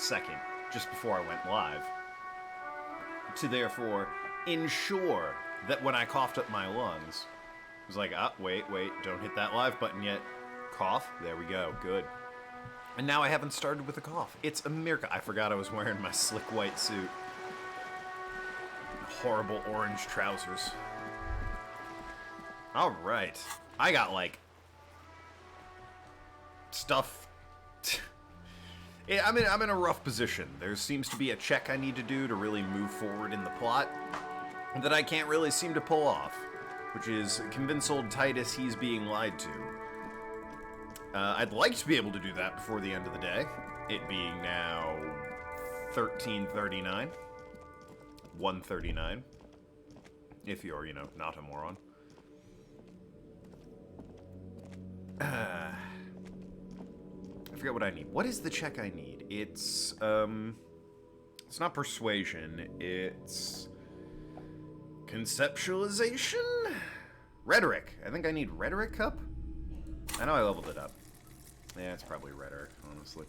second, just before I went live, to therefore ensure that when I coughed up my lungs, it was like, wait, don't hit that live button yet. Cough, there we go, good. And now I haven't started with a cough. It's a miracle. I forgot I was wearing my slick white suit. Horrible orange trousers. Alright. I got, like, stuff. I'm in a rough position. There seems to be a check I need to do to really move forward in the plot that I can't really seem to pull off, which is convince old Titus he's being lied to. I'd like to be able to do that before the end of the day, it being now 13:39, 1:39, if you're, not a moron. I forget what I need. What is the check I need? It's not persuasion, it's conceptualization? Rhetoric. I think I need rhetoric cup? I know I leveled it up. Yeah, it's probably rhetoric, honestly.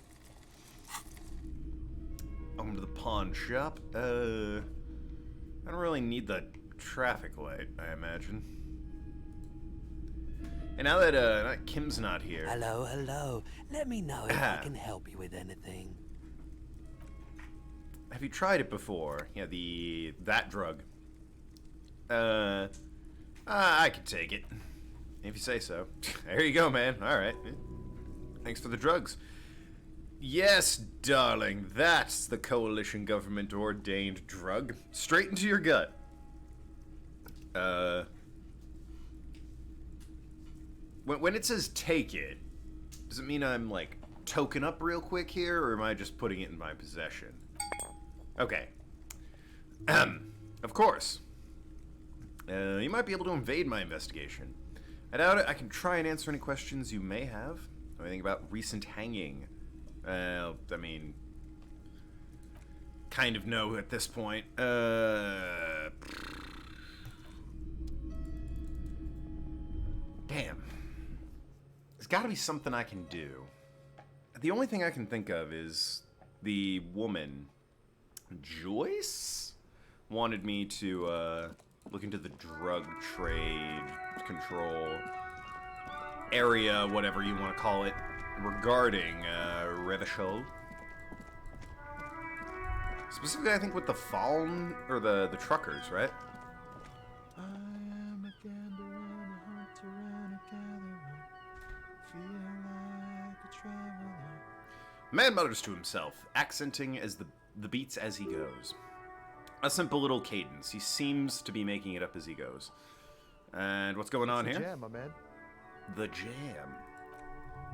Welcome to the pawn shop. I don't really need the traffic light, I imagine. And now that Kim's not here... Hello. Let me know if I can help you with anything. Have you tried it before? Yeah, that drug. I could take it. If you say so. There you go, man. Alright. Thanks for the drugs. Yes, darling, that's the coalition government ordained drug. Straight into your gut. When it says take it, does it mean I'm, like, token up real quick here, or am I just putting it in my possession? Okay. Of course. You might be able to invade my investigation. I doubt it. I can try and answer any questions you may have. Anything about recent hanging? I mean, kind of know at this point. Damn. There's got to be something I can do. The only thing I can think of is the woman, Joyce, wanted me to look into the drug trade control area, whatever you want to call it, regarding Revachol. Specifically, I think with the Fallen, or the truckers, right? I am a gambler and a hunter and a gatherer, feel like a traveler. Man mutters to himself, accenting as the beats as he goes. A simple little cadence. He seems to be making it up as he goes. And what's going on here? The jam, my man. The jam.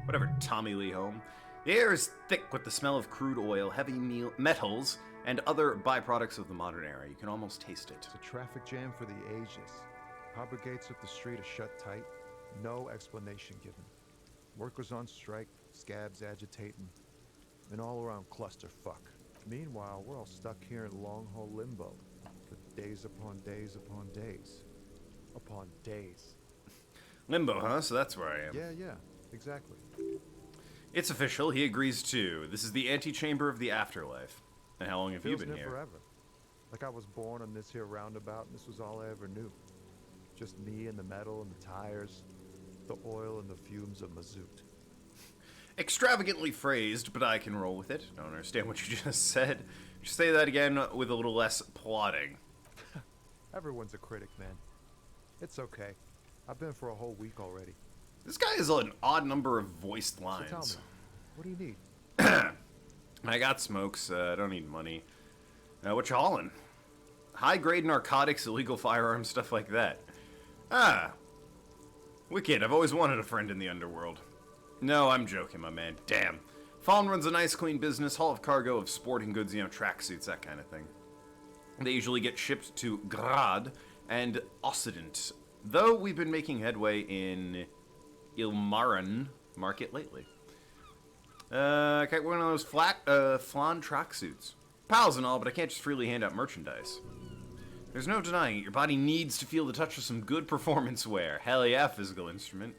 Whatever, Tommy Lee Home. The air is thick with the smell of crude oil, heavy metals, and other byproducts of the modern era. You can almost taste it. It's a traffic jam for the ages. Harbor gates of the street are shut tight. No explanation given. Workers on strike, scabs agitating, an all-around clusterfuck. Meanwhile, we're all stuck here in long-haul limbo for days upon days upon days. Upon days. Limbo, huh? So that's where I am. Yeah, exactly. It's official. He agrees too. This is the antechamber of the afterlife. And how long have you been here? Forever. Like I was born on this here roundabout and this was all I ever knew. Just me and the metal and the tires, the oil and the fumes of mazout. Extravagantly phrased, but I can roll with it. I don't understand what you just said. Just say that again with a little less plotting. Everyone's a critic, man. It's okay. I've been for a whole week already. This guy has an odd number of voiced lines. So tell me, what do you need? I got smokes. I don't need money. What you hauling? High-grade narcotics, illegal firearms, stuff like that. Ah. Wicked. I've always wanted a friend in the underworld. No, I'm joking, my man. Damn. Fallen runs a nice, clean business, haul of cargo of sporting goods, tracksuits, that kind of thing. They usually get shipped to Grad and Occident, though we've been making headway in Ilmarin market lately. I got one of those flan tracksuits. Pals and all, but I can't just freely hand out merchandise. There's no denying it. Your body needs to feel the touch of some good performance wear. Hell yeah, physical instrument.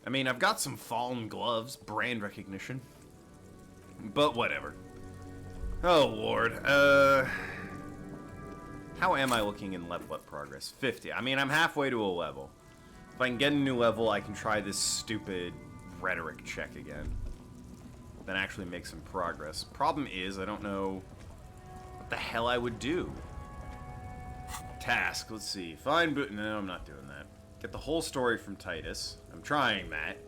I mean, I've got some Fallen gloves, brand recognition. But whatever. Oh, Lord. How am I looking in level up progress? 50. I mean, I'm halfway to a level. If I can get a new level, I can try this stupid rhetoric check again. Then actually make some progress. Problem is, I don't know what the hell I would do. Task, let's see. Find boot. No, I'm not doing that. Get the whole story from Titus. I'm trying that.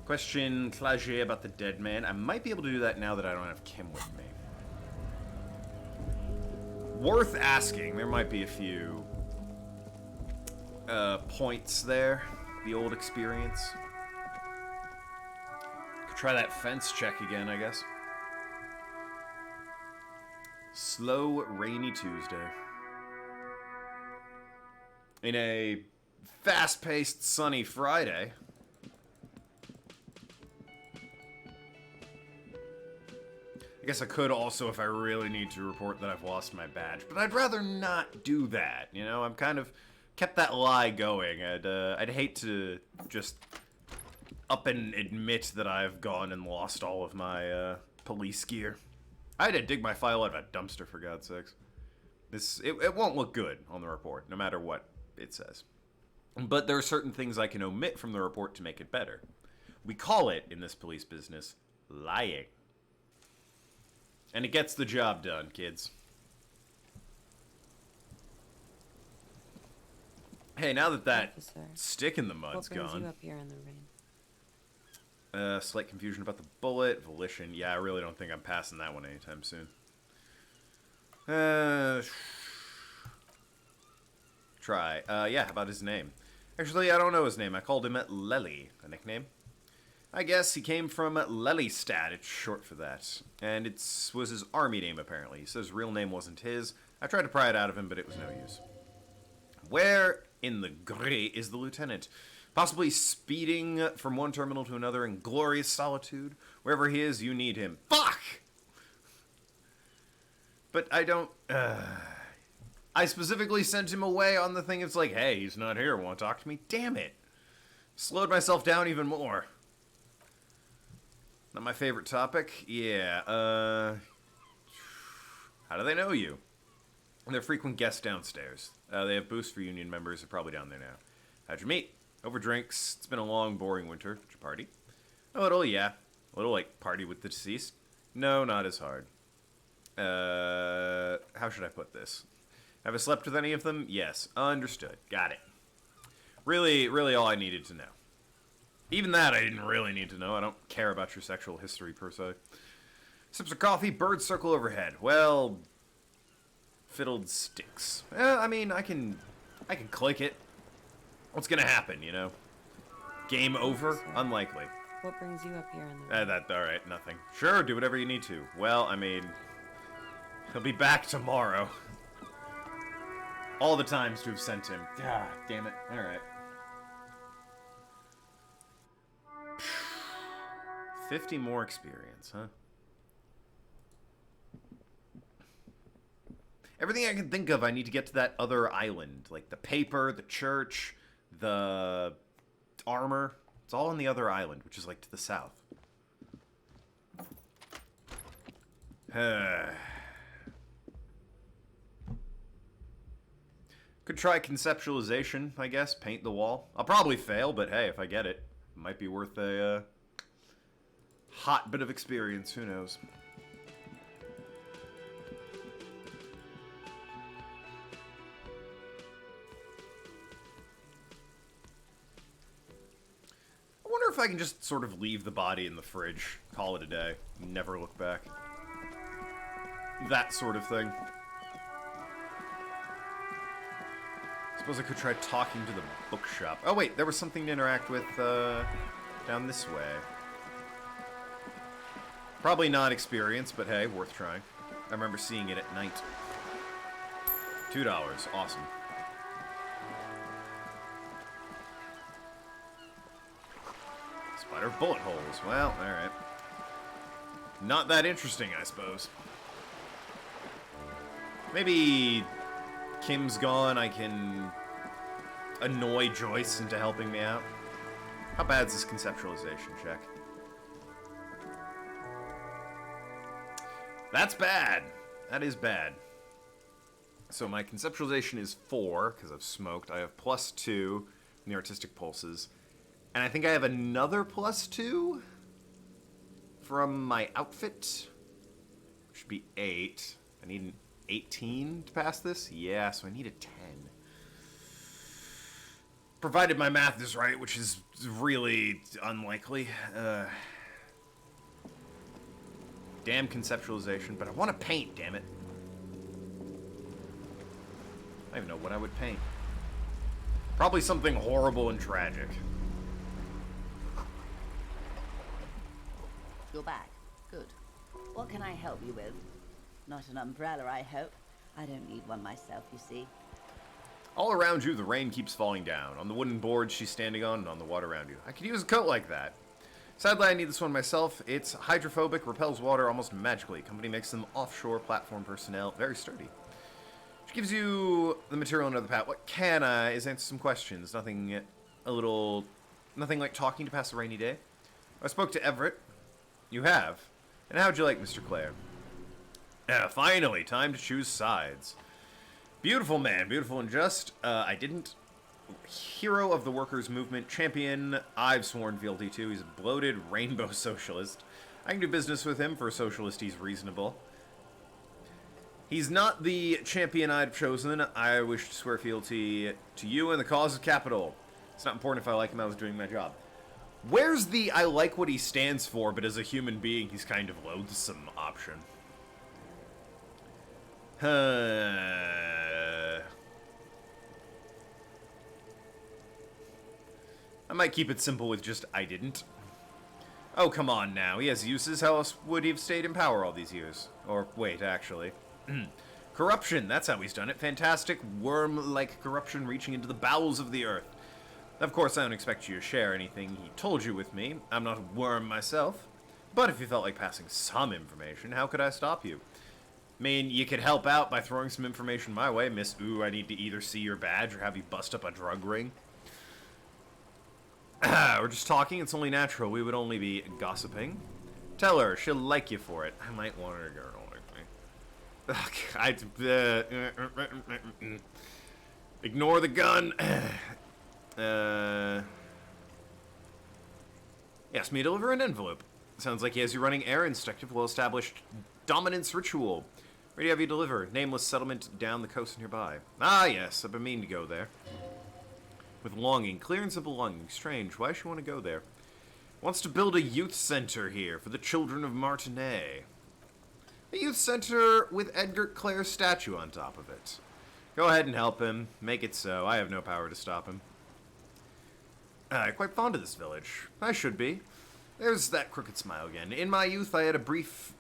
Question Clagier about the dead man. I might be able to do that now that I don't have Kim with me. Worth asking. There might be a few points there. The old experience. Could try that fence check again, I guess. Slow, rainy Tuesday. In a fast-paced, sunny Friday. I guess I could also, if I really need to, report that I've lost my badge. But I'd rather not do that, you know? I'm kind of kept that lie going. I'd hate to just up and admit that I've gone and lost all of my police gear. I had to dig my file out of a dumpster, for God's sakes. It won't look good on the report, no matter what it says. But there are certain things I can omit from the report to make it better. We call it, in this police business, lying. And it gets the job done, kids. Hey, now that that stick in the mud's gone. What brings you up here in the rain? Slight confusion about the bullet. Volition. Yeah, I really don't think I'm passing that one anytime soon. Try. Yeah, how about his name? Actually, I don't know his name. I called him Lely, a nickname. I guess he came from Lelystad. It's short for that. And it was his army name, apparently. He says his real name wasn't his. I tried to pry it out of him, but it was no use. Where in the grey is the lieutenant? Possibly speeding from one terminal to another in glorious solitude. Wherever he is, you need him. Fuck! But I don't... I specifically sent him away on the thing. It's like, hey, he's not here. Want to talk to me? Damn it. Slowed myself down even more. Not my favorite topic? Yeah, how do they know you? They're frequent guests downstairs. They have booths for union members. They're probably down there now. How'd you meet? Over drinks. It's been a long, boring winter. Did you party? A little, yeah. A little, like, party with the deceased? No, not as hard. How should I put this? Have I slept with any of them? Yes. Understood. Got it. Really, really all I needed to know. Even that I didn't really need to know. I don't care about your sexual history, per se. Sips of coffee, birds circle overhead. Well, fiddled sticks. I mean, I can click it. What's gonna happen, you know? Game over? Unlikely. What brings you up here in the alright, nothing. Sure, do whatever you need to. Well, I mean, he'll be back tomorrow. All the times to have sent him. Ah, damn it. Alright. 50 more experience, huh? Everything I can think of, I need to get to that other island. Like the paper, the church, the armor. It's all on the other island, which is like to the south. Could try conceptualization, I guess. Paint the wall. I'll probably fail, but hey, if I get it, it might be worth a hot bit of experience. Who knows? I wonder if I can just sort of leave the body in the fridge, call it a day, never look back. That sort of thing. Suppose I could try talking to the bookshop. Oh wait, there was something to interact with down this way. Probably not experience, but hey, worth trying. I remember seeing it at night. $2. Awesome. Spider bullet holes. Well, alright. Not that interesting, I suppose. Maybe Kim's gone, I can annoy Joyce into helping me out. How bad's this conceptualization check? That's bad. That is bad. So my conceptualization is 4, because I've smoked. I have +2 in the artistic pulses. And I think I have another +2 from my outfit. Should be 8. I need an 18 to pass this? Yeah, so I need a 10. Provided my math is right, which is really unlikely. Damn conceptualization, but I want to paint, damn it. I don't even know what I would paint. Probably something horrible and tragic. You're back. Good. What can I help you with? Not an umbrella, I hope. I don't need one myself, you see. All around you, the rain keeps falling down. On the wooden boards she's standing on and on the water around you. I could use a coat like that. Sadly, I need this one myself. It's hydrophobic, repels water almost magically. Company makes them offshore platform personnel. Very sturdy. She gives you the material under the pat. What can I is answer some questions. Nothing like talking to pass a rainy day. I spoke to Everett. You have. And how'd you like Mr. Clare? Finally, time to choose sides. Beautiful man, beautiful and just. I didn't. Hero of the workers' movement, champion. I've sworn fealty to. He's a bloated rainbow socialist. I can do business with him. For a socialist, he's reasonable. He's not the champion I've chosen. I wish to swear fealty to you and the cause of capital. It's not important if I like him. I was doing my job. Where's the I like what he stands for, but as a human being, he's kind of loathsome option? I might keep it simple with just I didn't. Oh, come on now. He has uses. How else would he have stayed in power all these years? Or, wait, actually. Corruption. That's how he's done it. Fantastic, worm-like corruption reaching into the bowels of the earth. Of course, I don't expect you to share anything he told you with me. I'm not a worm myself. But if you felt like passing some information, how could I stop you? I mean, you could help out by throwing some information my way, Miss Ooh, I need to either see your badge or have you bust up a drug ring. We're just talking, it's only natural. We would only be gossiping. Tell her, she'll like you for it. I might want her to like me. Ignore the gun. He asked me to deliver an envelope. Sounds like he has you running errands, detective. Well-established dominance ritual. Ready to have you deliver. Nameless settlement down the coast nearby. Ah, yes, I've been meaning to go there. With longing. Clear and simple longing. Strange. Why does she want to go there? Wants to build a youth center here for the children of Martinet. A youth center with Edgar Clare's statue on top of it. Go ahead and help him. Make it so. I have no power to stop him. I'm quite fond of this village. I should be. There's that crooked smile again. In my youth, I had a brief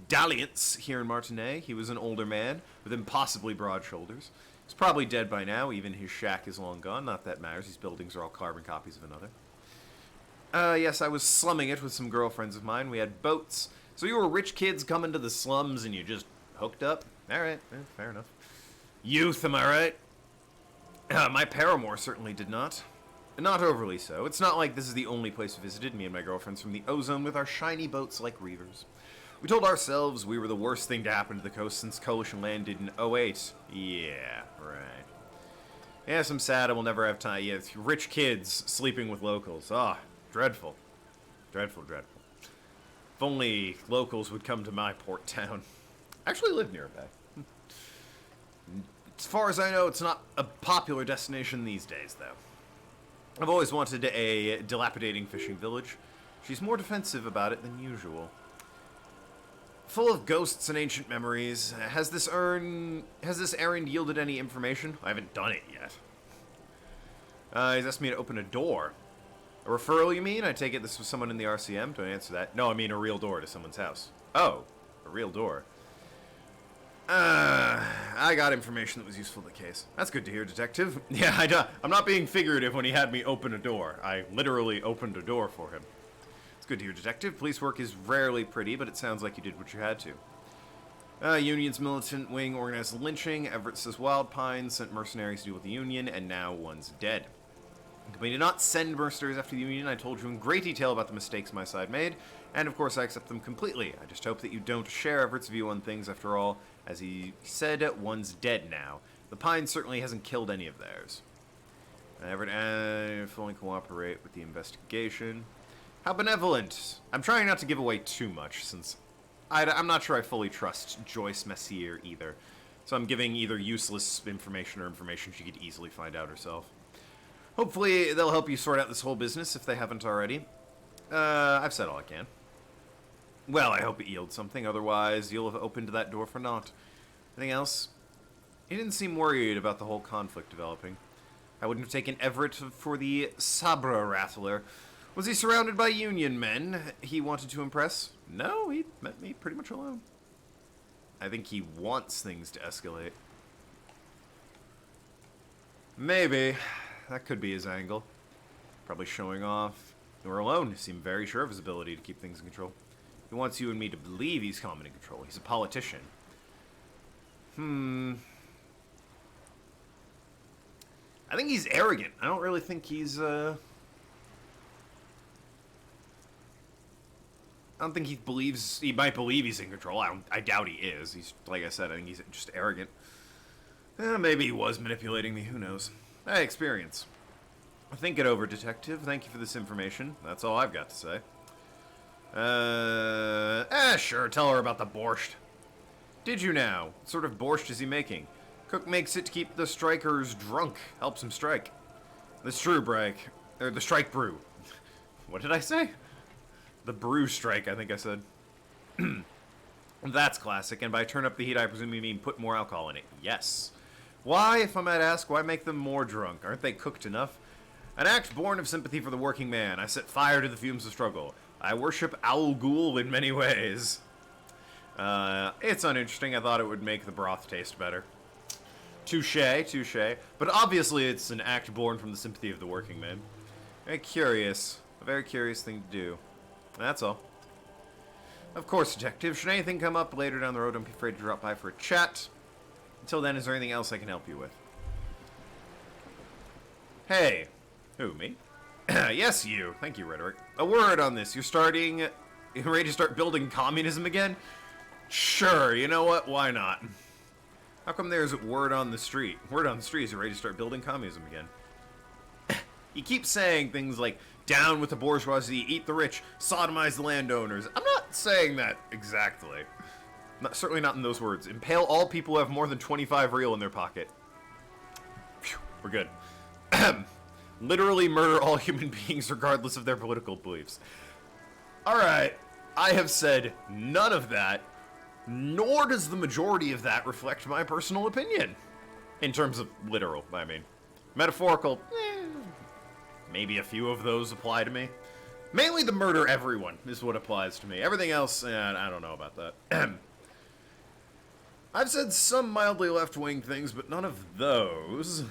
dalliance here in Martinet. He was an older man with impossibly broad shoulders. He's probably dead by now. Even his shack is long gone. Not that matters. These buildings are all carbon copies of another. Yes, I was slumming it with some girlfriends of mine. We had boats. So you were rich kids coming to the slums and you just hooked up? Alright, fair enough. Youth, am I right? My paramour certainly did not. Not overly so. It's not like this is the only place we visited, me and my girlfriends from the ozone with our shiny boats like reavers. We told ourselves we were the worst thing to happen to the coast since Coalition landed in '08. Yeah, right. Yes, I'm sad I will never have time. Yeah, rich kids sleeping with locals. Ah, dreadful. Dreadful, dreadful. If only locals would come to my port town. I actually live nearby. As far as I know, it's not a popular destination these days, though. I've always wanted a dilapidating fishing village. She's more defensive about it than usual. Full of ghosts and ancient memories. Has this errand yielded any information? I haven't done it yet. He's asked me to open a door. A referral, you mean? I take it this was someone in the RCM? Don't answer that. No, I mean a real door to someone's house. Oh, a real door. I got information that was useful to the case. That's good to hear, detective. Yeah, I'm not being figurative when he had me open a door. I literally opened a door for him. It's good to hear, detective. Police work is rarely pretty, but it sounds like you did what you had to. Union's militant wing organized lynching. Everett says Wild Pines sent mercenaries to deal with the Union, and now one's dead. The company did not send mercenaries after the Union. I told you in great detail about the mistakes my side made, and of course I accept them completely. I just hope that you don't share Everett's view on things. After all, as he said, one's dead now. The Pine certainly hasn't killed any of theirs. Everett, fully cooperate with the investigation. How benevolent! I'm trying not to give away too much, since I'm not sure I fully trust Joyce Messier either. So I'm giving either useless information or information she could easily find out herself. Hopefully they'll help you sort out this whole business if they haven't already. I've said all I can. Well, I hope it yields something, otherwise you'll have opened that door for naught. Anything else? He didn't seem worried about the whole conflict developing. I wouldn't have taken Everett for the Sabra Rattler. Was he surrounded by Union men he wanted to impress? No, he met me pretty much alone. I think he wants things to escalate. Maybe. That could be his angle. Probably showing off. We're alone. He seemed very sure of his ability to keep things in control. He wants you and me to believe he's calm and in control. He's a politician. I think he's arrogant. I don't really think he's, I don't think he believes... He might believe he's in control. I doubt he is. He's, like I said, I think he's just arrogant. Maybe he was manipulating me. Who knows? Hey, experience. Think it over, detective. Thank you for this information. That's all I've got to say. Sure. Tell her about the borscht. Did you now? What sort of borscht is he making? Cook makes it to keep the strikers drunk. Helps him strike. The strike brew. What did I say? The brew strike, I think I said. That's classic, and by turn up the heat, I presume you mean put more alcohol in it. Yes. Why, if I might ask, why make them more drunk? Aren't they cooked enough? An act born of sympathy for the working man. I set fire to the fumes of struggle. I worship Al Ghul in many ways. It's uninteresting. I thought it would make the broth taste better. Touché, touché. But obviously it's an act born from the sympathy of the working man. Very curious. A very curious thing to do. That's all. Of course, detective. Should anything come up later down the road, don't be afraid to drop by for a chat. Until then, is there anything else I can help you with? Hey. Who, me? Yes, you. Thank you, Rhetoric. A word on this. You're ready to start building communism again? Sure, you know what? Why not? How come there's word on the street? Word on the street is you're ready to start building communism again. You keep saying things like, down with the bourgeoisie, eat the rich, sodomize the landowners. I'm not saying that exactly. Certainly not in those words. Impale all people who have more than 25 real in their pocket. Phew, we're good. Literally murder all human beings regardless of their political beliefs. Alright, I have said none of that, nor does the majority of that reflect my personal opinion. In terms of literal, I mean. Metaphorical, maybe a few of those apply to me. Mainly the murder everyone is what applies to me. Everything else, I don't know about that. I've said some mildly left-wing things, but none of those.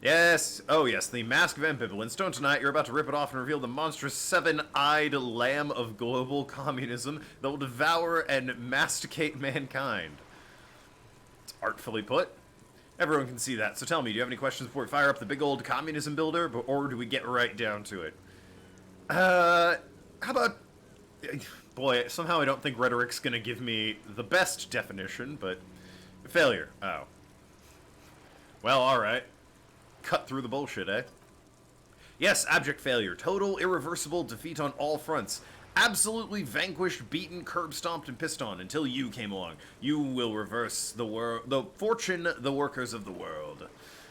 Yes, oh yes, the mask of ambivalence. Don't deny it, you're about to rip it off and reveal the monstrous seven-eyed lamb of global communism that will devour and masticate mankind. It's artfully put. Everyone can see that, so tell me, do you have any questions before we fire up the big old communism builder, or do we get right down to it? How about... Boy, somehow I don't think Rhetoric's gonna give me the best definition, but... Failure. Oh. Well, alright. Cut through the bullshit, eh? Yes, abject failure. Total, irreversible defeat on all fronts. Absolutely vanquished, beaten, curb-stomped, and pissed on until you came along. You will reverse the fortune, the workers of the world.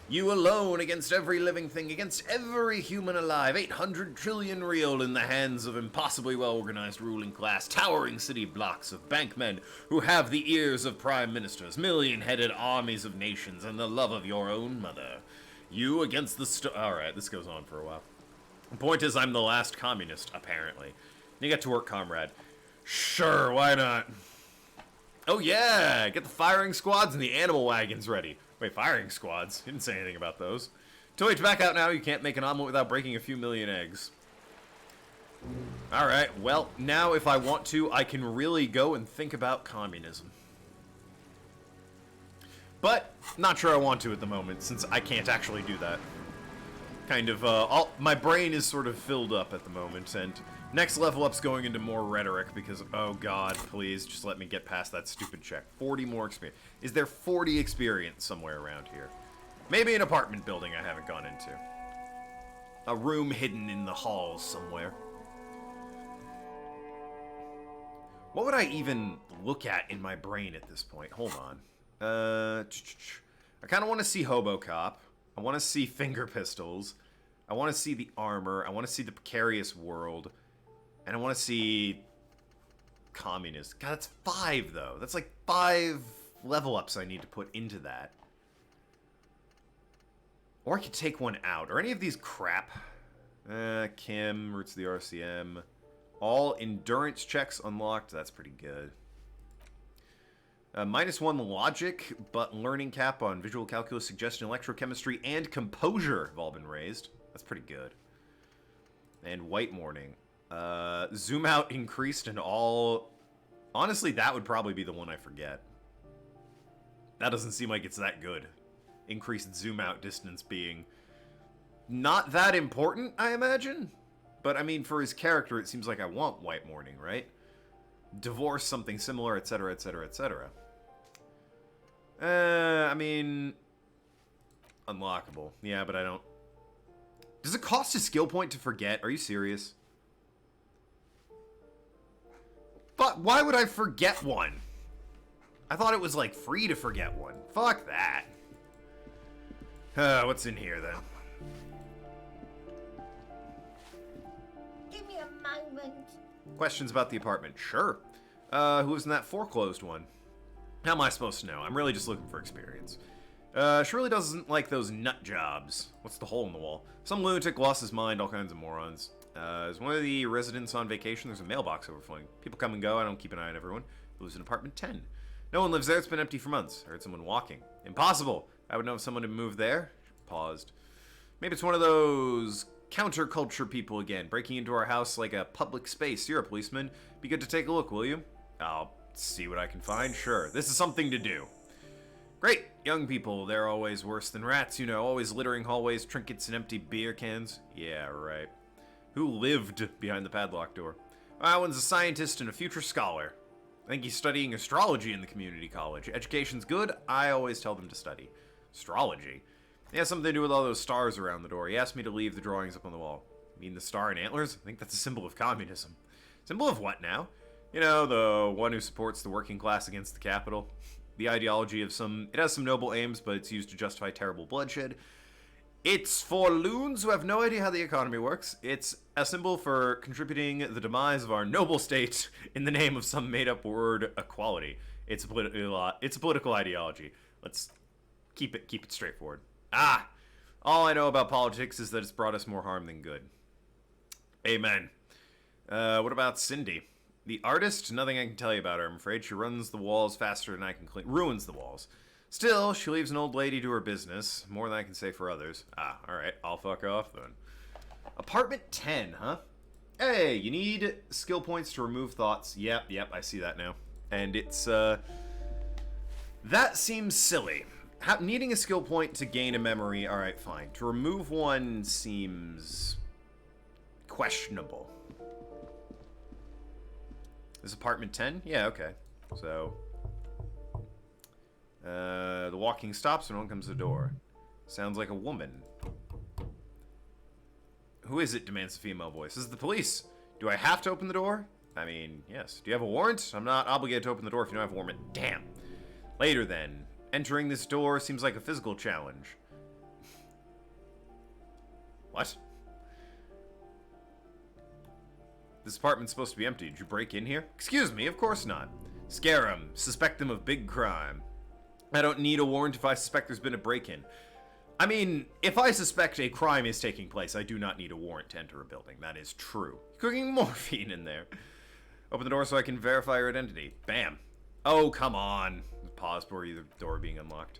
You alone against every living thing, against every human alive. 800 trillion real in the hands of impossibly well-organized ruling class. Towering city blocks of bankmen who have the ears of prime ministers. Million-headed armies of nations and the love of your own mother. You against the Alright, this goes on for a while. The point is, I'm the last communist, apparently. You get to work, comrade. Sure, why not? Oh yeah! Get the firing squads and the animal wagons ready. Wait, firing squads? You didn't say anything about those. Too late to back out now. You can't make an omelet without breaking a few million eggs. Alright, well, now if I want to, I can really go and think about communism. But, not sure I want to at the moment, since I can't actually do that. kind of, my brain is sort of filled up at the moment, and next level up's going into more rhetoric because, oh god, please, just let me get past that stupid check. 40 more experience. Is there 40 experience somewhere around here? Maybe an apartment building I haven't gone into. A room hidden in the halls somewhere. What would I even look at in my brain at this point? Hold on. I kind of want to see Hobo Cop. I want to see finger pistols. I want to see the armor. I want to see the precarious world. And I want to see communist. God, that's 5, though. That's like 5 level ups I need to put into that. Or I could take one out. Are any of these crap? Kim, roots of the RCM. All endurance checks unlocked. That's pretty good. -1 logic, but learning cap on visual calculus, suggestion, electrochemistry, and composure have all been raised. That's pretty good. And white morning. Zoom out increased and all... Honestly, that would probably be the one I forget. That doesn't seem like it's that good. Increased zoom out distance being not that important, I imagine. But I mean, for his character, it seems like I want white morning, right? Divorce, something similar, etc., etc., etc. I mean, unlockable. Yeah, but I don't... Does it cost a skill point to forget? Are you serious? But why would I forget one? I thought it was, like, free to forget one. Fuck that. What's in here, then? Give me a moment. Questions about the apartment? Sure. Who was in that foreclosed one? How am I supposed to know? I'm really just looking for experience. She really doesn't like those nut jobs. What's the hole in the wall? Some lunatic lost his mind, all kinds of morons. Is one of the residents on vacation? There's a mailbox overflowing. People come and go. I don't keep an eye on everyone. It lives in apartment 10. No one lives there. It's been empty for months. I heard someone walking. Impossible. I would know if someone had moved there. Paused. Maybe it's one of those counterculture people again, breaking into our house like a public space. You're a policeman. Be good to take a look, will you? I'll see what I can find. Sure. This is something to do. Great. Young people, they're always worse than rats, you know, always littering hallways, trinkets, and empty beer cans. Yeah, right. Who lived behind the padlock door? That one's a scientist and a future scholar. I think he's studying astrology in the community college. Education's good. I always tell them to study. Astrology? It has something to do with all those stars around the door. He asked me to leave the drawings up on the wall. You mean the star and antlers? I think that's a symbol of communism. Symbol of what now? You know, the one who supports the working class against the capital. The ideology of it has some noble aims, but it's used to justify terrible bloodshed. It's for loons who have no idea how the economy works. It's a symbol for contributing the demise of our noble state in the name of some made-up word equality. It's a political ideology. Let's keep it straightforward. All I know about politics is that it's brought us more harm than good. Amen. What about Cindy? The artist? Nothing I can tell you about her, I'm afraid. She runs the walls faster than I can clean. Ruins the walls. Still, she leaves an old lady to her business. More than I can say for others. Alright. I'll fuck off, then. Apartment 10, huh? Hey, you need skill points to remove thoughts. Yep, I see that now. And it's, that seems silly. Needing a skill point to gain a memory, alright, fine. To remove one seems questionable. This apartment 10? Yeah, okay. So, the walking stops when one comes to the door. Sounds like a woman. Who is it? Demands a female voice. This is the police. Do I have to open the door? I mean, yes. Do you have a warrant? I'm not obligated to open the door if you don't have a warrant. Damn. Later then. Entering this door seems like a physical challenge. What? This apartment's supposed to be empty. Did you break in here? Excuse me, of course not. Scare them. Suspect them of big crime. I don't need a warrant if I suspect there's been a break-in. I mean, if I suspect a crime is taking place, I do not need a warrant to enter a building. That is true. Cooking morphine in there. Open the door so I can verify your identity. Bam. Oh, come on. Pause before the door being unlocked.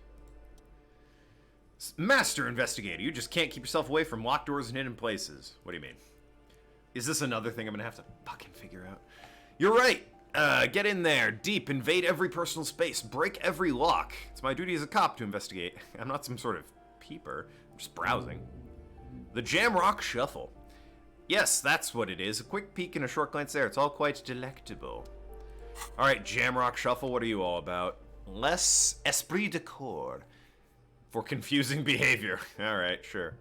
Master investigator, you just can't keep yourself away from locked doors and hidden places. What do you mean? Is this another thing I'm gonna have to fucking figure out? You're right. Get in there. Deep. Invade every personal space. Break every lock. It's my duty as a cop to investigate. I'm not some sort of peeper. I'm just browsing. The Jamrock Shuffle. Yes, that's what it is. A quick peek and a short glance there. It's all quite delectable. Alright, Jamrock Shuffle, what are you all about? Less esprit de corps for confusing behavior. Alright, sure.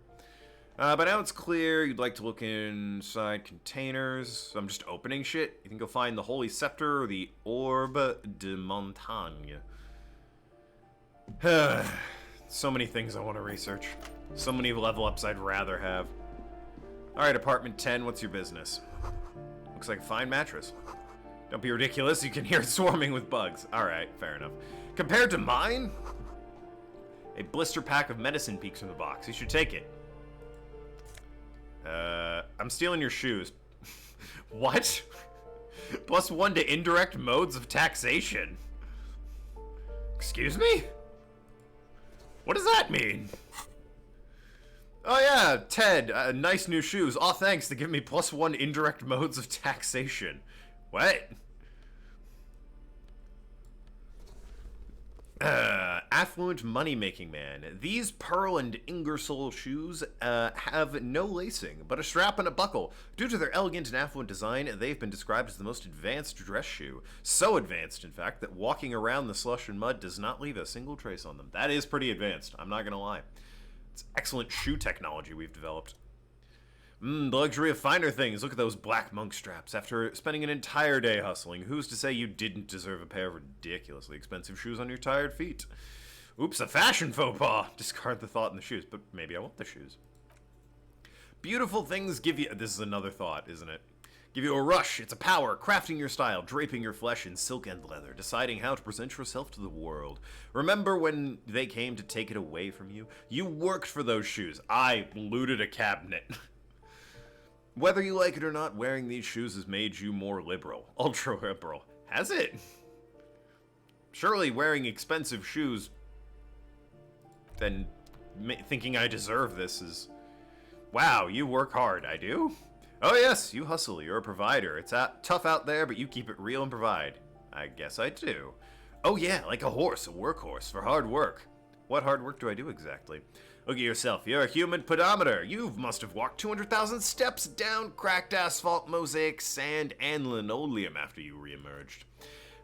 But now it's clear you'd like to look inside containers. So I'm just opening shit. You think you'll find the Holy Scepter or the Orbe de Montagne. So many things I want to research. So many level ups I'd rather have. Alright, apartment 10, what's your business? Looks like a fine mattress. Don't be ridiculous, you can hear it swarming with bugs. Alright, fair enough. Compared to mine? A blister pack of medicine peeks from the box. You should take it. I'm stealing your shoes. What? +1 to indirect modes of taxation. Excuse me? What does that mean? Oh yeah, Ted, nice new shoes. Aw, thanks, they give me +1 indirect modes of taxation. What? Affluent money-making man. These pearl and Ingersoll shoes have no lacing, but a strap and a buckle. Due to their elegant and affluent design, they've been described as the most advanced dress shoe. So advanced, in fact, that walking around the slush and mud does not leave a single trace on them. That is pretty advanced, I'm not gonna lie. It's excellent shoe technology we've developed. The luxury of finer things. Look at those black monk straps. After spending an entire day hustling, who's to say you didn't deserve a pair of ridiculously expensive shoes on your tired feet? Oops, a fashion faux pas. Discard the thought in the shoes, but maybe I want the shoes. Beautiful things give you... This is another thought, isn't it? Give you a rush. It's a power. Crafting your style, draping your flesh in silk and leather, deciding how to present yourself to the world. Remember when they came to take it away from you? You worked for those shoes. I looted a cabinet. Whether you like it or not, wearing these shoes has made you more liberal. Ultra liberal. Has it? Surely wearing expensive shoes and thinking I deserve this is... Wow, you work hard. I do? Oh yes, you hustle. You're a provider. It's tough out there, but you keep it real and provide. I guess I do. Oh yeah, like a horse, a workhorse for hard work. What hard work do I do exactly? Look at yourself. You're a human pedometer. You must have walked 200,000 steps down cracked asphalt, mosaic, sand, and linoleum after you reemerged.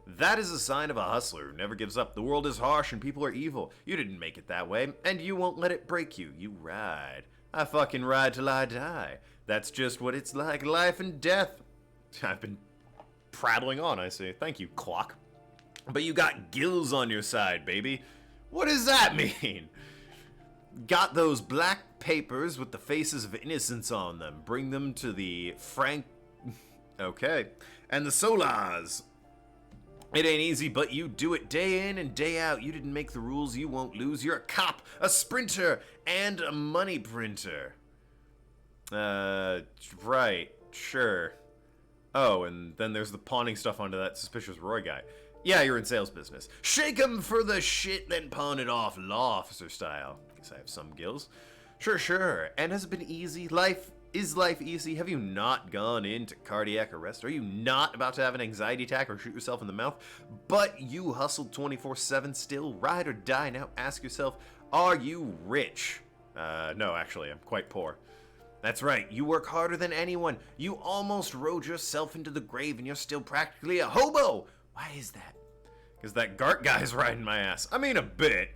That is a sign of a hustler who never gives up. The world is harsh and people are evil. You didn't make it that way, and you won't let it break you. You ride. I fucking ride till I die. That's just what it's like, life and death. I've been prattling on, I see. Thank you, clock. But you got gills on your side, baby. What does that mean? Got those black papers with the faces of innocents on them. Bring them to the Frank... Okay. And the Solars. It ain't easy, but you do it day in and day out. You didn't make the rules, you won't lose. You're a cop, a sprinter, and a money printer. Right. Sure. Oh, and then there's the pawning stuff onto that suspicious Roy guy. Yeah, you're in sales business. Shake 'em for the shit, then pawn it off, law officer style. Guess I have some gills. Sure. And has it been easy? Is life easy? Have you not gone into cardiac arrest? Are you not about to have an anxiety attack or shoot yourself in the mouth? But you hustled 24/7 still, ride or die. Now ask yourself, are you rich? No, actually, I'm quite poor. That's right, you work harder than anyone. You almost rode yourself into the grave and you're still practically a hobo. Why is that? Because that Gart guy's riding my ass. I mean, a bit.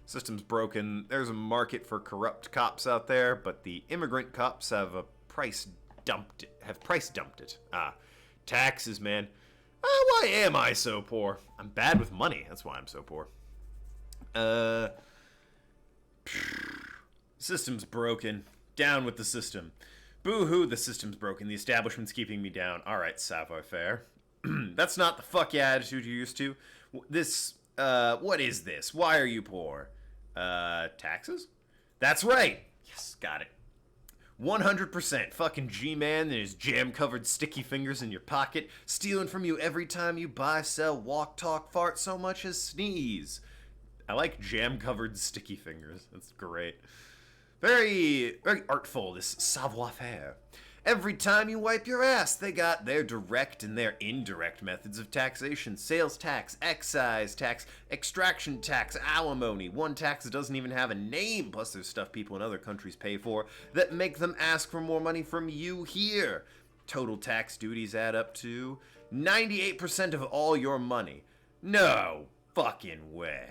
System's broken. There's a market for corrupt cops out there, but the immigrant cops have price dumped it. Taxes, man. Why am I so poor? I'm bad with money. That's why I'm so poor. System's broken. Down with the system. Boo-hoo, the system's broken. The establishment's keeping me down. Alright, savoir-faire. That's not the fuck yeah attitude you're used to. What is this? Why are you poor? Taxes? That's right! Yes, got it. 100% fucking G-Man and his jam-covered sticky fingers in your pocket, stealing from you every time you buy, sell, walk, talk, fart, so much as sneeze. I like jam-covered sticky fingers. That's great. Very, very artful, this savoir-faire. Every time you wipe your ass, they got their direct and their indirect methods of taxation. Sales tax, excise tax, extraction tax, alimony. One tax that doesn't even have a name, plus there's stuff people in other countries pay for that make them ask for more money from you here. Total tax duties add up to 98% of all your money. No fucking way.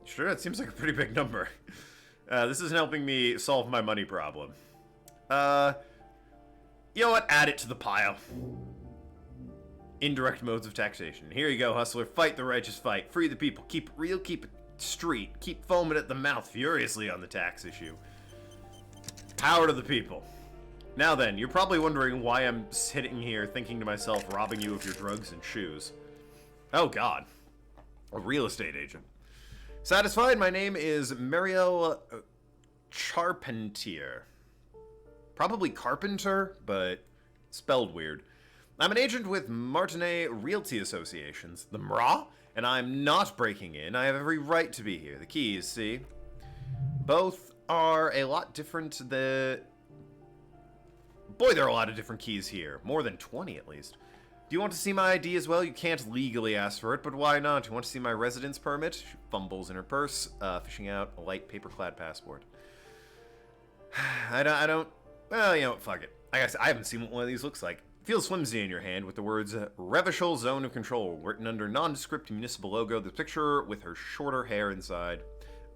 Sure, that seems like a pretty big number. This isn't helping me solve my money problem. You know what? Add it to the pile. Indirect modes of taxation. Here you go, hustler. Fight the righteous fight. Free the people. Keep it real. Keep it street. Keep foaming at the mouth furiously on the tax issue. Power to the people. Now then, you're probably wondering why I'm sitting here thinking to myself, robbing you of your drugs and shoes. Oh god. A real estate agent. Satisfied? My name is Mariel Charpentier. Probably Carpenter, but spelled weird. I'm an agent with Martinet Realty Associations, the MRA, and I'm not breaking in. I have every right to be here. The keys, see? Both are a lot different. Boy, there are a lot of different keys here. More than 20, at least. Do you want to see my ID as well? You can't legally ask for it, but why not? You want to see my residence permit? She fumbles in her purse, fishing out a light paper-clad passport. I don't... Well, you know what, fuck it. I guess I haven't seen what one of these looks like. Feels flimsy in your hand with the words Revishal Zone of Control written under nondescript municipal logo. The picture with her shorter hair inside,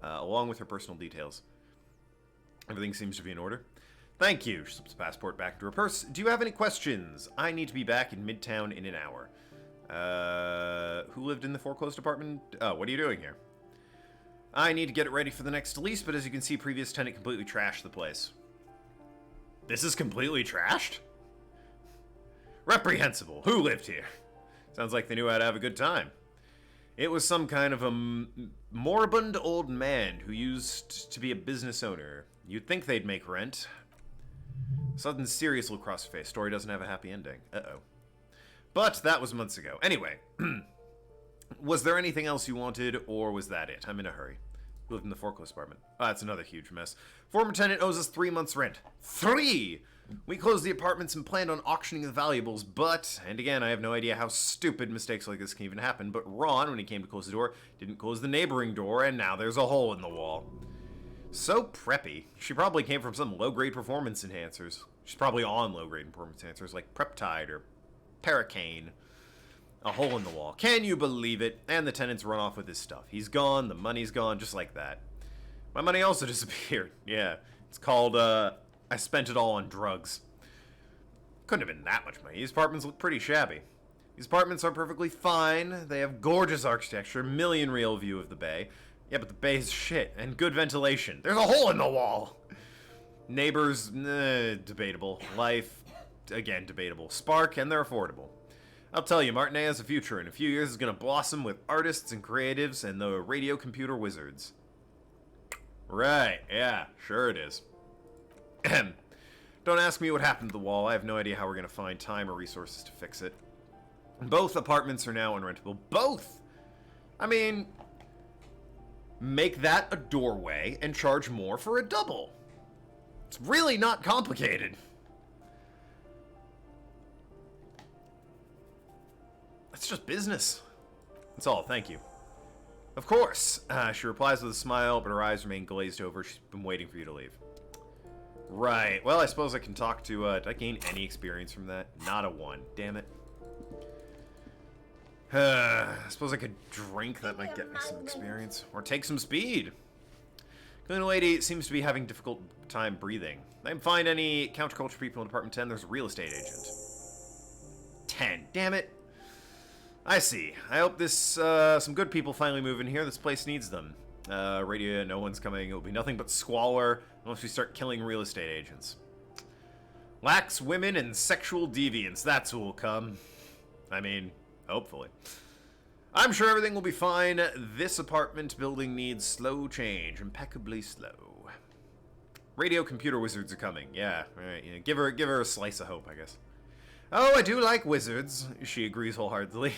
along with her personal details. Everything seems to be in order. Thank you. She slips the passport back into her purse. Do you have any questions? I need to be back in Midtown in an hour. Who lived in the foreclosed apartment? Oh, what are you doing here? I need to get it ready for the next lease, but as you can see, previous tenant completely trashed the place. This is completely trashed? Reprehensible. Who lived here? Sounds like they knew how to have a good time. It was some kind of a moribund old man who used to be a business owner. You'd think they'd make rent. Sudden serious look across her face. Story doesn't have a happy ending. Uh-oh. But that was months ago. Anyway. Was there anything else you wanted, or was that it? I'm in a hurry. Who lived in the foreclosed apartment? Ah, that's another huge mess. Former tenant owes us 3 months' rent. 3! We closed the apartments and planned on auctioning the valuables, but, and again, I have no idea how stupid mistakes like this can even happen, but Ron, when he came to close the door, didn't close the neighboring door, and now there's a hole in the wall. So preppy. She probably came from some low-grade performance enhancers. She's probably on low-grade performance enhancers like Preptide or Paracane. A hole in the wall. Can you believe it? And the tenant's run off with his stuff. He's gone, the money's gone, just like that. My money also disappeared. Yeah. It's called, I spent it all on drugs. Couldn't have been that much money. These apartments look pretty shabby. These apartments are perfectly fine. They have gorgeous architecture, million real view of the bay. Yeah, but the bay is shit, and good ventilation. There's a hole in the wall! Neighbors, debatable. Life, again, debatable. Spark, and they're affordable. I'll tell you, Martinet has a future. In a few years, it's going to blossom with artists and creatives and the radio computer wizards. Right, yeah, sure it is. Don't ask me what happened to the wall. I have no idea how we're going to find time or resources to fix it. Both apartments are now unrentable. Both! I mean, make that a doorway and charge more for a double. It's really not complicated. It's just business. That's all, thank you. Of course. She replies with a smile, but her eyes remain glazed over. She's been waiting for you to leave. Right. Well, I suppose I can talk to, did I gain any experience from that? Not a one. Damn it. I suppose I could drink. That might get me some experience. Or take some speed. Cleaning lady seems to be having difficult time breathing. I didn't find any counterculture people in Department 10. There's a real estate agent. 10. Damn it. I see. I hope this, some good people finally move in here. This place needs them. Radio, no one's coming. It'll be nothing but squalor unless we start killing real estate agents. Lax women and sexual deviance. That's who will come. I mean, hopefully. I'm sure everything will be fine. This apartment building needs slow change. Impeccably slow. Radio computer wizards are coming. Yeah, alright. Yeah. Give her a slice of hope, I guess. Oh, I do like wizards, she agrees wholeheartedly.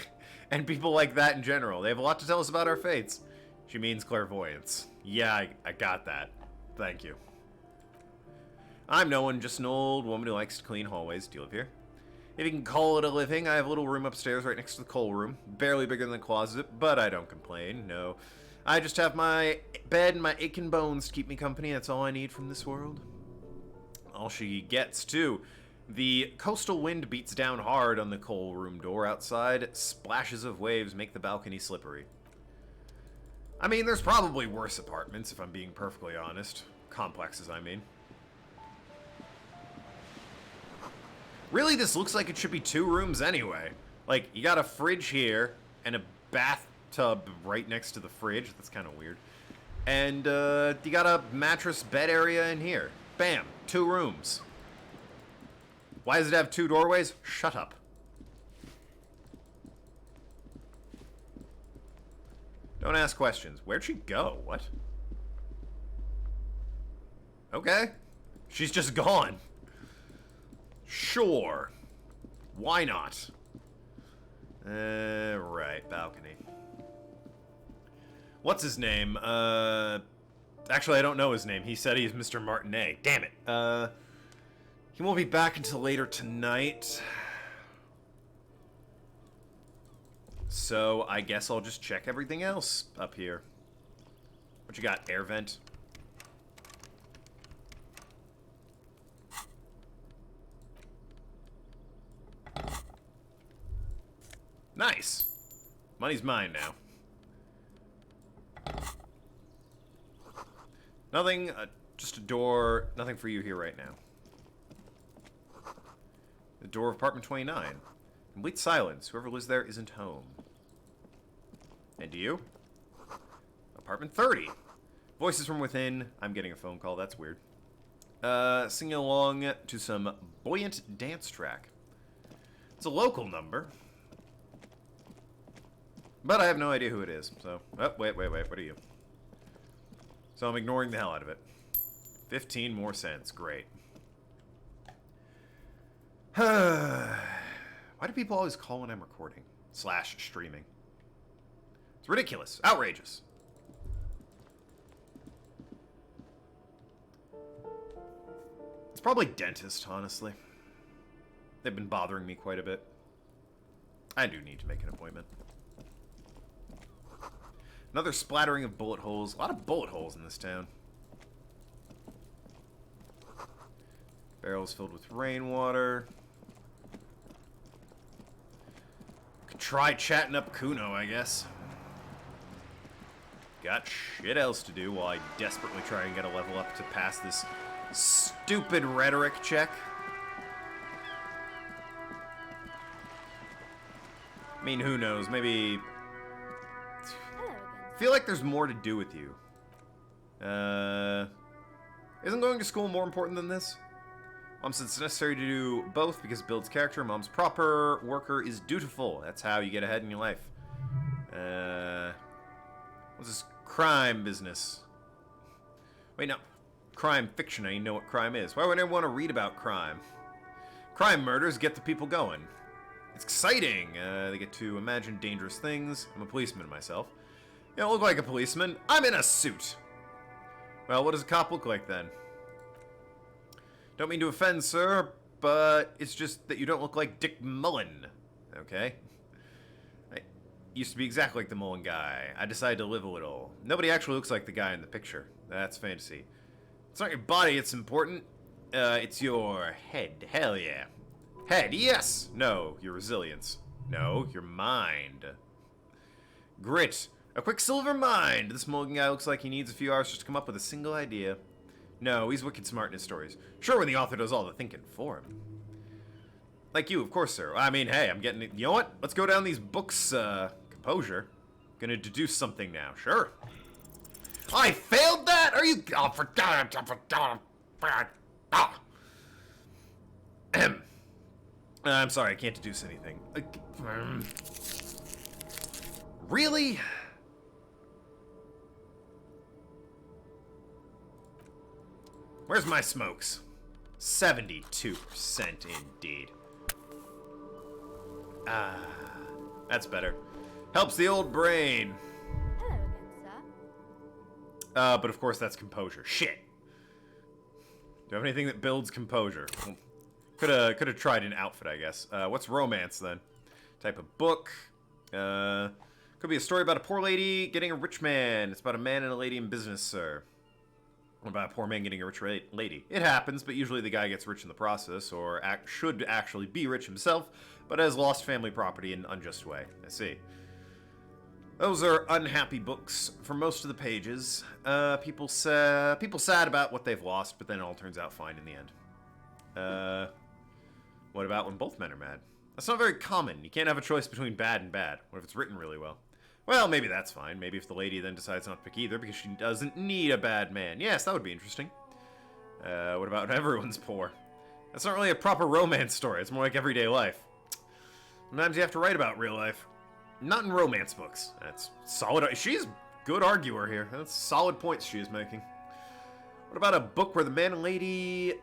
And people like that in general. They have a lot to tell us about our fates. She means clairvoyance. Yeah, I got that. Thank you. I'm no one, just an old woman who likes to clean hallways. Do you live here? If you can call it a living, I have a little room upstairs right next to the coal room. Barely bigger than the closet, but I don't complain, no. I just have my bed and my aching bones to keep me company. That's all I need from this world. All she gets, too. The coastal wind beats down hard on the coal room door outside. Splashes of waves make the balcony slippery. I mean, there's probably worse apartments, if I'm being perfectly honest. Complexes, I mean. Really, this looks like it should be 2 rooms anyway. Like, you got a fridge here, and a bathtub right next to the fridge. That's kind of weird. And, you got a mattress bed area in here. Bam! 2 rooms. Why does it have 2 doorways? Shut up. Don't ask questions. Where'd she go? What? Okay. She's just gone. Sure. Why not? Right. Balcony. What's his name? Actually, I don't know his name. He said he's Mr. Martinet. Damn it. He won't be back until later tonight. So, I guess I'll just check everything else up here. What you got? Air vent? Nice. Money's mine now. Nothing, just a door. Nothing for you here right now. The door of apartment 29. Complete silence. Whoever lives there isn't home. And you? Apartment 30. Voices from within. I'm getting a phone call. That's weird. Singing along to some buoyant dance track. It's a local number. But I have no idea who it is, so... Oh, wait, what are you? So I'm ignoring the hell out of it. 15 more cents, great. Why do people always call when I'm recording? / streaming. It's ridiculous. Outrageous. It's probably dentist, honestly. They've been bothering me quite a bit. I do need to make an appointment. Another splattering of bullet holes. A lot of bullet holes in this town. Barrels filled with rainwater. Could try chatting up Kuno, I guess. Got shit else to do while I desperately try and get a level up to pass this stupid rhetoric check. I mean, who knows? Maybe... I feel like there's more to do with you. Isn't going to school more important than this? Mom said it's necessary to do both because it builds character. Mom's proper worker is dutiful. That's how you get ahead in your life. What's this crime business? Wait, no. Crime fiction. I know what crime is. Why would I want to read about crime? Crime murders get the people going. It's exciting. They get to imagine dangerous things. I'm a policeman myself. You don't look like a policeman. I'm in a suit. Well, what does a cop look like then? Don't mean to offend, sir, but it's just that you don't look like Dick Mullen. Okay? I used to be exactly like the Mullen guy. I decided to live a little. Nobody actually looks like the guy in the picture. That's fantasy. It's not your body it's important. It's your head. Hell yeah. Head, yes! No, your resilience. No, your mind. Grit. A quicksilver mind! This Mulligan guy looks like he needs a few hours just to come up with a single idea. No, he's wicked smart in his stories. Sure, when the author does all the thinking for him. Like you, of course, sir. I mean, hey, I'm getting it. You know what? Let's go down these books, composure. Gonna deduce something now. Sure. I failed that? Are you... Oh, for God. I'm sorry, I can't deduce anything. Really? Where's my smokes? 72% indeed. Ah, that's better. Helps the old brain. Hello again, sir. But of course that's composure. Shit. Do you have anything that builds composure? Could have tried an outfit, I guess. What's romance, then? Type of book. Could be a story about a poor lady getting a rich man. It's about a man and a lady in business, sir. What about a poor man getting a rich lady? It happens, but usually the guy gets rich in the process, or should actually be rich himself, but has lost family property in an unjust way. I see. Those are unhappy books for most of the pages. People sad about what they've lost, but then it all turns out fine in the end. What about when both men are mad? That's not very common. You can't have a choice between bad and bad. What if it's written really well? Well, maybe that's fine. Maybe if the lady then decides not to pick either because she doesn't need a bad man. Yes, that would be interesting. What about when everyone's poor? That's not really a proper romance story. It's more like everyday life. Sometimes you have to write about real life. Not in romance books. That's solid. She's a good arguer here. That's solid points she is making. What about a book where the man and lady,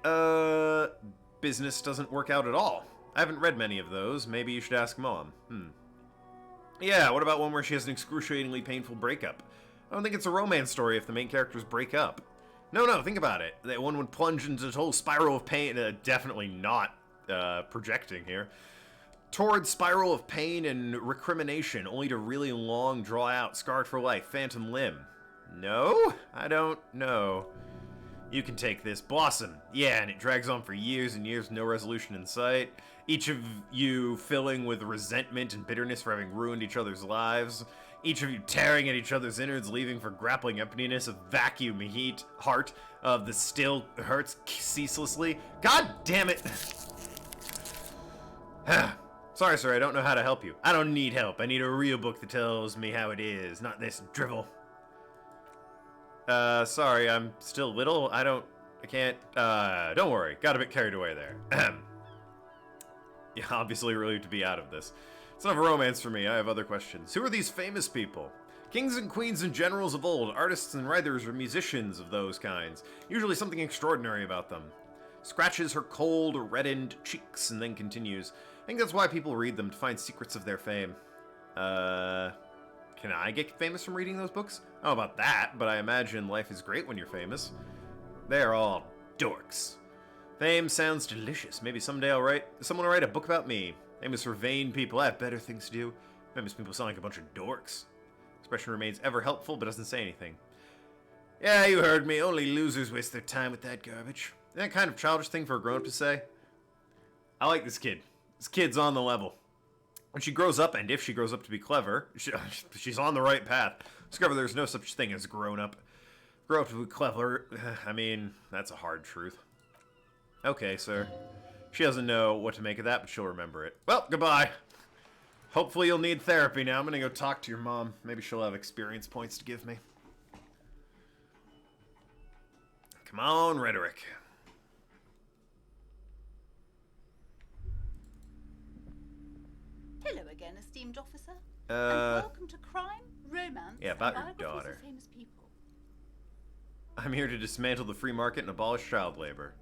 business doesn't work out at all? I haven't read many of those. Maybe you should ask Mom. Yeah, what about one where she has an excruciatingly painful breakup? I don't think it's a romance story if the main characters break up. No, think about it. That one would plunge into a total spiral of pain. Definitely not projecting here. Torrid spiral of pain and recrimination, only to really long draw out, scarred for life, phantom limb. No? I don't know. You can take this. Blossom. Yeah, and it drags on for years and years, no resolution in sight. Each of you filling with resentment and bitterness for having ruined each other's lives. Each of you tearing at each other's innards, leaving for grappling emptiness of vacuum heart of the still hurts ceaselessly. God damn it! Sorry, sir, I don't know how to help you. I don't need help. I need a real book that tells me how it is, not this drivel. Sorry, I'm still little. I can't, don't worry. Got a bit carried away there. Yeah, obviously relieved to be out of this. It's not a romance for me. I have other questions. Who are these famous people? Kings and queens and generals of old, artists and writers or musicians of those kinds. Usually something extraordinary about them. Scratches her cold, reddened cheeks and then continues. I think that's why people read them, to find secrets of their fame. Can I get famous from reading those books? I don't know about that, but I imagine life is great when you're famous. They're all dorks. Fame sounds delicious. Maybe someday someone will write a book about me. Famous for vain people. I have better things to do. Famous people sound like a bunch of dorks. Expression remains ever helpful, but doesn't say anything. Yeah, you heard me. Only losers waste their time with that garbage. Isn't that kind of childish thing for a grown-up to say? I like this kid. This kid's on the level. When she grows up, and if she grows up to be clever, she's on the right path. Discover there's no such thing as grown-up. Grow up to be clever. I mean, that's a hard truth. Okay, sir. She doesn't know what to make of that, but she'll remember it. Well, goodbye. Hopefully you'll need therapy now. I'm gonna go talk to your mom. Maybe she'll have experience points to give me. Come on, rhetoric. Hello again, esteemed officer. And welcome to Crime, Romance, yeah, about and your daughter. Of famous people. I'm here to dismantle the free market and abolish child labor.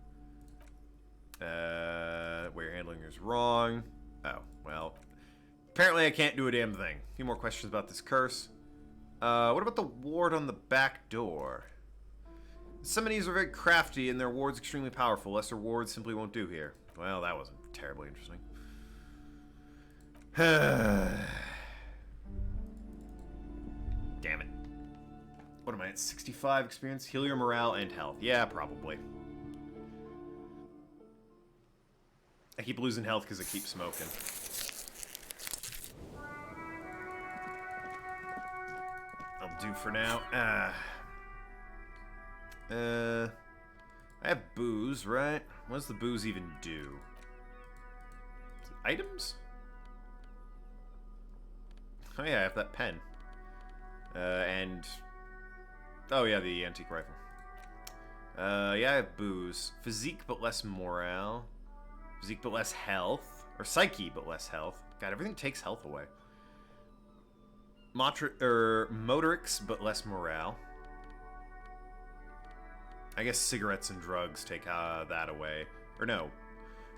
Where your handling is wrong. Oh, well. Apparently I can't do a damn thing. A few more questions about this curse. What about the ward on the back door? Summonings are very crafty and their wards extremely powerful. Lesser wards simply won't do here. Well, that wasn't terribly interesting. Damn it. What am I at? 65 experience? Heal your morale and health. Yeah, probably. I keep losing health because I keep smoking. I'll do for now. I have booze, right? What does the booze even do? Items? Oh yeah, I have that pen. And... oh yeah, the antique rifle. Yeah, I have booze. Physique, but less morale. Physique, but less health. Or psyche, but less health. God, everything takes health away. Motorics, but less morale. I guess cigarettes and drugs take that away. Or no.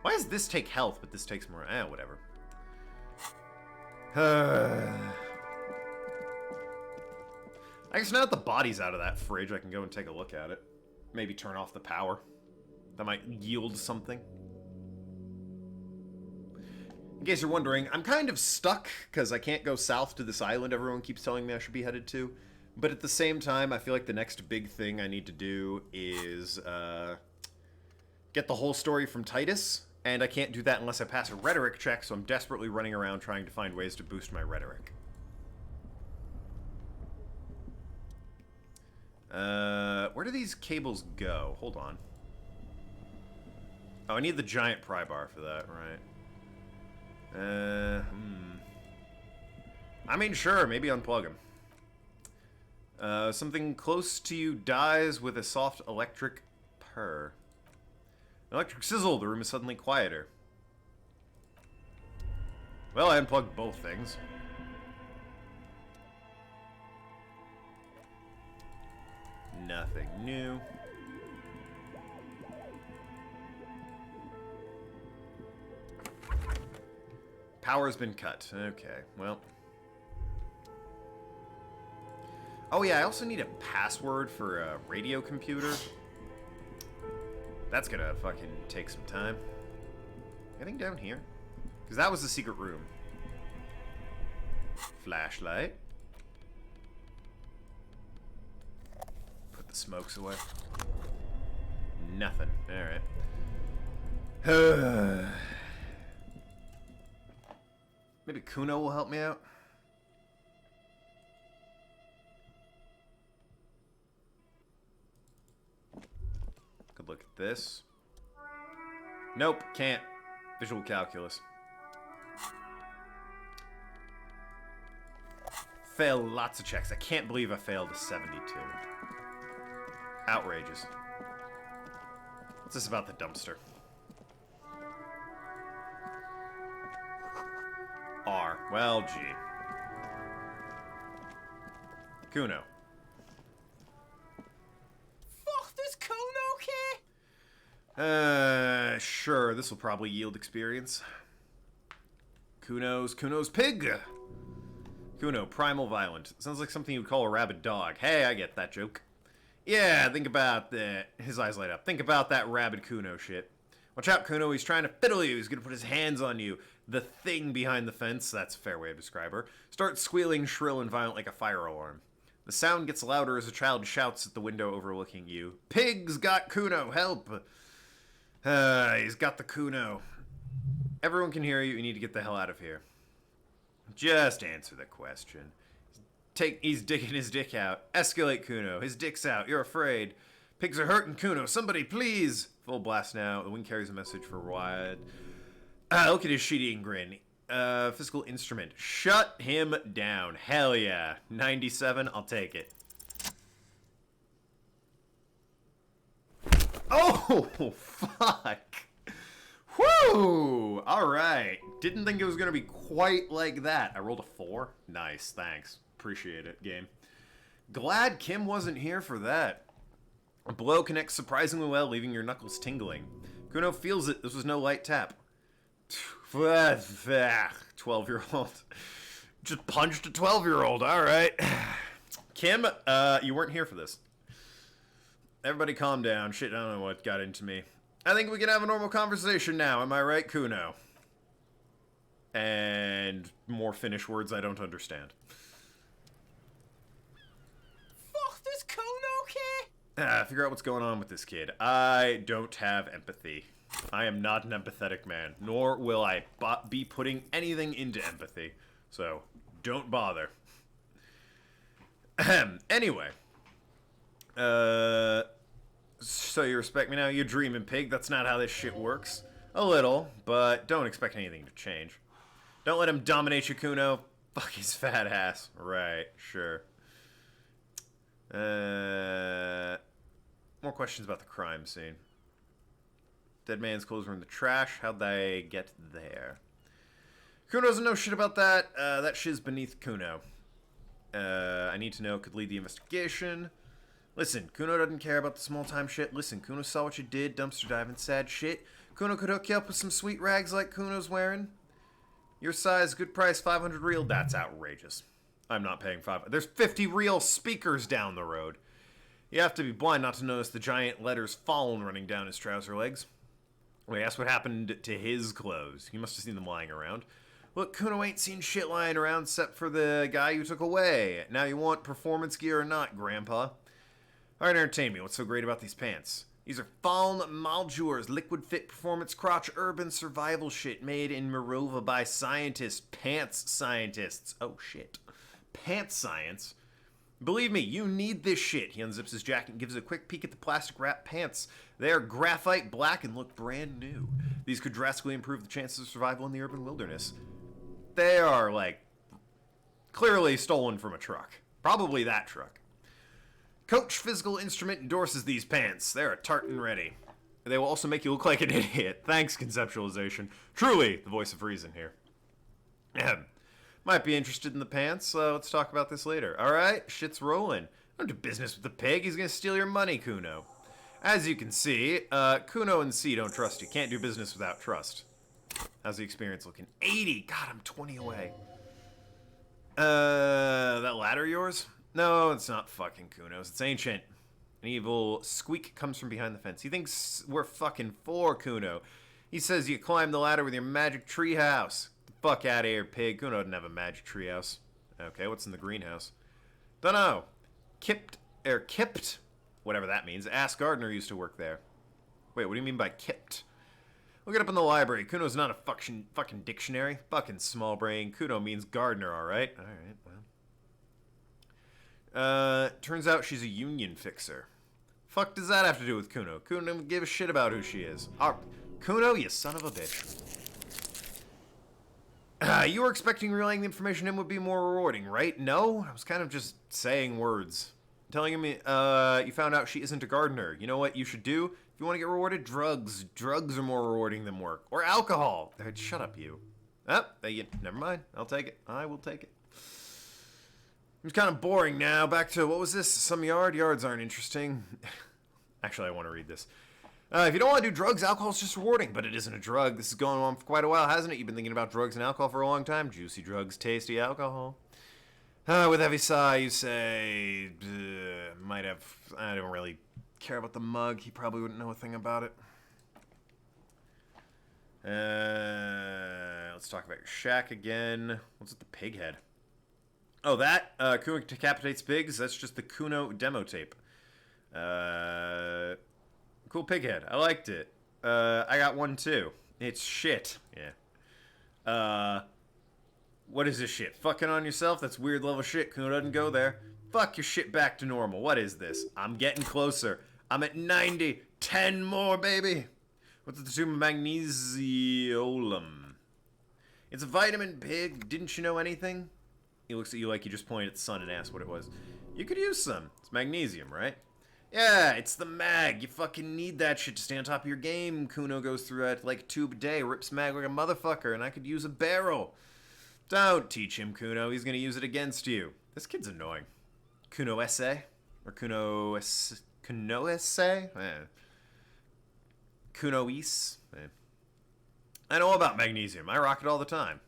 Why does this take health, but this takes morale? Whatever. I guess now that the body's out of that fridge, I can go and take a look at it. Maybe turn off the power. that might yield something. In case you're wondering, I'm kind of stuck because I can't go south to this island everyone keeps telling me I should be headed to. But at the same time, I feel like the next big thing I need to do is get the whole story from Titus. And I can't do that unless I pass a rhetoric check, so I'm desperately running around trying to find ways to boost my rhetoric. Where do these cables go? Hold on. Oh, I need the giant pry bar for that, right? I mean, sure, maybe unplug them. Something close to you dies with a soft electric purr. An electric sizzle, the room is suddenly quieter. Well, I unplugged both things. Nothing new. Power's been cut. Okay, well. Oh yeah, I also need a password for a radio computer. That's gonna fucking take some time. Anything down here? Because that was the secret room. Flashlight. Put the smokes away. Nothing. Alright. Maybe Kuno will help me out? Could look at this. Nope, can't. Visual calculus. Fail lots of checks. I can't believe I failed a 72. Outrageous. What's this about the dumpster? R. Well, G. Kuno. Fuck, does Kuno care? Sure. This will probably yield experience. Kuno's pig. Kuno, primal violent. Sounds like something you'd call a rabid dog. Hey, I get that joke. Yeah, think about that. His eyes light up. Think about that rabid Kuno shit. Watch out, Kuno. He's trying to fiddle you. He's gonna put his hands on you. The thing behind the fence, that's a fair way to describe her, starts squealing shrill and violent like a fire alarm. The sound gets louder as a child shouts at the window overlooking you. Pig's got Kuno, help! He's got the Kuno. Everyone can hear you, you need to get the hell out of here. Just answer the question. He's digging his dick out. Escalate, Kuno. His dick's out. You're afraid. Pigs are hurting, Kuno. Somebody, please! Full blast now. The wind carries a message for Wyatt. Look at his shit-eating grin. Physical instrument. Shut him down. Hell yeah. 97, I'll take it. Oh, fuck. Whew. Alright. Didn't think it was going to be quite like that. I rolled a 4. Nice, thanks. Appreciate it, game. Glad Kim wasn't here for that. A blow connects surprisingly well, leaving your knuckles tingling. Kuno feels it. This was no light tap. 12-year-old. Just punched a 12-year-old. All right. Kim, you weren't here for this. Everybody calm down. Shit, I don't know what got into me. I think we can have a normal conversation now. Am I right, Kuno? And more Finnish words I don't understand. Fuck, does Kuno care? Figure out what's going on with this kid. I don't have empathy. I am not an empathetic man, nor will I be putting anything into empathy. So, don't bother. Anyway. So you respect me now? You dreaming pig? That's not how this shit works. A little, but don't expect anything to change. Don't let him dominate you, Kuno. Fuck his fat ass. Right, sure. More questions about the crime scene. Dead man's clothes were in the trash. How'd they get there? Kuno doesn't know shit about that. That shit's beneath Kuno. I need to know. Could lead the investigation. Listen, Kuno doesn't care about the small-time shit. Listen, Kuno saw what you did. Dumpster diving, sad shit. Kuno could hook you up with some sweet rags like Kuno's wearing. Your size, good price, 500 real. That's outrageous. I'm not paying 500. There's 50 real speakers down the road. You have to be blind not to notice the giant letters Fallen running down his trouser legs. Wait, ask what happened to his clothes. You must have seen them lying around. Look, Kuno ain't seen shit lying around except for the guy you took away. Now you want performance gear or not, Grandpa? Alright, entertain me. What's so great about these pants? These are Fallen Maljure's liquid fit performance crotch urban survival shit made in Morova by scientists. Pants scientists. Oh shit. Pants science? Believe me, you need this shit. He unzips his jacket and gives a quick peek at the plastic wrap pants. They are graphite black and look brand new. These could drastically improve the chances of survival in the urban wilderness. They are, like, clearly stolen from a truck. Probably that truck. Coach Physical Instrument endorses these pants. They're a tartan ready. They will also make you look like an idiot. Thanks, conceptualization. Truly, the voice of reason here. Might be interested in the pants, so let's talk about this later. Alright, shit's rolling. Don't do business with the pig. He's gonna steal your money, Kuno. As you can see, Kuno and C don't trust you. Can't do business without trust. How's the experience looking? 80! God, I'm 20 away. That ladder yours? No, it's not fucking Kuno's. It's ancient. An evil squeak comes from behind the fence. He thinks we're fucking for Kuno. He says you climb the ladder with your magic treehouse. Get the fuck out of here, pig. Kuno doesn't have a magic treehouse. Okay, what's in the greenhouse? Dunno. Kipped, whatever that means. Ask Gardner used to work there. Wait, what do you mean by kipped? Look it up in the library. Kuno's not a fucking dictionary. Fucking small brain. Kuno means gardener, alright? Alright, well. Turns out she's a union fixer. Fuck does that have to do with Kuno? Kuno doesn't give a shit about who she is. Kuno, you son of a bitch. You were expecting relaying the information in would be more rewarding, right? No? I was kind of just saying words. Telling him you found out she isn't a gardener. You know what you should do? If you want to get rewarded, drugs. Drugs are more rewarding than work. Or alcohol. Shut up, you. Never mind. I'll take it. I will take it. It's kind of boring now. Back to, what was this? Some yard? Yards aren't interesting. Actually, I want to read this. If you don't want to do drugs, alcohol's just rewarding. But it isn't a drug. This is going on for quite a while, hasn't it? You've been thinking about drugs and alcohol for a long time. Juicy drugs, tasty alcohol. With heavy sigh, you say, might have, I don't really care about the mug. He probably wouldn't know a thing about it. Let's talk about your shack again. What's with the pig head? Oh, that? Kuno decapitates pigs? That's just the Kuno demo tape. Cool pig head. I liked it. I got one too. It's shit. Yeah. What is this shit? Fucking on yourself? That's weird level shit. Kuno doesn't go there. Fuck your shit back to normal. What is this? I'm getting closer. I'm at 90. 10 more, baby. What's the tomb of magnesiolum? It's a vitamin, pig. Didn't you know anything? He looks at you like you just pointed at the sun and asked what it was. You could use some. It's magnesium, right? Yeah, it's the mag. You fucking need that shit to stay on top of your game. Kuno goes through that like a tube a day, rips mag like a motherfucker, and I could use a barrel. Don't teach him, Kuno. He's gonna use it against you. This kid's annoying. Kuno essay? Or Kuno essay? Kunois? I know all about magnesium. I rock it all the time.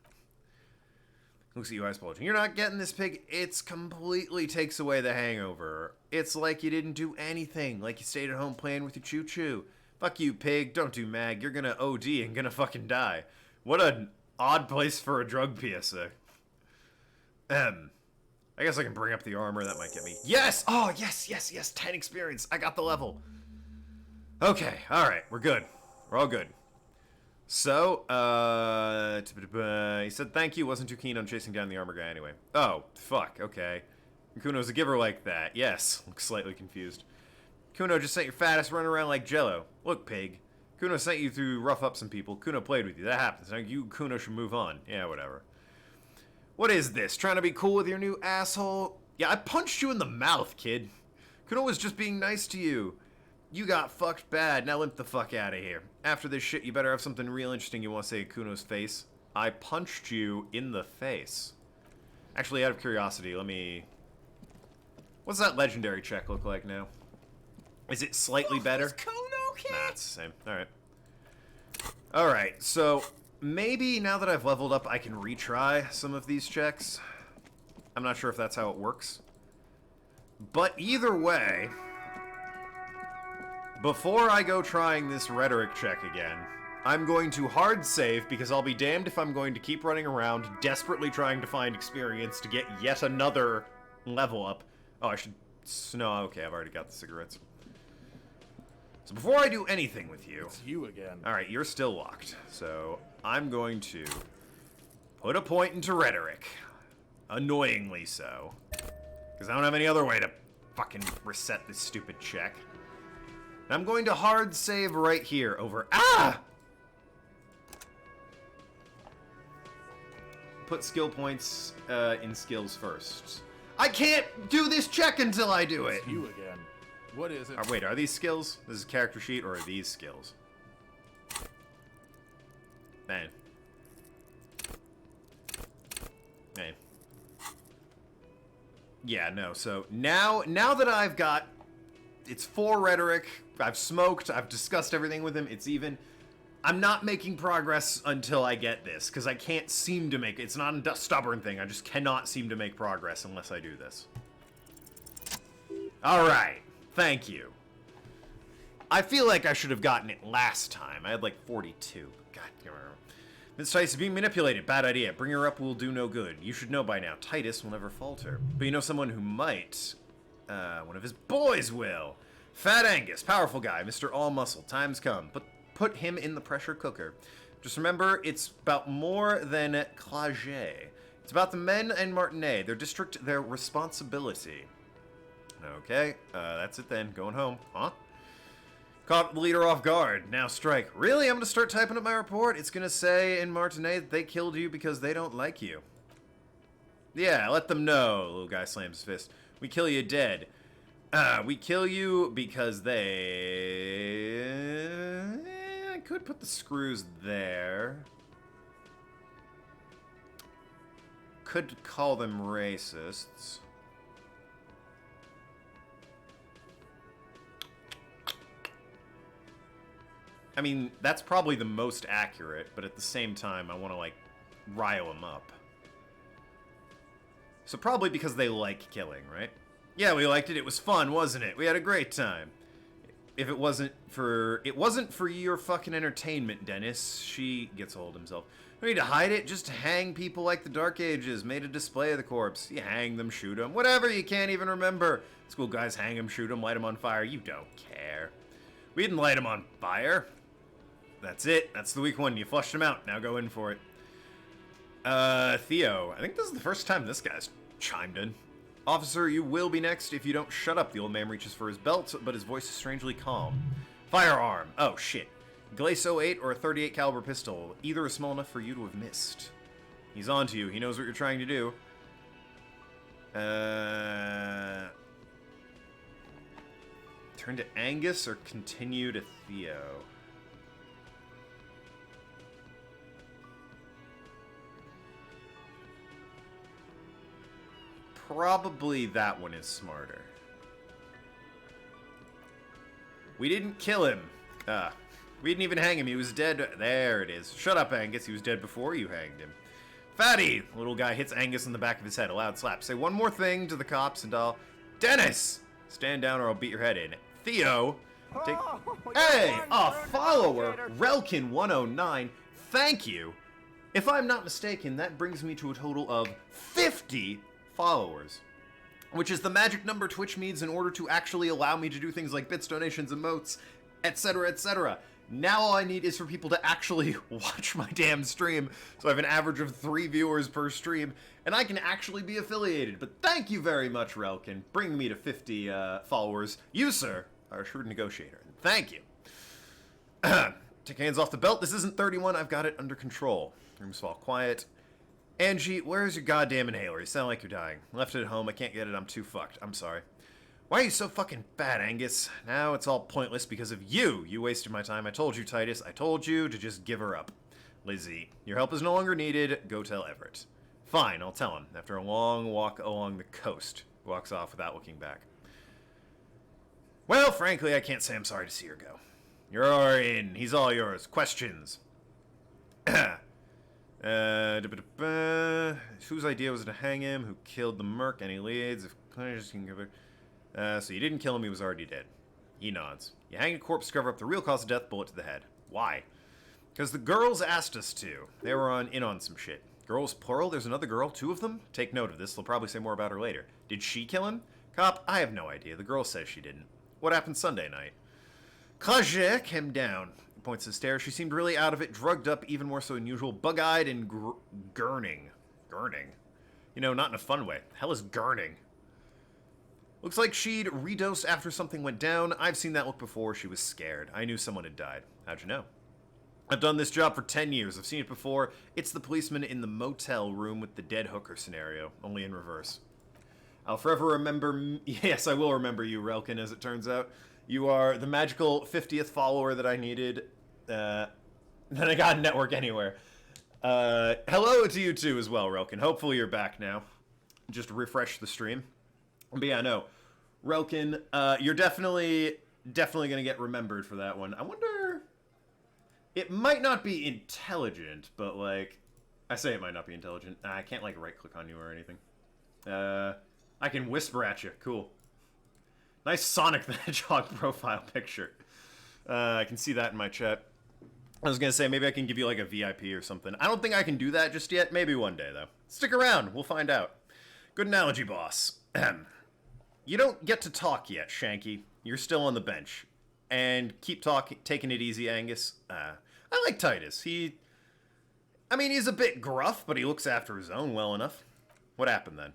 Looks at you, eyes bulging. You're not getting this, pig. It's completely takes away the hangover. It's like you didn't do anything. Like you stayed at home playing with your choo-choo. Fuck you, pig. Don't do mag. You're gonna OD and gonna fucking die. What an odd place for a drug PSA. I guess I can bring up the armor. That might get me. Yes! Oh, yes. 10 experience. I got the level. Okay. Alright. We're good. We're all good. So, he said thank you, wasn't too keen on chasing down the armor guy anyway. Oh, fuck, okay. Kuno's a giver like that. Yes, looks slightly confused. Kuno just sent your fattest running around like Jello. Look, pig. Kuno sent you to rough up some people. Kuno played with you. That happens. Now you, Kuno, should move on. Yeah, whatever. What is this? Trying to be cool with your new asshole? Yeah, I punched you in the mouth, kid. Kuno was just being nice to you. You got fucked bad. Now limp the fuck out of here. After this shit, you better have something real interesting you want to say to Kuno's face. I punched you in the face. Actually, out of curiosity, let me... What's that legendary check look like now? Is it slightly better? Nah, it's the same. Alright. Alright, so maybe now that I've leveled up, I can retry some of these checks. I'm not sure if that's how it works. But either way... Before I go trying this rhetoric check again, I'm going to hard save because I'll be damned if I'm going to keep running around desperately trying to find experience to get yet another level up. Oh, I should... No, okay, I've already got the cigarettes. So before I do anything with you... It's you again. Alright, you're still locked. So I'm going to put a point into rhetoric. Annoyingly so. Because I don't have any other way to fucking reset this stupid check. And I'm going to hard save right here over... Ah! Put skill points in skills first. I can't do this check until I do it! It's you again. What is it? Wait, are these skills? This is a character sheet, or are these skills? Man. Man. Yeah, no, so now that I've got... It's 4 rhetoric, I've smoked, I've discussed everything with him, it's even... I'm not making progress until I get this, because I can't seem to make it. It's not a stubborn thing, I just cannot seem to make progress unless I do this. Alright, thank you. I feel like I should have gotten it last time. I had like 42. God, Miss Titus is being manipulated. Bad idea. Bring her up will do no good. You should know by now. Titus will never falter. But you know someone who might. One of his boys will. Fat Angus, powerful guy, Mr. All Muscle. Time's come. Put him in the pressure cooker. Just remember, it's about more than Claget. It's about the men and Martinet, their district, their responsibility. Okay, that's it then. Going home. Huh? Caught the leader off guard. Now strike. Really? I'm gonna start typing up my report? It's gonna say in Martinet that they killed you because they don't like you. Yeah, let them know. Little guy slams his fist. We kill you dead. We kill you because they... I could put the screws there. Could call them racists. I mean, that's probably the most accurate, but at the same time, I want to, like, rile them up. So probably because they like killing, right? Yeah, we liked it. It was fun, wasn't it? We had a great time. If it wasn't for... It wasn't for your fucking entertainment, Dennis. She gets a hold of himself. No need to hide it. Just hang people like the Dark Ages. Made a display of the corpse. You hang them, shoot them. Whatever, you can't even remember. School guys hang them, shoot them, light them on fire. You don't care. We didn't light them on fire. That's it. That's the weak one. You flushed him out. Now go in for it. Theo. I think this is the first time this guy's chimed in. Officer, you will be next if you don't shut up. The old man reaches for his belt, but his voice is strangely calm. Firearm. Oh, shit. Glace 08 or a 38 caliber pistol. Either is small enough for you to have missed. He's on to you. He knows what you're trying to do. Turn to Angus or continue to Theo? Probably that one is smarter. We didn't kill him. We didn't even hang him. He was dead. There it is. Shut up, Angus. He was dead before you hanged him. Fatty! The little guy hits Angus in the back of his head. A loud slap. Say one more thing to the cops and I'll... Dennis! Stand down or I'll beat your head in. Theo! Take... Hey! A follower! Relkin109. Thank you! If I'm not mistaken, that brings me to a total of 50 followers, which is the magic number Twitch needs in order to actually allow me to do things like bits, donations, emotes, etc., etc. Now all I need is for people to actually watch my damn stream, so I have an average of 3 viewers per stream, and I can actually be affiliated. But thank you very much, Relkin, bringing me to 50 followers. You, sir, are a shrewd negotiator. Thank you. Take hands off the belt. This isn't 31. I've got it under control. Rooms fall quiet. Angie, where's your goddamn inhaler? You sound like you're dying. Left it at home. I can't get it. I'm too fucked. I'm sorry. Why are you so fucking bad, Angus? Now it's all pointless because of you. You wasted my time. I told you, Titus. I told you to just give her up. Lizzie, your help is no longer needed. Go tell Everett. Fine, I'll tell him. After a long walk along the coast. He walks off without looking back. Well, frankly, I can't say I'm sorry to see her go. You're in. He's all yours. Questions? Whose idea was it to hang him? Who killed the merc? Any leads? If Claire can give her... so you didn't kill him, he was already dead. He nods. You hang a corpse to cover up the real cause of death, bullet to the head. Why? Because the girls asked us to. They were in on some shit. Girls plural, there's another girl, 2 of them? Take note of this, they'll probably say more about her later. Did she kill him? Cop, I have no idea. The girl says she didn't. What happened Sunday night? Clage came down. He points to the stairs. She seemed really out of it, drugged up, even more so than usual, bug-eyed and gurning. Gurning? You know, not in a fun way. Hell is gurning. Looks like she'd redosed after something went down. I've seen that look before. She was scared. I knew someone had died. How'd you know? I've done this job for 10 years. I've seen it before. It's the policeman in the motel room with the dead hooker scenario, only in reverse. I'll forever remember... Yes, I will remember you, Relkin, as it turns out. You are the magical 50th follower that I needed. That I got Network Anywhere. Hello to you too as well, Relkin. Hopefully you're back now. Just refresh the stream. But yeah, no. Relkin, you're definitely going to get remembered for that one. I wonder... It might not be intelligent, but, like... I say it might not be intelligent. I can't, like, right-click on you or anything. I can whisper at you. Cool. Nice Sonic the Hedgehog profile picture. I can see that in my chat. I was going to say, maybe I can give you, like, a VIP or something. I don't think I can do that just yet. Maybe one day, though. Stick around. We'll find out. Good analogy, boss. You don't get to talk yet, Shanky. You're still on the bench. And keep taking it easy, Angus. I like Titus. He's a bit gruff, but he looks after his own well enough. What happened then?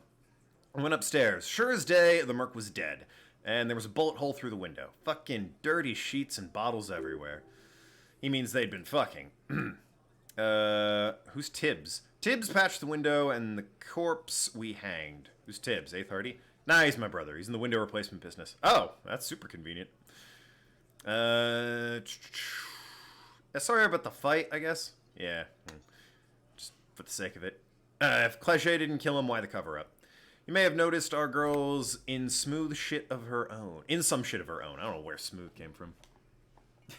I went upstairs. Sure as day, the merc was dead. And there was a bullet hole through the window. Fucking dirty sheets and bottles everywhere. He means they'd been fucking. Who's Tibbs? Tibbs patched the window and the corpse we hanged. Who's Tibbs? 8th Hardy? Nah, he's my brother. He's in the window replacement business. Oh, that's super convenient. Sorry about the fight, I guess. Yeah. Just for the sake of it. If Clage didn't kill him, why the cover-up? You may have noticed our girl's in smooth shit of her own. In some shit of her own. I don't know where smooth came from.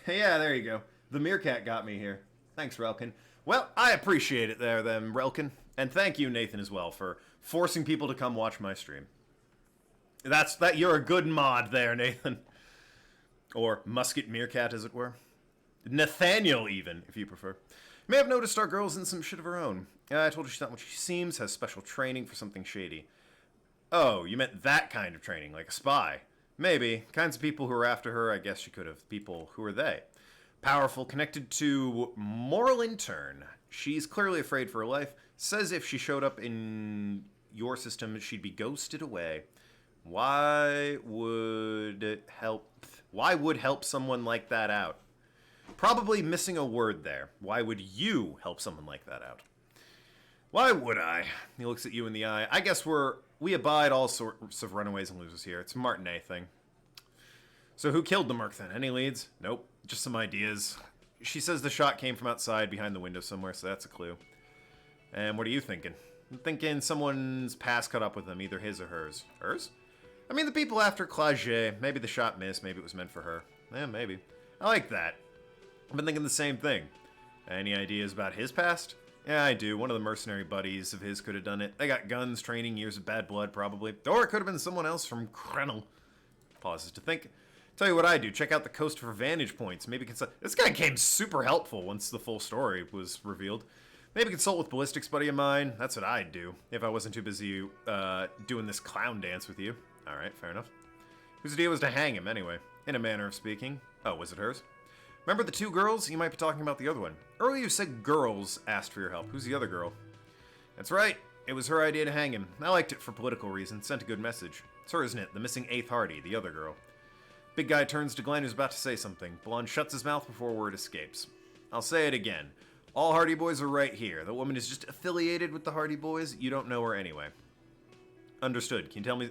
Yeah, there you go. The meerkat got me here. Thanks, Relkin. Well, I appreciate it there, then, Relkin. And thank you, Nathan, as well, for forcing people to come watch my stream. You're a good mod there, Nathan. Or musket meerkat, as it were. Nathaniel, even, if you prefer. You may have noticed our girl's in some shit of her own. I told her she's not what she seems, has special training for something shady. Oh, you meant that kind of training, like a spy. Maybe. Kinds of people who are after her, I guess she could have. People, who are they? Powerful, connected to moral intern. She's clearly afraid for her life. Says if she showed up in your system, she'd be ghosted away. Why would help someone like that out? Probably missing a word there. Why would you help someone like that out? Why would I? He looks at you in the eye. I guess we abide all sorts of runaways and losers here. It's a Martinet thing. So who killed the merc then? Any leads? Nope. Just some ideas. She says the shot came from outside behind the window somewhere, so that's a clue. And what are you thinking? I'm thinking someone's past caught up with them, either his or hers. Hers? I mean, the people after Clage. Maybe the shot missed. Maybe it was meant for her. Yeah, maybe. I like that. I've been thinking the same thing. Any ideas about his past? Yeah, I do. One of the mercenary buddies of his could have done it. They got guns, training, years of bad blood, probably. Or it could have been someone else from Krenel. Pauses to think. Tell you what I do. Check out the coast for vantage points. Maybe consult. This guy came super helpful once the full story was revealed. Maybe consult with ballistics buddy of mine. That's what I'd do if I wasn't too busy doing this clown dance with you. All right, fair enough. Whose idea was to hang him, anyway? In a manner of speaking. Oh, was it hers? Remember the 2 girls? You might be talking about the other one. Earlier you said girls asked for your help. Who's the other girl? That's right. It was her idea to hang him. I liked it for political reasons. Sent a good message. It's her, isn't it? The missing 8th Hardy, the other girl. Big guy turns to Glenn, who's about to say something. Blonde shuts his mouth before word escapes. I'll say it again. All Hardy Boys are right here. The woman is just affiliated with the Hardy Boys. You don't know her anyway. Understood. Can you tell me?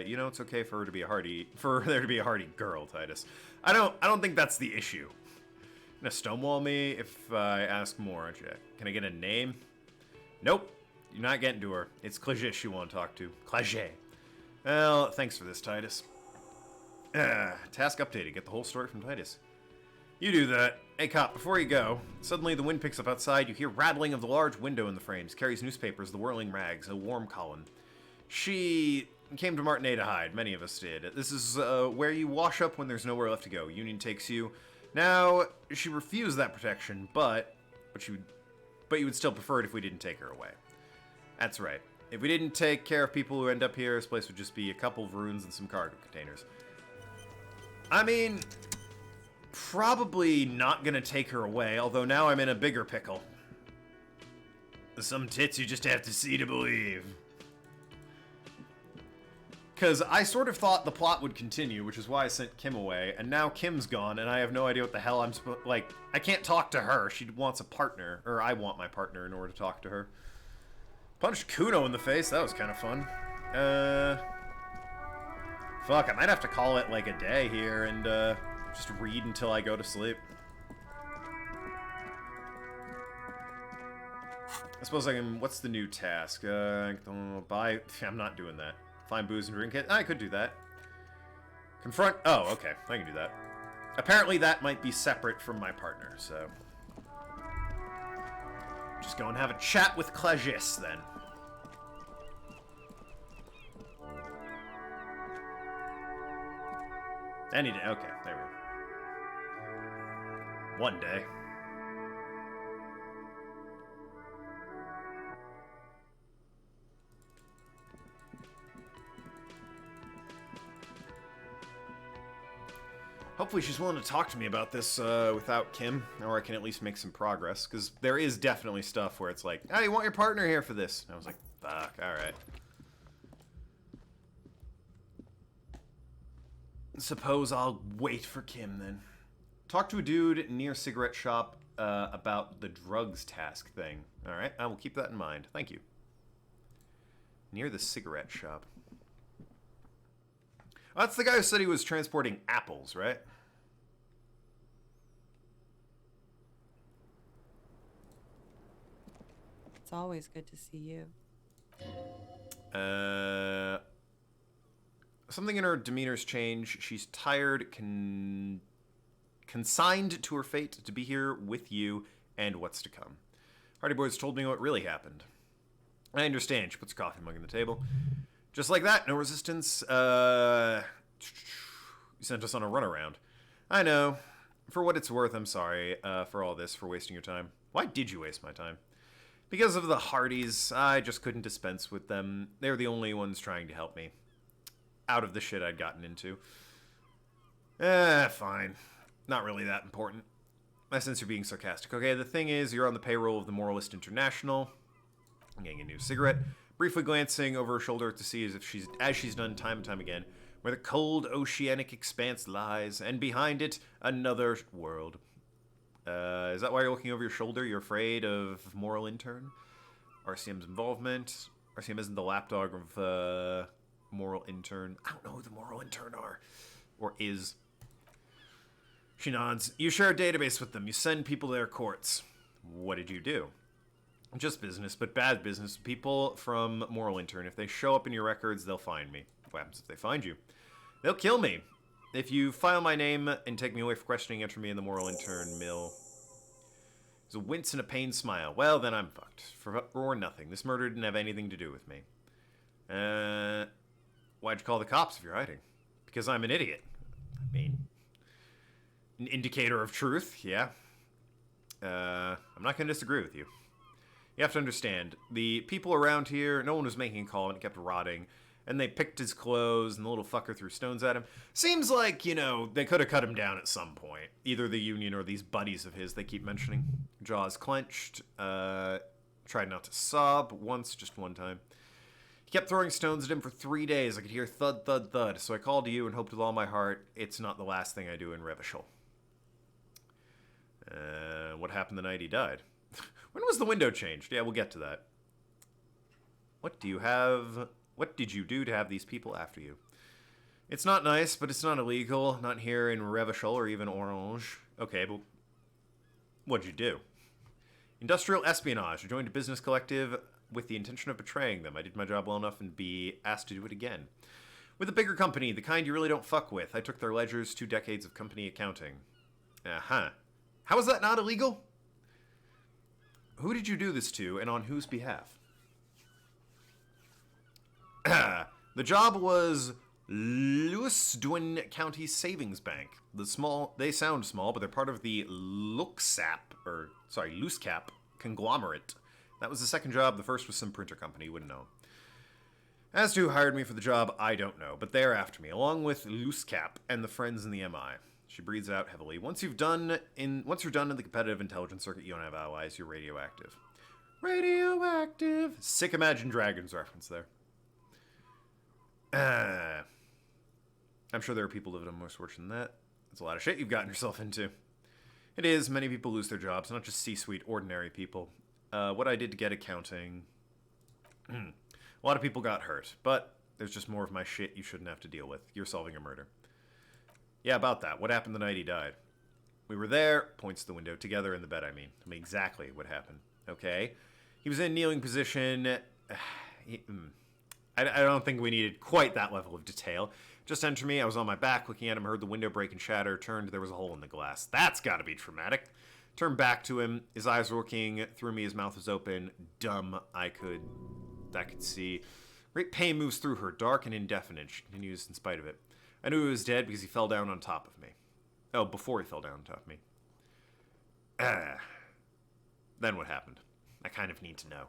You know, it's okay for her to be a Hardy, for there to be a Hardy girl, Titus. I don't think that's the issue. You're gonna stonewall me if I ask more, aren't you? Can I get a name? Nope. You're not getting to her. It's Clage you want to talk to. Clage. Well, thanks for this, Titus. Task updated. Get the whole story from Titus. You do that. Hey, cop, before you go, suddenly the wind picks up outside. You hear rattling of the large window in the frames. Carries newspapers, the whirling rags, a warm column. She came to Martinez to hide. Many of us did. This is where you wash up when there's nowhere left to go. Union takes you. Now, she refused that protection, but you would still prefer it if we didn't take her away. That's right. If we didn't take care of people who end up here, this place would just be a couple of ruins and some cargo containers. I mean, probably not gonna take her away, although now I'm in a bigger pickle. Some tits you just have to see to believe. Because I sort of thought the plot would continue, which is why I sent Kim away, and now Kim's gone, and I have no idea what the hell I'm supposed... Like, I can't talk to her. She wants a partner, or I want my partner in order to talk to her. Punched Kuno in the face. That was kind of fun. Fuck, I might have to call it, like, a day here and, just read until I go to sleep. I suppose I can... What's the new task? Buy... I'm not doing that. Find booze and drink it. I could do that. Confront... Oh, okay. I can do that. Apparently that might be separate from my partner, so... Just go and have a chat with Clagis, then. Any day. Okay, there we go. One day. Hopefully she's willing to talk to me about this without Kim, or I can at least make some progress, because there is definitely stuff where it's like, oh, you want your partner here for this? And I was like, fuck, alright. Suppose I'll wait for Kim, then. Talk to a dude near cigarette shop about the drugs task thing. Alright, I will keep that in mind. Thank you. Near the cigarette shop. Oh, that's the guy who said he was transporting apples, right? It's always good to see you. Something in her demeanor's changed. She's tired, consigned to her fate to be here with you and what's to come. Hardy Boys told me what really happened. I understand. She puts a coffee mug on the table. Just like that, no resistance. You sent us on a runaround. I know. For what it's worth, I'm sorry for all this, for wasting your time. Why did you waste my time? Because of the Hardys, I just couldn't dispense with them. They were the only ones trying to help me. Out of the shit I'd gotten into. Fine. Not really that important. I sense you're being sarcastic. Okay, the thing is, you're on the payroll of the Moralist International. I'm getting a new cigarette. Briefly glancing over her shoulder to see as she's done time and time again, where the cold oceanic expanse lies, and behind it, another world. Is that why you're looking over your shoulder? You're afraid of Moral Intern? RCM's involvement? RCM isn't the lapdog of, Moral Intern. I don't know who the Moral Intern are. Or is. She nods. You share a database with them. You send people to their courts. What did you do? Just business, but bad business. People from Moral Intern. If they show up in your records, they'll find me. What happens if they find you? They'll kill me. If you file my name and take me away for questioning, enter me in the Moral Intern mill. There's a wince and a pained smile. Well, then I'm fucked. For nothing. This murder didn't have anything to do with me. Why'd you call the cops if you're hiding? Because I'm an idiot. I mean, an indicator of truth, yeah. I'm not going to disagree with you. You have to understand, the people around here, no one was making a call and it kept rotting. And they picked his clothes and the little fucker threw stones at him. Seems like, you know, they could have cut him down at some point. Either the Union or these buddies of his they keep mentioning. Jaws clenched. Tried not to sob once, just one time. He kept throwing stones at him for 3 days. I could hear thud, thud, thud. So I called to you and hoped with all my heart it's not the last thing I do in Revachol. What happened the night he died? When was the window changed? Yeah, we'll get to that. What do you have... What did you do to have these people after you? It's not nice, but it's not illegal. Not here in Revachol or even Orange. Okay, but what'd you do? Industrial espionage. I joined a business collective with the intention of betraying them. I did my job well enough and be asked to do it again. With a bigger company, the kind you really don't fuck with. I took their ledgers, 2 decades of company accounting. Uh-huh. How is that not illegal? Who did you do this to, and on whose behalf? The job was Louisdouin County Savings Bank. They sound small, but they're part of the Loosecap conglomerate. That was the second job. The first was some printer company. You wouldn't know. As to who hired me for the job, I don't know, but they're after me, along with Loosecap and the friends in the MI. She breathes out heavily. Once you're done in the competitive intelligence circuit, you don't have allies. You're radioactive. Radioactive. Sick Imagine Dragons reference there. I'm sure there are people living on worse fortune than that. That's a lot of shit you've gotten yourself into. It is. Many people lose their jobs, not just C-suite, ordinary people. What I did to get accounting... A lot of people got hurt, but there's just more of my shit you shouldn't have to deal with. You're solving a murder. Yeah, about that. What happened the night he died? We were there, points to the window, together in the bed, I mean exactly what happened. Okay? He was in kneeling position. I don't think we needed quite that level of detail. Just enter me, I was on my back, looking at him, heard the window break and shatter, turned, there was a hole in the glass. That's gotta be traumatic. Turned back to him, his eyes were looking through me, his mouth was open. Dumb, I could see. Great pain moves through her, dark and indefinite. She continues in spite of it. I knew he was dead because he fell down on top of me. Oh, before he fell down on top of me. Then what happened? I kind of need to know.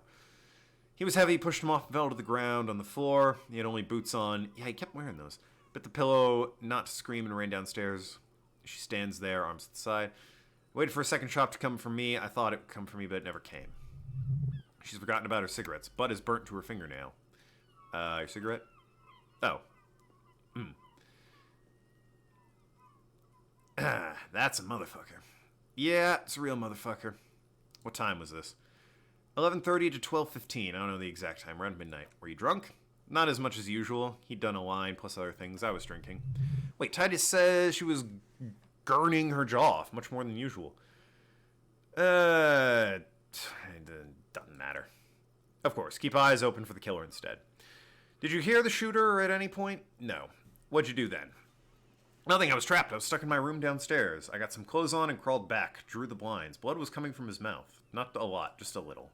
He was heavy, pushed him off, fell to the ground on the floor. He had only boots on. Yeah, he kept wearing those. Bit the pillow, not to scream, and ran downstairs. She stands there, arms to the side. Waited for a second shot to come from me. I thought it would come from me, but it never came. She's forgotten about her cigarettes. Butt is burnt to her fingernail. Your cigarette? Oh. That's a motherfucker. Yeah, it's a real motherfucker. What time was this? 11:30 to 12:15. I don't know the exact time. Around midnight. Were you drunk? Not as much as usual. He'd done a line, plus other things. I was drinking. Wait, Titus says she was gurning her jaw off, much more than usual. It doesn't matter. Of course, keep eyes open for the killer instead. Did you hear the shooter at any point? No. What'd you do then? Nothing, I was trapped. I was stuck in my room downstairs. I got some clothes on and crawled back, drew the blinds. Blood was coming from his mouth. Not a lot, just a little.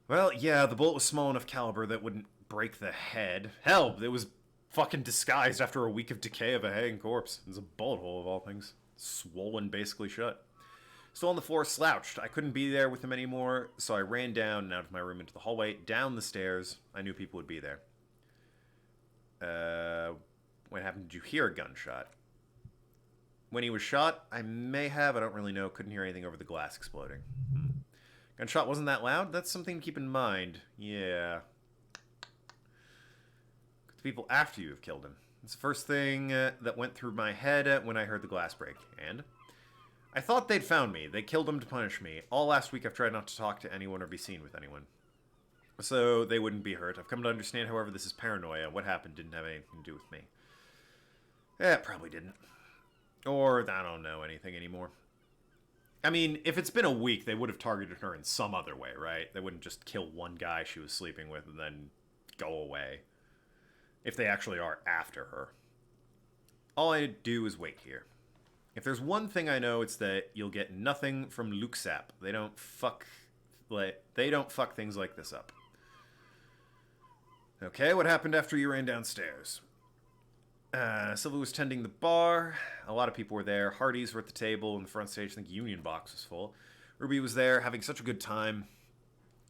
Well, yeah, the bullet was small enough caliber that wouldn't break the head. Hell, it was fucking disguised after a week of decay of a hanging corpse. It was a bullet hole of all things. Swollen basically shut. Still on the floor, slouched. I couldn't be there with him anymore, so I ran down and out of my room into the hallway, down the stairs. I knew people would be there. What happened? Did you hear a gunshot? When he was shot, I may have. I don't really know. Couldn't hear anything over the glass exploding. Gunshot wasn't that loud? That's something to keep in mind. Yeah. The people after you have killed him. It's the first thing that went through my head when I heard the glass break. And? I thought they'd found me. They killed him to punish me. All last week I've tried not to talk to anyone or be seen with anyone. So they wouldn't be hurt. I've come to understand, however, this is paranoia. What happened didn't have anything to do with me. Yeah, it probably didn't. Or, I don't know anything anymore. I mean, if it's been a week, they would have targeted her in some other way, right? They wouldn't just kill one guy she was sleeping with and then go away. If they actually are after her. All I do is wait here. If there's one thing I know, it's that you'll get nothing from Loosecap. They don't fuck things like this up. Okay, what happened after you ran downstairs? Silva was tending the bar. A lot of people were there. Hardys were at the table in the front stage. I think Union Box was full. Ruby was there, having such a good time.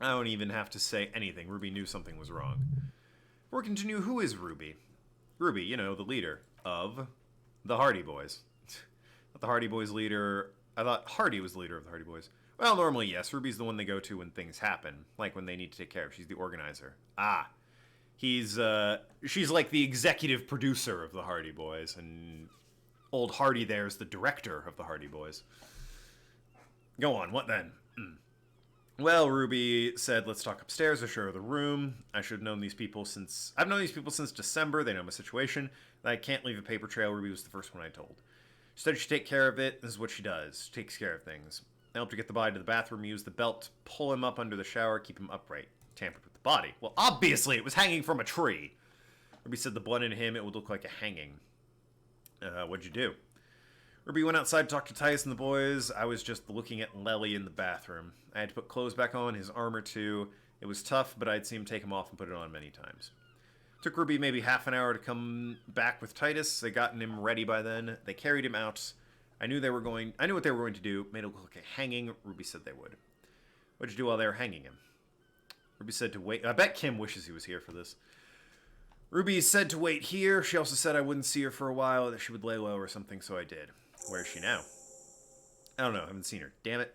I don't even have to say anything. Ruby knew something was wrong. Before we continue, who is Ruby? Ruby, you know, the leader of the Hardy Boys. Not the Hardy Boys leader. I thought Hardy was the leader of the Hardy Boys. Well, normally, yes. Ruby's the one they go to when things happen. Like when they need to take care of. She's the organizer. She's like the executive producer of the Hardy Boys, and old Hardy there is the director of the Hardy Boys. Go on, what then? Well, Ruby said, let's talk upstairs. I showed her the room. I should have known these people since... I've known these people since December. They know my situation. I can't leave a paper trail. Ruby was the first one I told. She said she'd take care of it. This is what she does. She takes care of things. I helped her get the body to the bathroom, use the belt to pull him up under the shower, keep him upright. Tampered with the body. Well, obviously, it was hanging from a tree. Ruby said the blood in him, it would look like a hanging. What'd you do? Ruby went outside to talk to Titus and the boys. I was just looking at Lely in the bathroom. I had to put clothes back on, his armor too. It was tough, but I'd seen him take him off and put it on many times. Took Ruby maybe half an hour to come back with Titus. They gotten him ready by then. They carried him out. I knew what they were going to do. Made it look like a hanging. Ruby said they would. What'd you do while they were hanging him? Ruby said to wait. I bet Kim wishes he was here for this. Ruby said to wait here. She also said I wouldn't see her for a while, that she would lay low or something, so I did. Where is she now? I don't know. I haven't seen her. Damn it.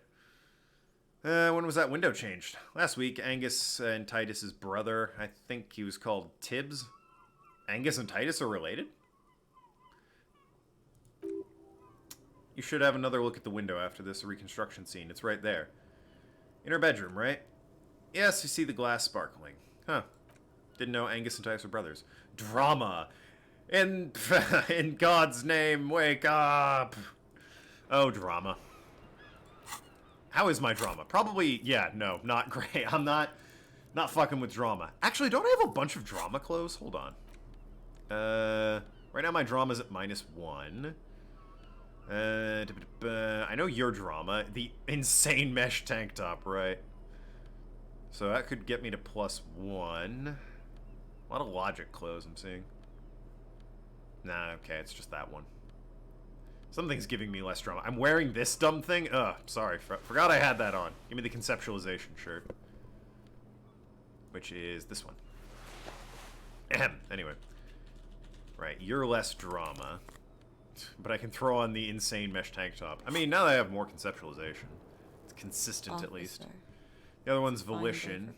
When was that window changed? Last week, Angus and Titus's brother, I think he was called Tibbs. Angus and Titus are related? You should have another look at the window after this reconstruction scene. It's right there. In her bedroom, right? Yes, you see the glass sparkling. Huh. Didn't know Angus and Titus were brothers. Drama! In God's name, wake up! Oh, drama. How is my drama? Probably, yeah, no, not great. I'm not fucking with drama. Actually, don't I have a bunch of drama clothes? Hold on. Right now my drama's at -1. I know your drama. The insane mesh tank top, right? So that could get me to +1. A lot of logic clothes I'm seeing. Nah, okay, it's just that one. Something's giving me less drama. I'm wearing this dumb thing? Ugh, sorry. Forgot I had that on. Give me the conceptualization shirt. Which is this one. Ahem. Anyway. Right, you're less drama. But I can throw on the insane mesh tank top. I mean, now that I have more conceptualization. It's consistent at least. The other one's volition.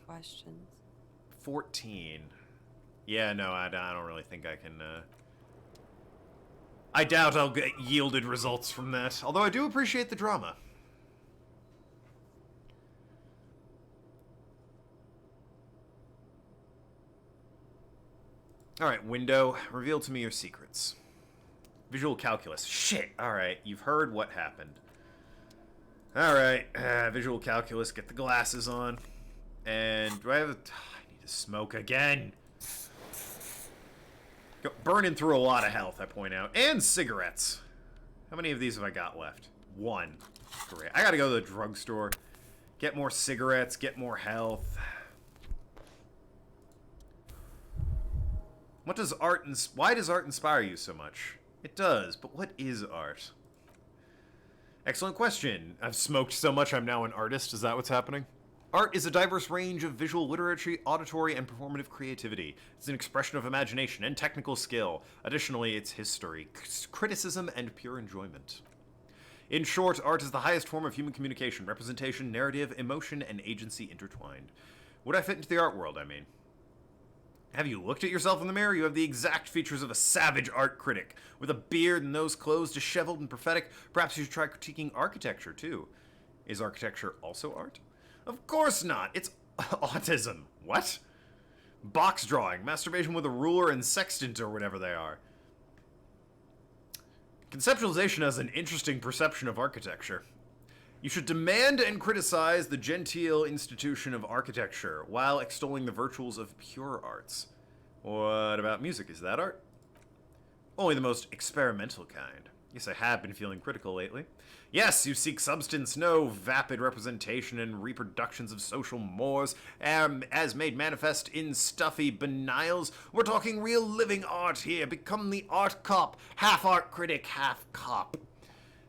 14. Yeah, no, I don't really think I can... I doubt I'll get yielded results from that. Although I do appreciate the drama. Alright, window. Reveal to me your secrets. Visual calculus. Shit! Alright, you've heard what happened. Alright, visual calculus. Get the glasses on. And do I have a... I need to smoke again. Burning through a lot of health, I point out. And cigarettes. How many of these have I got left? 1. Great. I gotta go to the drugstore. Get more cigarettes, get more health. What does art why does art inspire you so much? It does, but what is art? Excellent question. I've smoked so much I'm now an artist. Is that what's happening? Art is a diverse range of visual literature, auditory, and performative creativity. It's an expression of imagination and technical skill. Additionally, it's history, criticism, and pure enjoyment. In short, art is the highest form of human communication, representation, narrative, emotion, and agency intertwined. Would I fit into the art world, I mean? Have you looked at yourself in the mirror? You have the exact features of a savage art critic. With a beard and those clothes disheveled and prophetic, perhaps you should try critiquing architecture, too. Is architecture also art? Of course not! It's autism. What? Box drawing, masturbation with a ruler and sextant or whatever they are. Conceptualization has an interesting perception of architecture. You should demand and criticize the genteel institution of architecture while extolling the virtues of pure arts. What about music? Is that art? Only the most experimental kind. Yes, I have been feeling critical lately. Yes, you seek substance, no vapid representation and reproductions of social mores, as made manifest in stuffy benials. We're talking real living art here. Become the art cop. Half art critic, half cop.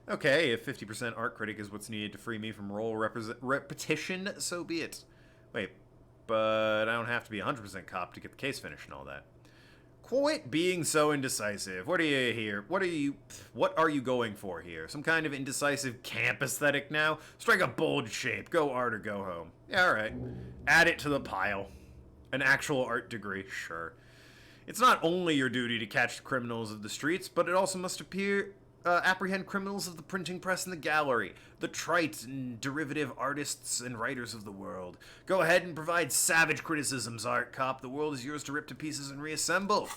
Okay, if 50% art critic is what's needed to free me from role repetition, so be it. Wait, but I don't have to be 100% cop to get the case finished and all that. Quit being so indecisive. What are you here? What are you going for here? Some kind of indecisive camp aesthetic now? Strike a bold shape. Go art or go home. Yeah, alright. Add it to the pile. An actual art degree, sure. It's not only your duty to catch the criminals of the streets, but it also must apprehend criminals of the printing press and the gallery, the trite and derivative artists and writers of the world. Go ahead and provide savage criticisms, art cop. The world is yours to rip to pieces and reassemble.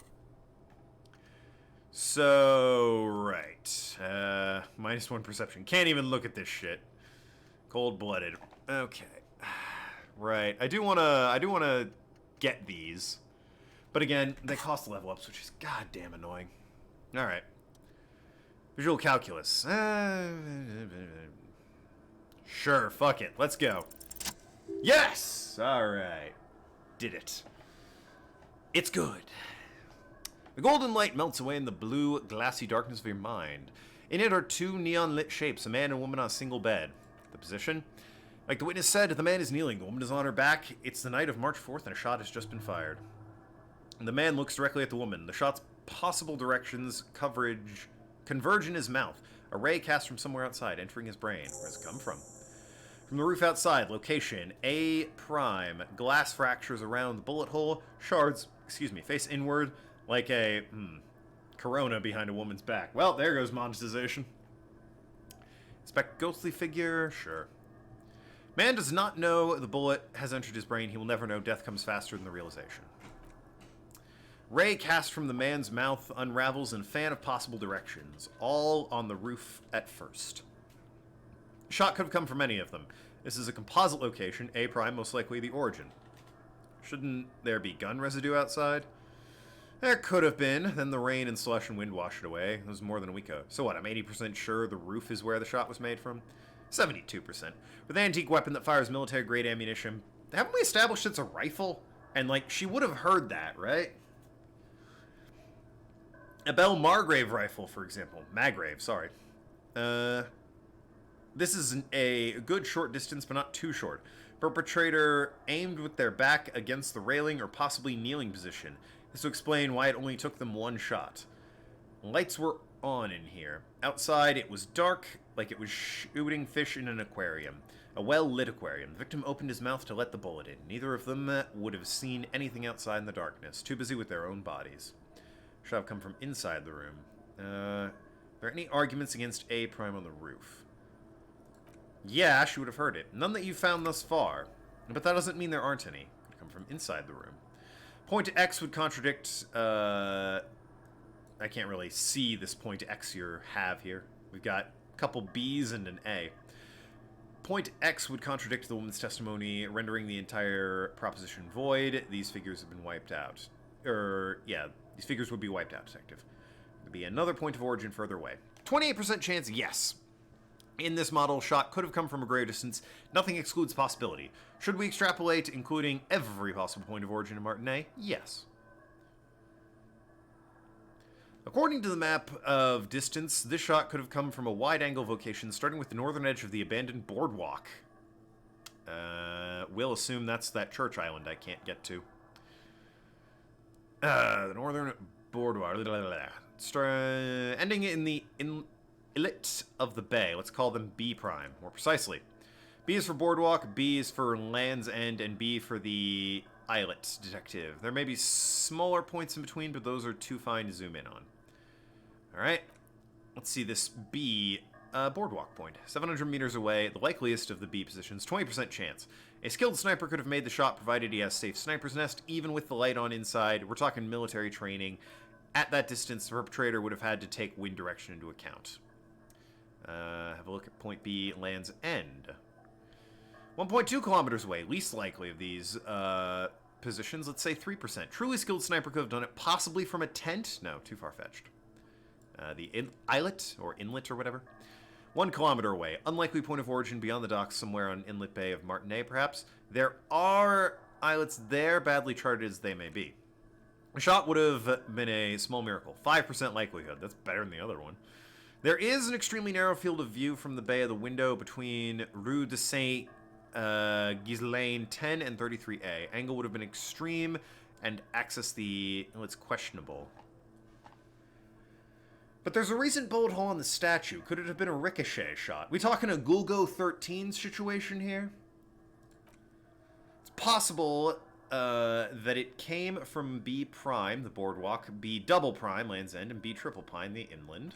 So, right. -1 perception. Can't even look at this shit. Cold-blooded. Okay. Right. I do wanna get these. But again, they cost level ups, which is goddamn annoying. Alright. Visual calculus. Sure, fuck it. Let's go. Yes! Alright. Did it. It's good. The golden light melts away in the blue, glassy darkness of your mind. In it are two neon-lit shapes, a man and a woman on a single bed. The position? Like the witness said, the man is kneeling, the woman is on her back. It's the night of March 4th and a shot has just been fired. And the man looks directly at the woman. The shot's possible directions converge in his mouth. A ray cast from somewhere outside, entering his brain. Where does it come from? From the roof outside, location A prime. Glass fractures around the bullet hole. Shards, face inward like a corona behind a woman's back. Well, there goes monetization. Expect ghostly figure? Sure. Man does not know the bullet has entered his brain. He will never know. Death comes faster than the realization. Ray cast from the man's mouth unravels in a fan of possible directions, all on the roof at first. Shot could have come from any of them. This is a composite location, A prime, most likely the origin. Shouldn't there be gun residue outside? There could have been, then the rain and slush and wind washed it away. It was more than a week ago. So what, I'm 80% sure the roof is where the shot was made from? 72%. With an antique weapon that fires military-grade ammunition, haven't we established it's a rifle? And, like, she would have heard that, right? A Bell Margrave rifle, for example. Magrave, sorry. This is a good short distance, but not too short. Perpetrator aimed with their back against the railing or possibly kneeling position. This will explain why it only took them one shot. Lights were on in here. Outside, it was dark, like it was shooting fish in an aquarium. A well-lit aquarium. The victim opened his mouth to let the bullet in. Neither of them would have seen anything outside in the darkness, too busy with their own bodies. Should have come from inside the room. Are there any arguments against A prime on the roof? Yeah, she would have heard it. None that you've found thus far. But that doesn't mean there aren't any. Could come from inside the room. Point X would contradict, I can't really see this point X you have here. We've got a couple B's and an A. Point X would contradict the woman's testimony, rendering the entire proposition void. These figures have been wiped out. These figures would be wiped out, detective. There'd be another point of origin further away. 28% chance, yes. In this model, shot could have come from a greater distance. Nothing excludes possibility. Should we extrapolate, including every possible point of origin in Martinet? Yes. According to the map of distance, this shot could have come from a wide-angle location starting with the northern edge of the abandoned boardwalk. We'll assume that's that church island I can't get to. The northern boardwalk. Ending in the inlet of the bay. Let's call them B prime. More precisely. B is for boardwalk, B is for Land's End, and B for the islet, detective. There may be smaller points in between, but those are too fine to zoom in on. Alright. Let's see this B boardwalk point. 700 meters away, the likeliest of the B positions, 20% chance. A skilled sniper could have made the shot provided he has safe sniper's nest, even with the light on inside. We're talking military training. At that distance, the perpetrator would have had to take wind direction into account. Have a look at point B, Land's End. 1.2 kilometers away, least likely of these positions, let's say 3%. Truly skilled sniper could have done it, possibly from a tent. No, too far-fetched. The islet, or inlet, or whatever. 1 kilometer away. Unlikely point of origin beyond the docks, somewhere on Inlet Bay of Martinet, perhaps. There are islets there, badly charted as they may be. A shot would have been a small miracle. 5% likelihood. That's better than the other one. There is an extremely narrow field of view from the bay of the window between Rue de Saint Ghislaine 10 and 33A. Angle would have been extreme, and access the... well, it's questionable. But there's a recent bullet hole on the statue. Could it have been a ricochet shot? We talking a Gulgo 13 situation here? It's possible that it came from B prime, the boardwalk, B double prime, Land's End, and B triple prime, the inland.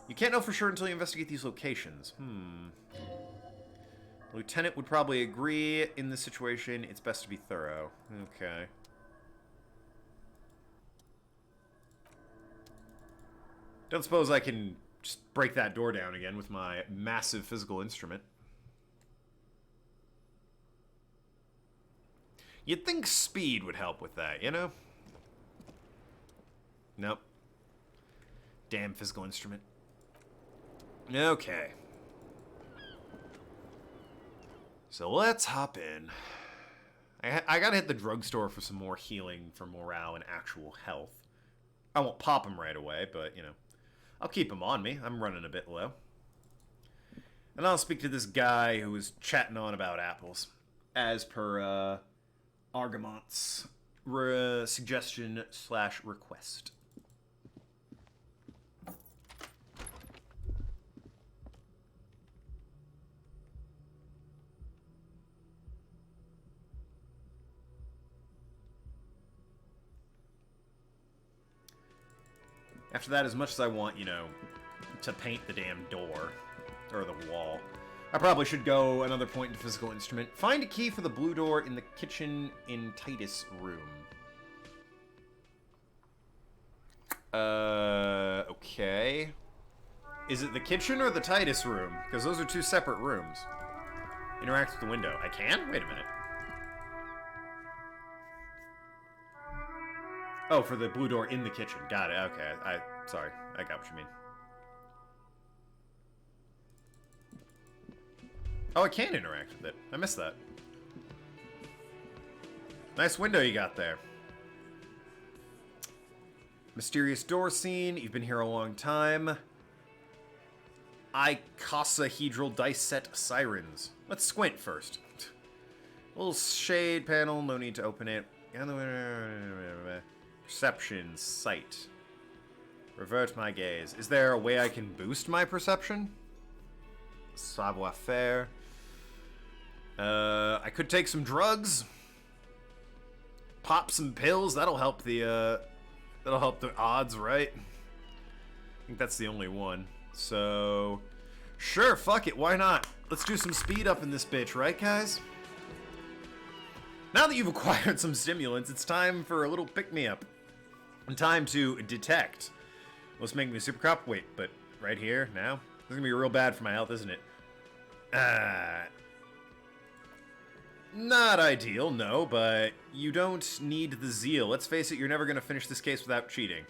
You can't know for sure until you investigate these locations. Lieutenant would probably agree in this situation. It's best to be thorough. Okay. Don't suppose I can just break that door down again with my massive physical instrument. You'd think speed would help with that, you know? Nope. Damn physical instrument. Okay. So let's hop in. I gotta hit the drugstore for some more healing for morale and actual health. I won't pop them right away, but, you know, I'll keep them on me. I'm running a bit low. And I'll speak to this guy who was chatting on about apples, as per Argamont's suggestion / request. After that, as much as I want, you know, to paint the damn door, or the wall, I probably should go another point into physical instrument. Find a key for the blue door in the kitchen in Titus' room. Okay. Is it the kitchen or the Titus room? Because those are two separate rooms. Interact with the window. I can? Wait a minute. Oh, for the blue door in the kitchen. Got it. Okay. Sorry. I got what you mean. Oh, I can interact with it. I missed that. Nice window you got there. Mysterious door scene. You've been here a long time. Icosahedral dice set sirens. Let's squint first. Little shade panel. No need to open it. Perception. Sight. Revert my gaze. Is there a way I can boost my perception? Savoir faire. I could take some drugs. Pop some pills. That'll help the odds, right? I think that's the only one. So, sure, fuck it. Why not? Let's do some speed up in this bitch, right, guys? Now that you've acquired some stimulants, it's time for a little pick-me-up. And time to detect. Let's make me a super cop. Wait, but right here, now? This is gonna be real bad for my health, isn't it? Not ideal, no, but you don't need the zeal. Let's face it, you're never gonna finish this case without cheating.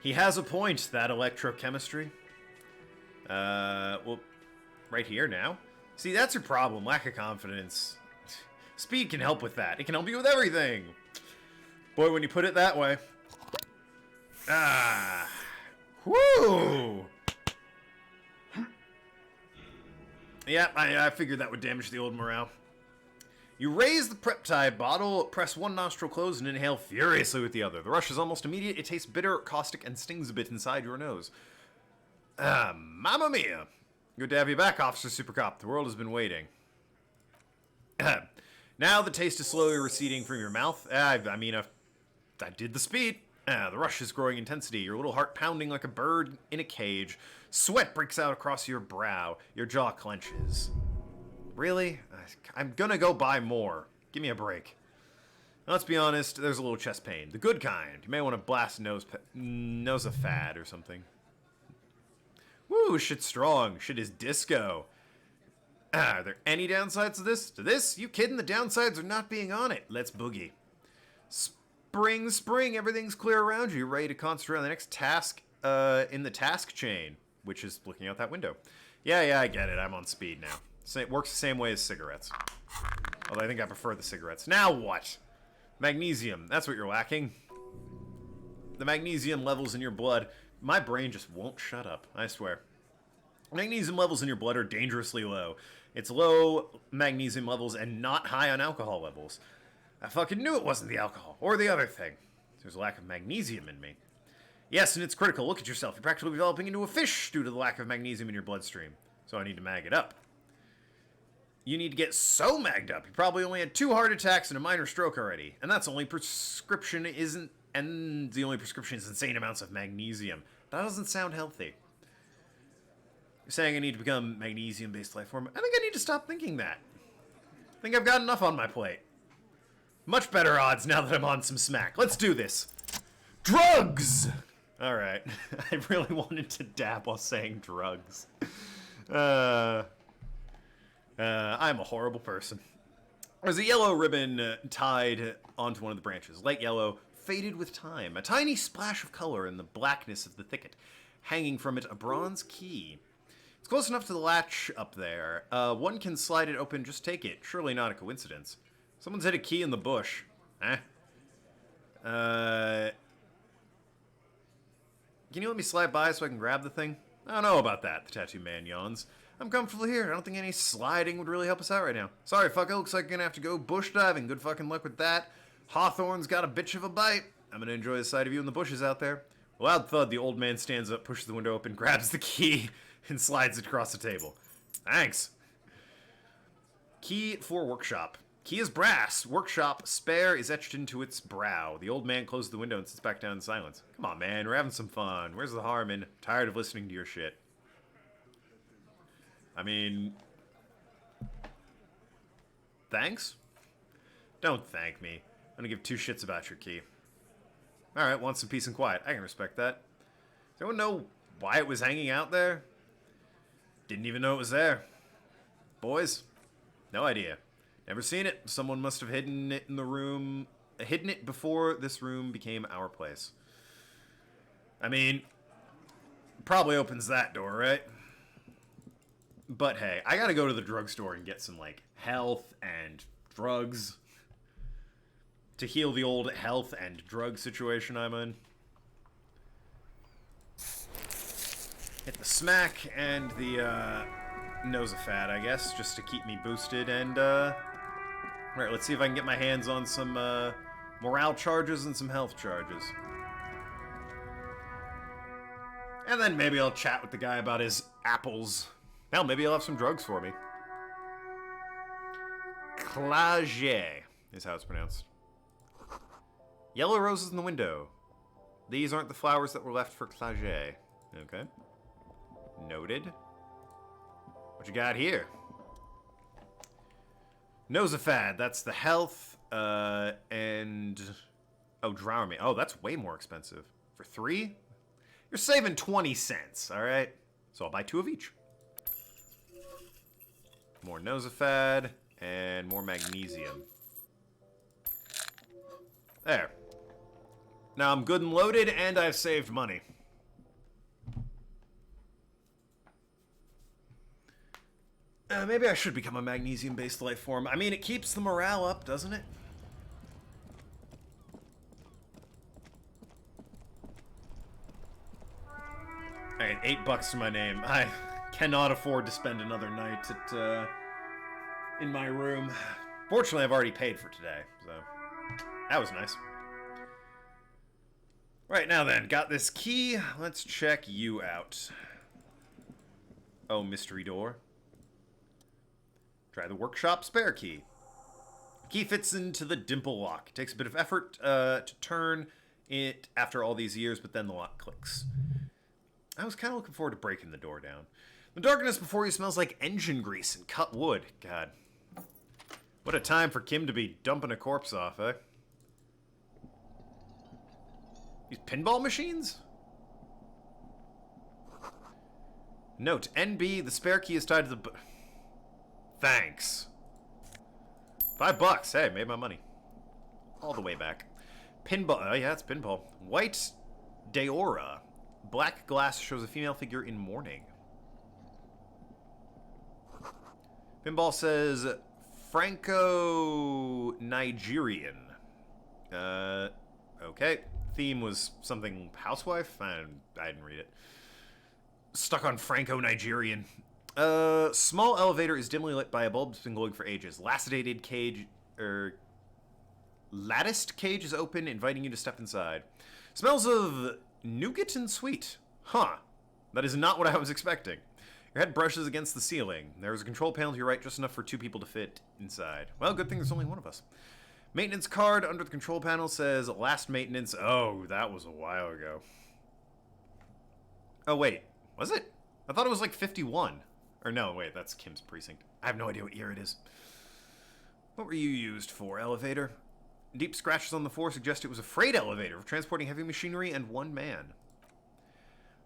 He has a point, that electrochemistry. Well, right here now. See, that's your problem, lack of confidence. Speed can help with that. It can help you with everything. Boy, when you put it that way. Whoo! Yeah, I figured that would damage the old morale. You raise the Preptide bottle, press one nostril closed, and inhale furiously with the other. The rush is almost immediate. It tastes bitter, caustic, and stings a bit inside your nose. Mamma mia. Good to have you back, Officer Super Cop. The world has been waiting. Now the taste is slowly receding from your mouth. I did the speed. The rush is growing intensity. Your little heart pounding like a bird in a cage. Sweat breaks out across your brow. Your jaw clenches. Really? I'm gonna go buy more. Give me a break. Now, let's be honest, there's a little chest pain. The good kind. You may want to blast nose a fad or something. Woo, shit's strong. Shit is disco. Are there any downsides to this? To this? You kidding? The downsides are not being on it. Let's boogie. Spring, everything's clear around you. You're ready to concentrate on the next task in the task chain, which is looking out that window. Yeah, I get it. I'm on speed now. It works the same way as cigarettes. Although I think I prefer the cigarettes. Now what? Magnesium. That's what you're lacking. The magnesium levels in your blood. My brain just won't shut up, I swear. Magnesium levels in your blood are dangerously low. It's low magnesium levels and not high on alcohol levels. I fucking knew it wasn't the alcohol, or the other thing. There's a lack of magnesium in me. Yes, and it's critical. Look at yourself. You're practically developing into a fish due to the lack of magnesium in your bloodstream. So I need to mag it up. You need to get so magged up. You probably only had 2 heart attacks and a minor stroke already. And that's only prescription isn't... And the only prescription is insane amounts of magnesium. That doesn't sound healthy. You're saying I need to become magnesium-based life form. I think I need to stop thinking that. I think I've got enough on my plate. Much better odds now that I'm on some smack. Let's do this. Drugs! Alright. I really wanted to dab while saying drugs. I'm a horrible person. There's a yellow ribbon tied onto one of the branches. Light yellow, faded with time. A tiny splash of color in the blackness of the thicket. Hanging from it, a bronze key. It's close enough to the latch up there. One can slide it open, just take it. Surely not a coincidence. Someone's hid a key in the bush. Can you let me slide by so I can grab the thing? I don't know about that, the tattoo man yawns. I'm comfortable here. I don't think any sliding would really help us out right now. Sorry, fucker. Looks like you're gonna have to go bush diving. Good fucking luck with that. Hawthorne's got a bitch of a bite. I'm gonna enjoy the sight of you in the bushes out there. Loud thud, the old man stands up, pushes the window open, grabs the key, and slides it across the table. Thanks. Key for workshop. Key is brass. Workshop. Spare is etched into its brow. The old man closes the window and sits back down in silence. Come on, man. We're having some fun. Where's the harm in? Tired of listening to your shit. I mean... Thanks? Don't thank me. I'm gonna give two shits about your key. Alright, want some peace and quiet. I can respect that. Does anyone know why it was hanging out there? Didn't even know it was there. Boys? No idea. Never seen it. Someone must have hidden it in the room. Hidden it before this room became our place. I mean, probably opens that door, right? But hey, I gotta go to the drugstore and get some, like, health and drugs to heal the old health and drug situation I'm in. Hit the smack and the, Nosafat, I guess, just to keep me boosted, and, alright, let's see if I can get my hands on some, morale charges and some health charges. And then maybe I'll chat with the guy about his apples. Hell, maybe he'll have some drugs for me. Claget is how it's pronounced. Yellow roses in the window. These aren't the flowers that were left for Claget. Okay. Noted. What you got here? Nosafad, that's the health, and... Oh, Drown Me. Oh, that's way more expensive. For 3? You're saving 20 cents, alright? So I'll buy 2 of each. More Nosafad, and more magnesium. There. Now I'm good and loaded, and I've saved money. Maybe I should become a magnesium-based life form. I mean, it keeps the morale up, doesn't it? Alright, $8 to my name. I cannot afford to spend another night at, in my room. Fortunately, I've already paid for today, so that was nice. Right, now then, got this key. Let's check you out. Oh, mystery door. Try the workshop spare key. The key fits into the dimple lock. It takes a bit of effort to turn it after all these years, but then the lock clicks. I was kind of looking forward to breaking the door down. The darkness before you smells like engine grease and cut wood. God. What a time for Kim to be dumping a corpse off, eh? These pinball machines? Note, NB, the spare key is tied to the... Thanks. $5. Hey, made my money. All the way back. Pinball. Oh, yeah, it's pinball. White Deora. Black glass shows a female figure in mourning. Pinball says Franco-Nigerian. Okay. Theme was something housewife? I didn't read it. Stuck on Franco-Nigerian. Small elevator is dimly lit by a bulb that's been glowing for ages. Lacedated cage, latticed cage is open, inviting you to step inside. Smells of nougat and sweet. Huh. That is not what I was expecting. Your head brushes against the ceiling. There is a control panel to your right, just enough for 2 people to fit inside. Well, good thing there's only one of us. Maintenance card under the control panel says last maintenance. Oh, that was a while ago. Oh, wait. Was it? I thought it was like 51. Or no, wait, that's Kim's precinct. I have no idea what year it is. What were you used for, elevator? Deep scratches on the floor suggest it was a freight elevator for transporting heavy machinery and 1 man.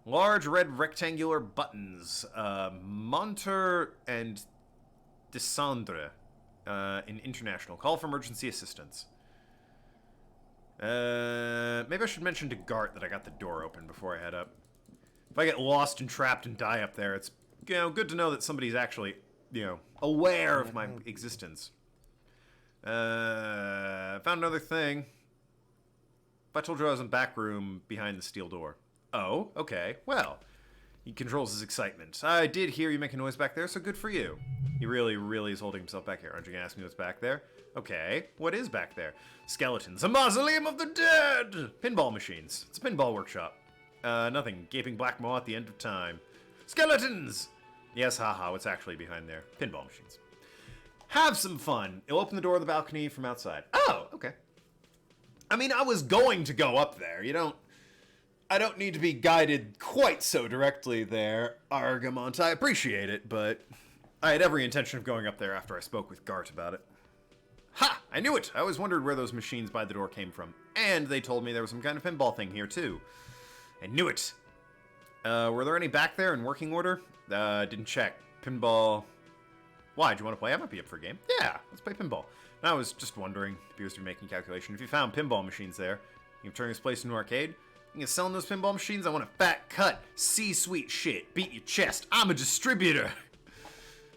Large red rectangular buttons. Monter and descendre. In international. Call for emergency assistance. Maybe I should mention to Gart that I got the door open before I head up. If I get lost and trapped and die up there, it's, you know, good to know that somebody's actually, you know, aware of my existence. Found another thing. I told you I was in the back room behind the steel door. Oh, okay. Well, he controls his excitement. I did hear you make a noise back there, so good for you. He really, really is holding himself back here. Aren't you gonna ask me what's back there? Okay, what is back there? Skeletons. A mausoleum of the dead! Pinball machines. It's a pinball workshop. Nothing. Gaping black maw at the end of time. Skeletons! Yes, haha, what's actually behind there? Pinball machines. Have some fun. It'll open the door of the balcony from outside. Oh, okay. I mean, I was going to go up there. I don't need to be guided quite so directly there, Argamont. I appreciate it, but I had every intention of going up there after I spoke with Gart about it. Ha! I knew it! I always wondered where those machines by the door came from. And they told me there was some kind of pinball thing here, too. I knew it! Were there any back there in working order? Didn't check. Pinball... Why? Do you want to play? I might be up for a game. Yeah, let's play pinball. And I was just wondering, appears to be making a calculation. If you found pinball machines there, you can turn this place into an arcade. You can sell those pinball machines. I want a fat cut, C-suite shit. Beat your chest. I'm a distributor.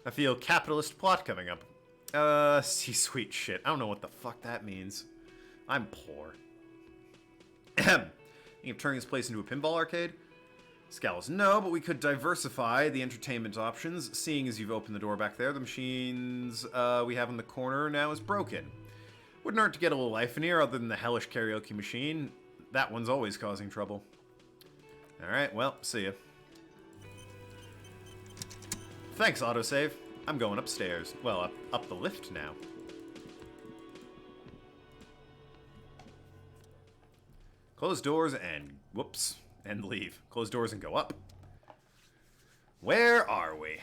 I feel capitalist plot coming up. C-suite shit. I don't know what the fuck that means. I'm poor. Ahem. You can turn this place into a pinball arcade? Scowls, no, but we could diversify the entertainment options. Seeing as you've opened the door back there, the machines we have in the corner now is broken. Wouldn't hurt to get a little life in here other than the hellish karaoke machine. That one's always causing trouble. Alright, well, see ya. Thanks, autosave. I'm going upstairs. Well, up the lift now. Close doors and... whoops. And leave. Close doors and go up. Where are we?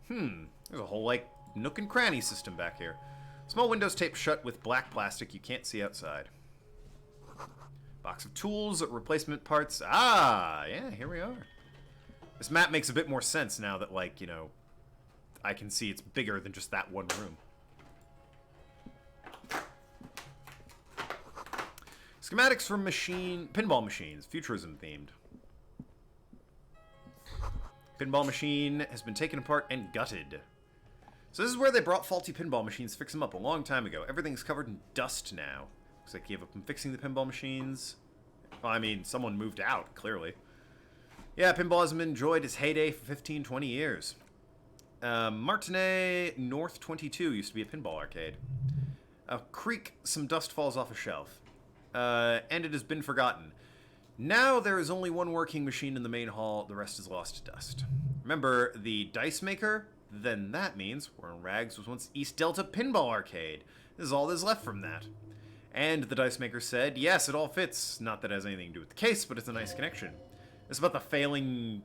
There's a whole, like, nook and cranny system back here. Small windows taped shut with black plastic you can't see outside. Box of tools, replacement parts. Ah, yeah, here we are. This map makes a bit more sense now that, like, you know, I can see it's bigger than just that one room. Schematics from pinball machines, futurism themed. Pinball machine has been taken apart and gutted. So this is where they brought faulty pinball machines to fix them up a long time ago. Everything's covered in dust now. Looks like you gave up on fixing the pinball machines. Well, I mean, someone moved out, clearly. Yeah, pinball hasn't enjoyed its heyday for 15, 20 years. Martinet North 22 used to be a pinball arcade. A creak, some dust falls off a shelf. And it has been forgotten. Now there is only one working machine in the main hall, the rest is lost to dust. Remember the dice maker? Then that means Warren Rags was once East Delta Pinball Arcade. This is all that's left from that. And the dice maker said, yes, it all fits. Not that it has anything to do with the case, but it's a nice connection. It's about the failing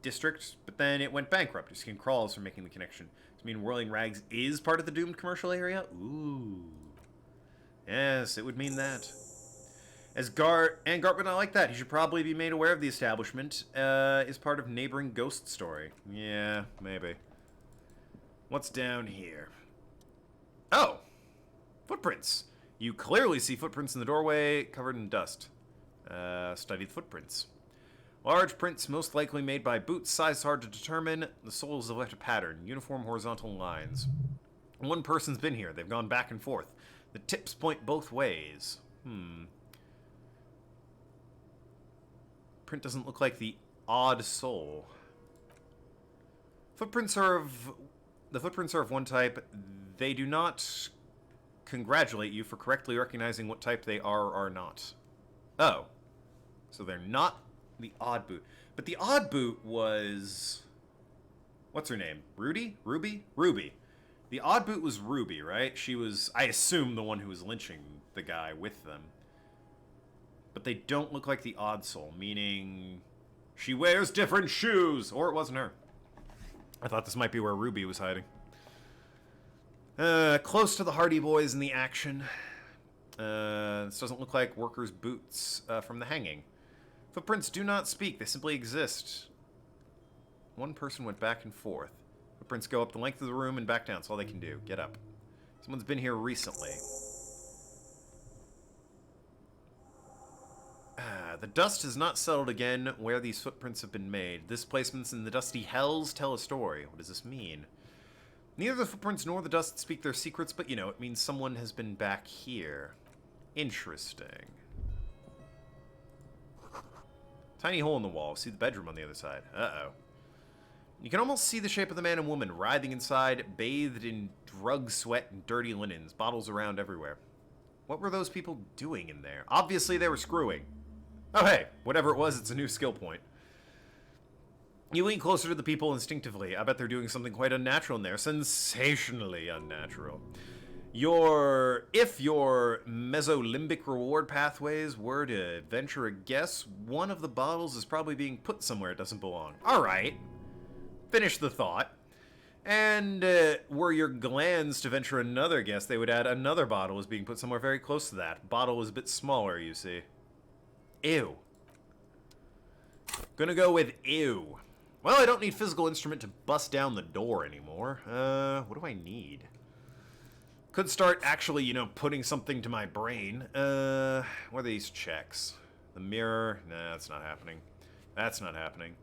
district, but then it went bankrupt. Your skin crawls from making the connection. Does it mean Whirling Rags is part of the doomed commercial area? Ooh. Yes, it would mean that. As Gart would not like that. He should probably be made aware of the establishment is part of neighboring ghost story. Yeah, maybe. What's down here? Oh! Footprints! You clearly see footprints in the doorway covered in dust. Study the footprints. Large prints, most likely made by boots, size hard to determine. The soles have left a pattern, uniform horizontal lines. One person's been here. They've gone back and forth. The tips point both ways. Print doesn't look like the odd sole. The footprints are of one type. They do not congratulate you for correctly recognizing what type they are or are not. Oh. So they're not the odd boot. But the odd boot was... what's her name? Rudy? Ruby? Ruby. The odd boot was Ruby, right? She was, I assume, the one who was lynching the guy with them. But they don't look like the odd soul, meaning she wears different shoes! Or it wasn't her. I thought this might be where Ruby was hiding. Close to the Hardy Boys in the action. This doesn't look like workers' boots from the hanging. Footprints do not speak, they simply exist. One person went back and forth. Footprints go up the length of the room and back down. That's all they can do. Get up. Someone's been here recently. The dust has not settled again where these footprints have been made. Displacements in the dusty hells tell a story. What does this mean? Neither the footprints nor the dust speak their secrets, but, you know, it means someone has been back here. Interesting. Tiny hole in the wall. See the bedroom on the other side. Uh-oh. You can almost see the shape of the man and woman writhing inside, bathed in drug sweat and dirty linens, bottles around everywhere. What were those people doing in there? Obviously they were screwing. Oh hey, whatever it was, it's a new skill point. You lean closer to the people instinctively. I bet they're doing something quite unnatural in there. Sensationally unnatural. If your mesolimbic reward pathways were to venture a guess, one of the bottles is probably being put somewhere it doesn't belong. Alright. Finish the thought. And were your glands to venture another guess, they would add another bottle is being put somewhere very close to that. Bottle is a bit smaller, you see. Ew. Gonna go with ew. Well, I don't need physical instrument to bust down the door anymore. What do I need? Could start actually, you know, putting something to my brain. What are these checks? The mirror? Nah, that's not happening. That's not happening.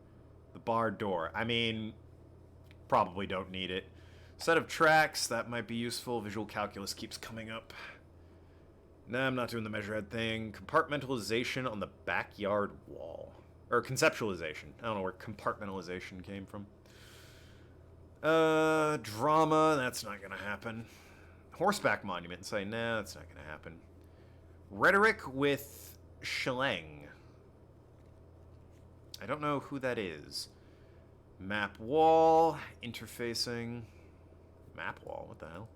The barred door. I mean, probably don't need it. Set of tracks, that might be useful. Visual calculus keeps coming up. Nah, I'm not doing the measure head thing. Compartmentalization on the backyard wall. Or conceptualization. I don't know where compartmentalization came from. Drama, that's not gonna happen. Horseback monument and say, nah, that's not gonna happen. Rhetoric with Schlang. I don't know who that is. Map wall, interfacing. Map wall, what the hell?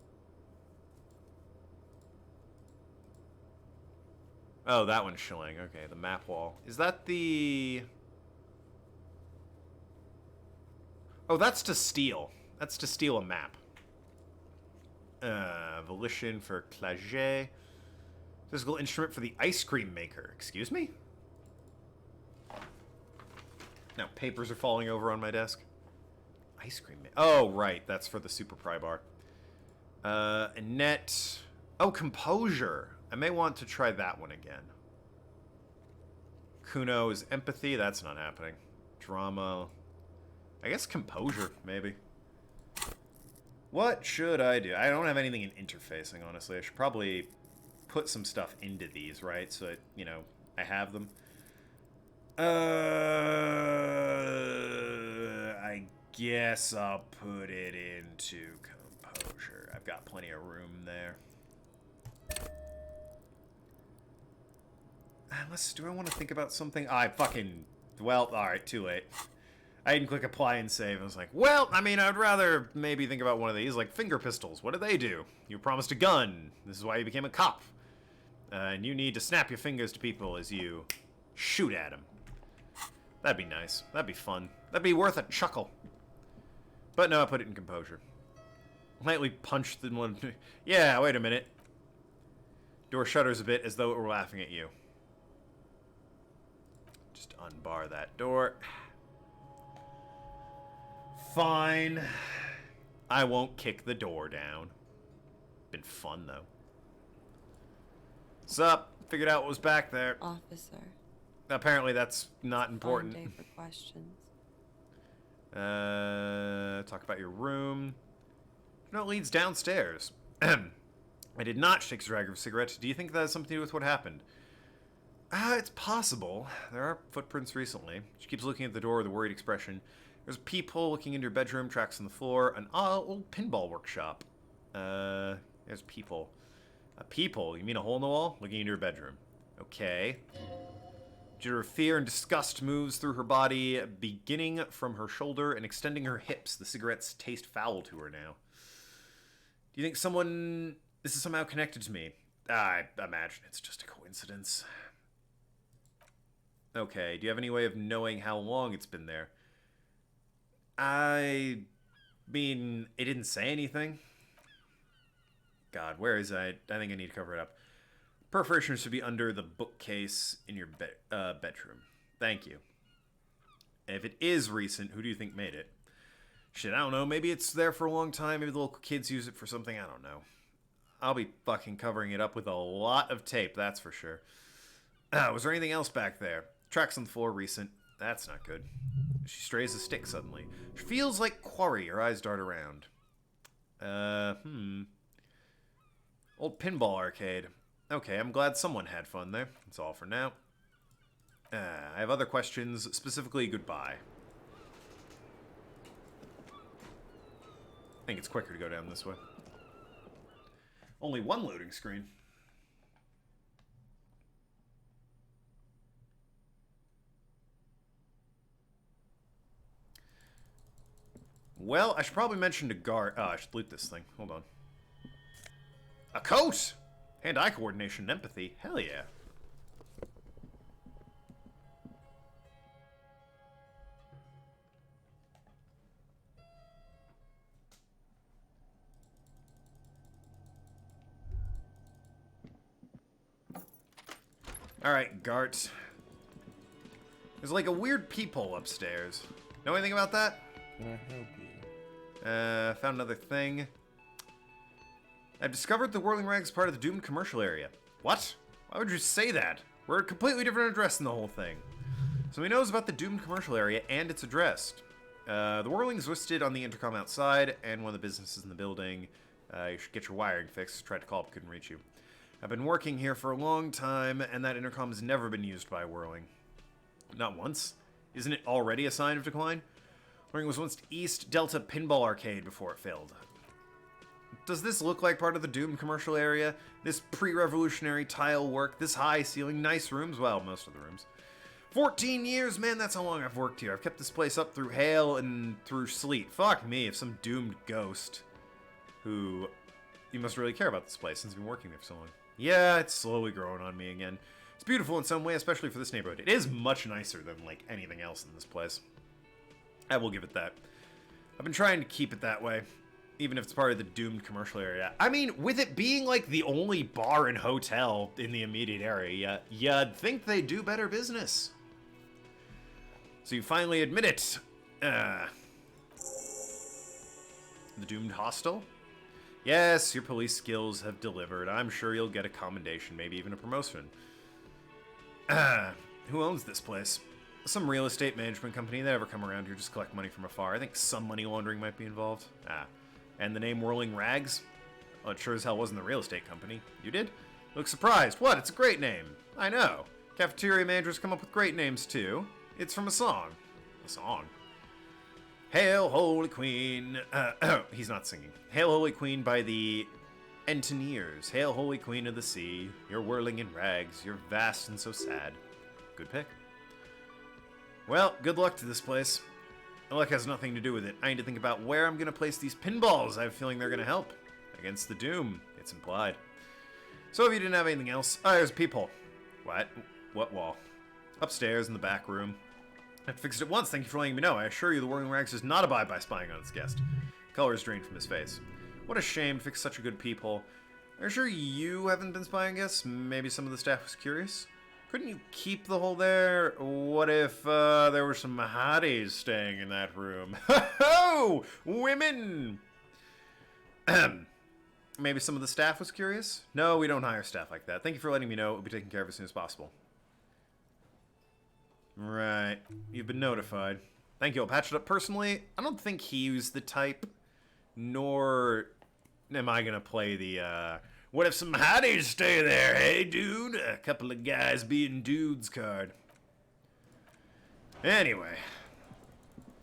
Oh, that one's Schilling. Okay, the map wall. Is that the... Oh, that's to steal. That's to steal a map. Volition for Claget. Physical instrument for the ice cream maker. Excuse me? Now, papers are falling over on my desk. Ice cream maker. Oh, right. That's for the super pry bar. Net. Oh, composure. I may want to try that one again. Kuno is empathy. That's not happening. Drama. I guess composure, maybe. What should I do? I don't have anything in interfacing, honestly. I should probably put some stuff into these, right? So that, you know, I have them. I guess I'll put it into composure. I've got plenty of room there. Unless, do I want to think about something? Well, alright, too late. I didn't click apply and save. I was like, well, I mean, I'd rather maybe think about one of these, like finger pistols. What do they do? You were promised a gun. This is why you became a cop. And you need to snap your fingers to people as you shoot at them. That'd be nice. That'd be fun. That'd be worth a chuckle. But no, I put it in composure. Lightly punched the one. Yeah, wait a minute. Door shudders a bit as though it were laughing at you. Just unbar that door. Fine. I won't kick the door down. Been fun, though. Sup? Figured out what was back there. Officer. Apparently that's not important. Fine day for questions. Talk about your room. No, it leads downstairs. I did not shake Drager's cigarette. Do you think that has something to do with what happened? It's possible. There are footprints recently. She keeps looking at the door with a worried expression. There's a peephole looking into your bedroom, tracks on the floor, an old pinball workshop. There's a peephole. A peephole? You mean a hole in the wall? Looking into your bedroom. Okay. Jitter of fear and disgust moves through her body, beginning from her shoulder and extending her hips. The cigarettes taste foul to her now. Do you think this is somehow connected to me? I imagine it's just a coincidence. Okay, do you have any way of knowing how long it's been there? I mean, it didn't say anything. God, where is it? I think I need to cover it up. Perforation should be under the bookcase in your bedroom. Thank you. If it is recent, who do you think made it? Shit, I don't know. Maybe it's there for a long time. Maybe the local kids use it for something. I don't know. I'll be fucking covering it up with a lot of tape, that's for sure. Was there anything else back there? Tracks on the floor, recent. That's not good. She strays a stick suddenly. She feels like quarry. Her eyes dart around. Old pinball arcade. Okay, I'm glad someone had fun there. That's all for now. I have other questions, specifically goodbye. I think it's quicker to go down this way. Only one loading screen. Well, I should probably mention to guard... Oh, I should loot this thing. Hold on. A coat! Hand-eye coordination and empathy. Hell yeah. Alright, Gart. There's like a weird peephole upstairs. Know anything about that? Can I help you? Found another thing. I've discovered the Whirling Rags part of the doomed commercial area. What? Why would you say that? We're a completely different address than the whole thing. So he knows about the doomed commercial area, and it's addressed. The Whirling's listed on the intercom outside, and one of the businesses in the building. You should get your wiring fixed. Tried to call, but couldn't reach you. I've been working here for a long time, and that intercom has never been used by Whirling. Not once? Isn't it already a sign of decline? Whirling was once East Delta Pinball Arcade before it failed. Does this look like part of the doomed commercial area? This pre-revolutionary tile work, this high ceiling, nice rooms? Well, most of the rooms. 14 years, man, that's how long I've worked here. I've kept this place up through hail and through sleet. Fuck me, if some doomed ghost who... You must really care about this place since you've been working there for so long. Yeah, it's slowly growing on me again. It's beautiful in some way, especially for this neighborhood. It is much nicer than, like, anything else in this place. I will give it that. I've been trying to keep it that way, even if it's part of the doomed commercial area. I mean, with it being, like, the only bar and hotel in the immediate area, you'd think they do better business. So you finally admit it. The doomed hostel? Yes, your police skills have delivered. I'm sure you'll get a commendation, maybe even a promotion. Who owns this place? Some real estate management company. They never come around here, just collect money from afar. I think some money laundering might be involved. And the name Whirling Rags? Well, it sure as hell wasn't the real estate company. You did? Look surprised. What? It's a great name. I know. Cafeteria managers come up with great names, too. It's from a song. A song? Hail, Holy Queen. He's not singing. Hail, Holy Queen by the Engineers. Hail, Holy Queen of the Sea. You're whirling in rags. You're vast and so sad. Good pick. Well, good luck to this place. Luck has nothing to do with it. I need to think about where I'm going to place these pinballs. I have a feeling they're going to help. Against the doom. It's implied. So if you didn't have anything else... Oh, there's a peephole. What? What wall? Upstairs in the back room. I fixed it once, thank you for letting me know. I assure you the Whirling Rags does not abide by spying on its guest. Color is drained from his face. What a shame to fix such a good peephole. Are you sure you haven't been spying, I guess? Maybe some of the staff was curious? Couldn't you keep the hole there? What if there were some hotties staying in that room? Ho-ho! Women! Maybe some of the staff was curious? No, we don't hire staff like that. Thank you for letting me know. It will be taken care of as soon as possible. Right. You've been notified. Thank you. I'll patch it up personally. I don't think he's the type, nor am I going to play the, what if some hotties stay there, hey, dude? A couple of guys being dudes card. Anyway.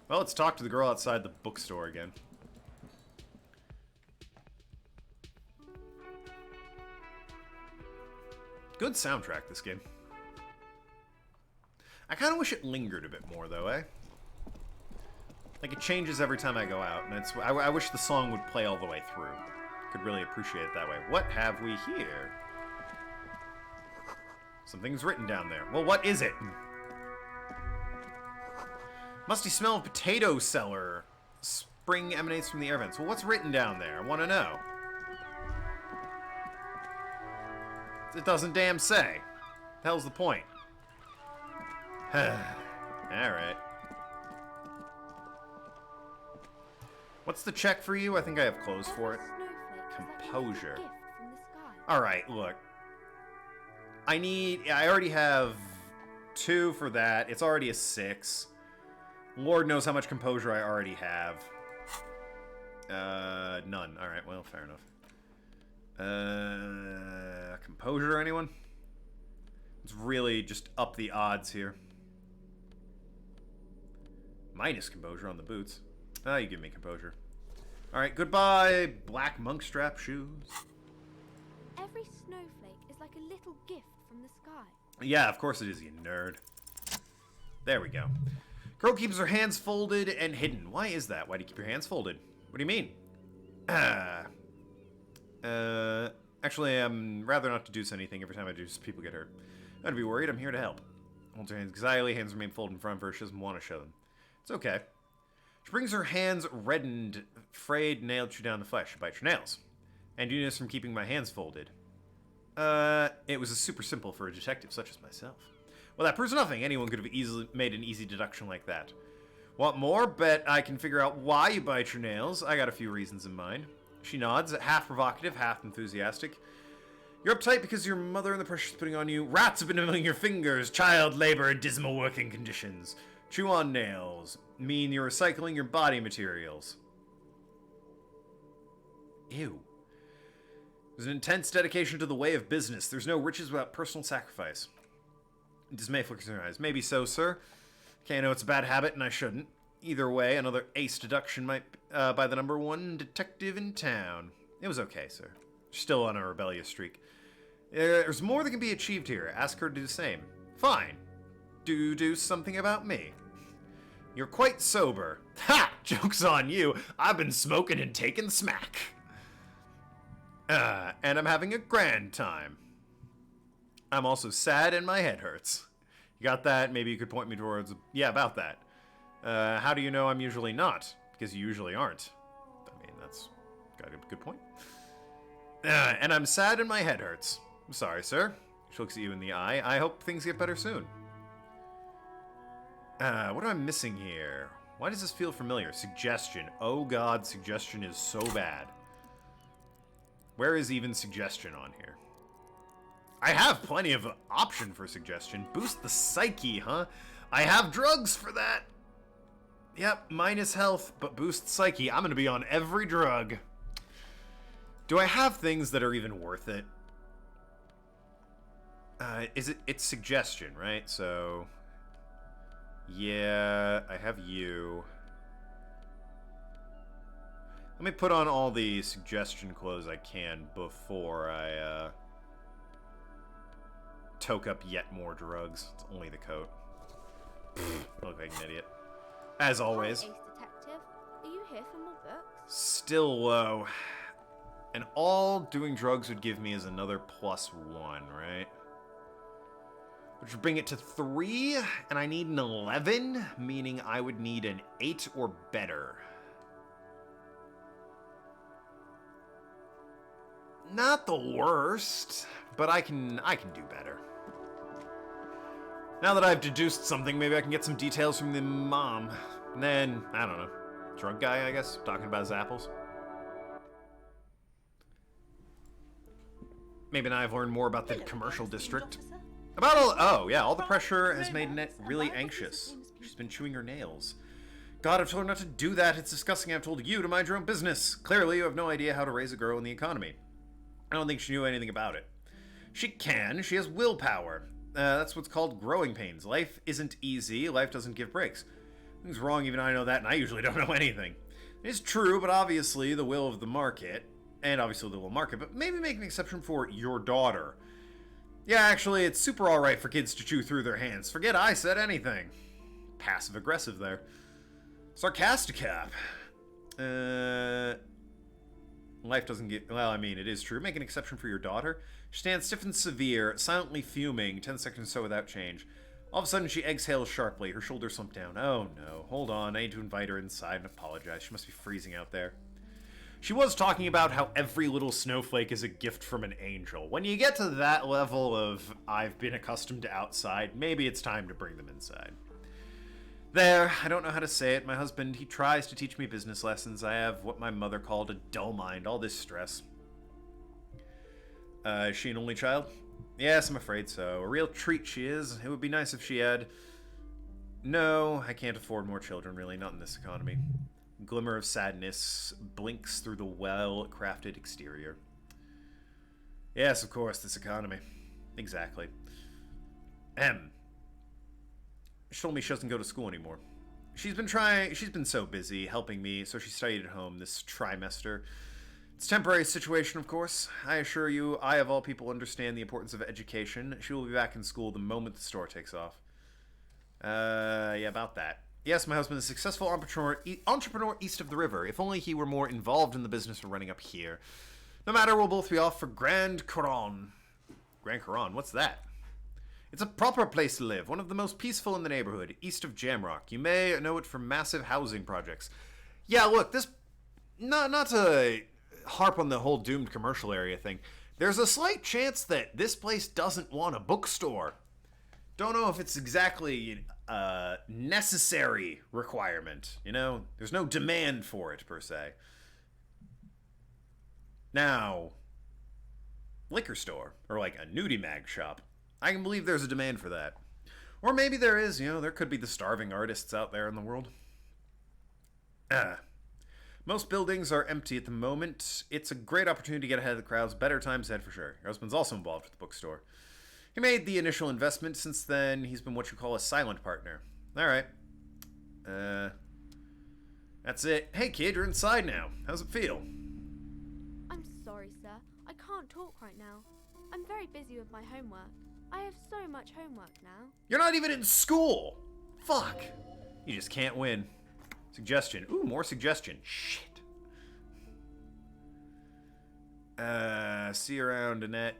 Well, let's talk to the girl outside the bookstore again. Good soundtrack, this game. I kind of wish it lingered a bit more, though, eh? Like, it changes every time I go out, and it's, I wish the song would play all the way through. Could really appreciate it that way. What have we here? Something's written down there. Well, what is it? Musty smell of potato cellar. Spring emanates from the air vents. Well, what's written down there? I want to know. It doesn't damn say. The hell's the point? Alright. What's the check for you? I think I have clothes for it. Composure. Alright, look. I already have 2 for that. It's already a 6. Lord knows how much composure I already have. None. Alright, well, fair enough. Composure, anyone? Let's really just up the odds here. Minus composure on the boots. Ah, you give me composure. Alright, goodbye, black monk strap shoes. Every snowflake is like a little gift from the sky. Yeah, of course it is, you nerd. There we go. Girl keeps her hands folded and hidden. Why is that? Why do you keep your hands folded? What do you mean? Actually, I'm rather not deduce anything. Every time I deduce, people get hurt. Don't be worried, I'm here to help. Holds her hands excitedly, hands remain folded in front of her. She doesn't want to show them. It's okay. She brings her hands reddened, frayed, nailed you down the flesh. She bites your nails. And you notice from keeping my hands folded. It was super simple for a detective such as myself. Well, that proves nothing. Anyone could have easily made an easy deduction like that. Want more? Bet I can figure out why you bite your nails. I got a few reasons in mind. She nods, half provocative, half enthusiastic. You're uptight because your mother and the pressure's putting on you. Rats have been nibbling your fingers. Child labor, dismal working conditions. Chew on nails. Mean you're recycling your body materials. Ew. There's an intense dedication to the way of business. There's no riches without personal sacrifice. Dismay flickers in her eyes. Maybe so, sir. Okay, I know it's a bad habit and I shouldn't. Either way, another ace deduction might by the #1 detective in town. It was okay, sir. Still on a rebellious streak. There's more that can be achieved here. Ask her to do the same. Fine. Do something about me. You're quite sober. Ha! Joke's on you. I've been smoking and taking smack. And I'm having a grand time. I'm also sad and my head hurts. You got that? Maybe you could point me towards... Yeah, about that. How do you know I'm usually not? Because you usually aren't. I mean, that's got a good point. And I'm sad and my head hurts. I'm sorry, sir. She looks at you in the eye. I hope things get better soon. What am I missing here? Why does this feel familiar? Suggestion. Oh god, suggestion is so bad. Where is even suggestion on here? I have plenty of option for suggestion. Boost the psyche, huh? I have drugs for that. Yep, minus health, but boost psyche. I'm gonna be on every drug. Do I have things that are even worth it? It's suggestion, right? So, yeah, I have you. Let me put on all the suggestion clothes I can before I, toke up yet more drugs. It's only the coat. I look like an idiot. As always. Hi, Ace Detective. Are you here for more books? Still low. And all doing drugs would give me is another +1, right? Which would bring it to 3, and I need an 11, meaning I would need an 8 or better. Not the worst, but I can do better. Now that I've deduced something, maybe I can get some details from the mom. And then, I don't know, drug guy, I guess, talking about his apples. Maybe now I've learned more about the commercial district. About all the pressure has made Annette really anxious. She's been chewing her nails. God, I've told her not to do that. It's disgusting. I've told you to mind your own business. Clearly, you have no idea how to raise a girl in the economy. I don't think she knew anything about it. She can. She has willpower. That's what's called growing pains. Life isn't easy. Life doesn't give breaks. Things wrong, even I know that, and I usually don't know anything. It's true, but obviously the will of the market, and obviously the will of the market, but maybe make an exception for your daughter. Yeah, actually, it's super alright for kids to chew through their hands. Forget I said anything. Passive-aggressive there. Sarcasticap. Life doesn't get... Well, I mean, it is true. Make an exception for your daughter. She stands stiff and severe, silently fuming, 10 seconds or so without change. All of a sudden, she exhales sharply. Her shoulders slump down. Oh, no. Hold on. I need to invite her inside and apologize. She must be freezing out there. She was talking about how every little snowflake is a gift from an angel. When you get to that level of, I've been accustomed to outside, maybe it's time to bring them inside. There, I don't know how to say it. My husband, he tries to teach me business lessons. I have what my mother called a dull mind, all this stress. Is she an only child? Yes, I'm afraid so. A real treat she is. It would be nice if she had... No, I can't afford more children, really, not in this economy. Glimmer of sadness blinks through the well-crafted exterior. Yes, of course, this economy. Exactly. She told me she doesn't go to school anymore. She's been so busy helping me, so she studied at home this trimester. It's a temporary situation, of course. I assure you, I of all people understand the importance of education. She will be back in school the moment the store takes off. Yeah, about that. Yes, my husband is a successful entrepreneur east of the river. If only he were more involved in the business of running up here. No matter, we'll both be off for Grand Couronne. Grand Couronne? What's that? It's a proper place to live, one of the most peaceful in the neighborhood, east of Jamrock. You may know it for massive housing projects. Yeah, look, this... Not to harp on the whole doomed commercial area thing. There's a slight chance that this place doesn't want a bookstore. Don't know if it's exactly a necessary requirement, you know? There's no demand for it, per se. Now, liquor store, or like a nudie mag shop. I can believe there's a demand for that. Or maybe there is, you know, there could be the starving artists out there in the world. Most buildings are empty at the moment. It's a great opportunity to get ahead of the crowds. Better times ahead for sure. Your husband's also involved with the bookstore. He made the initial investment. Since then, he's been what you call a silent partner. Alright. That's it. Hey kid, you're inside now. How's it feel? I'm sorry, sir. I can't talk right now. I'm very busy with my homework. I have so much homework now. You're not even in school! Fuck. You just can't win. Suggestion. Ooh, more suggestion. Shit. See you around, Annette.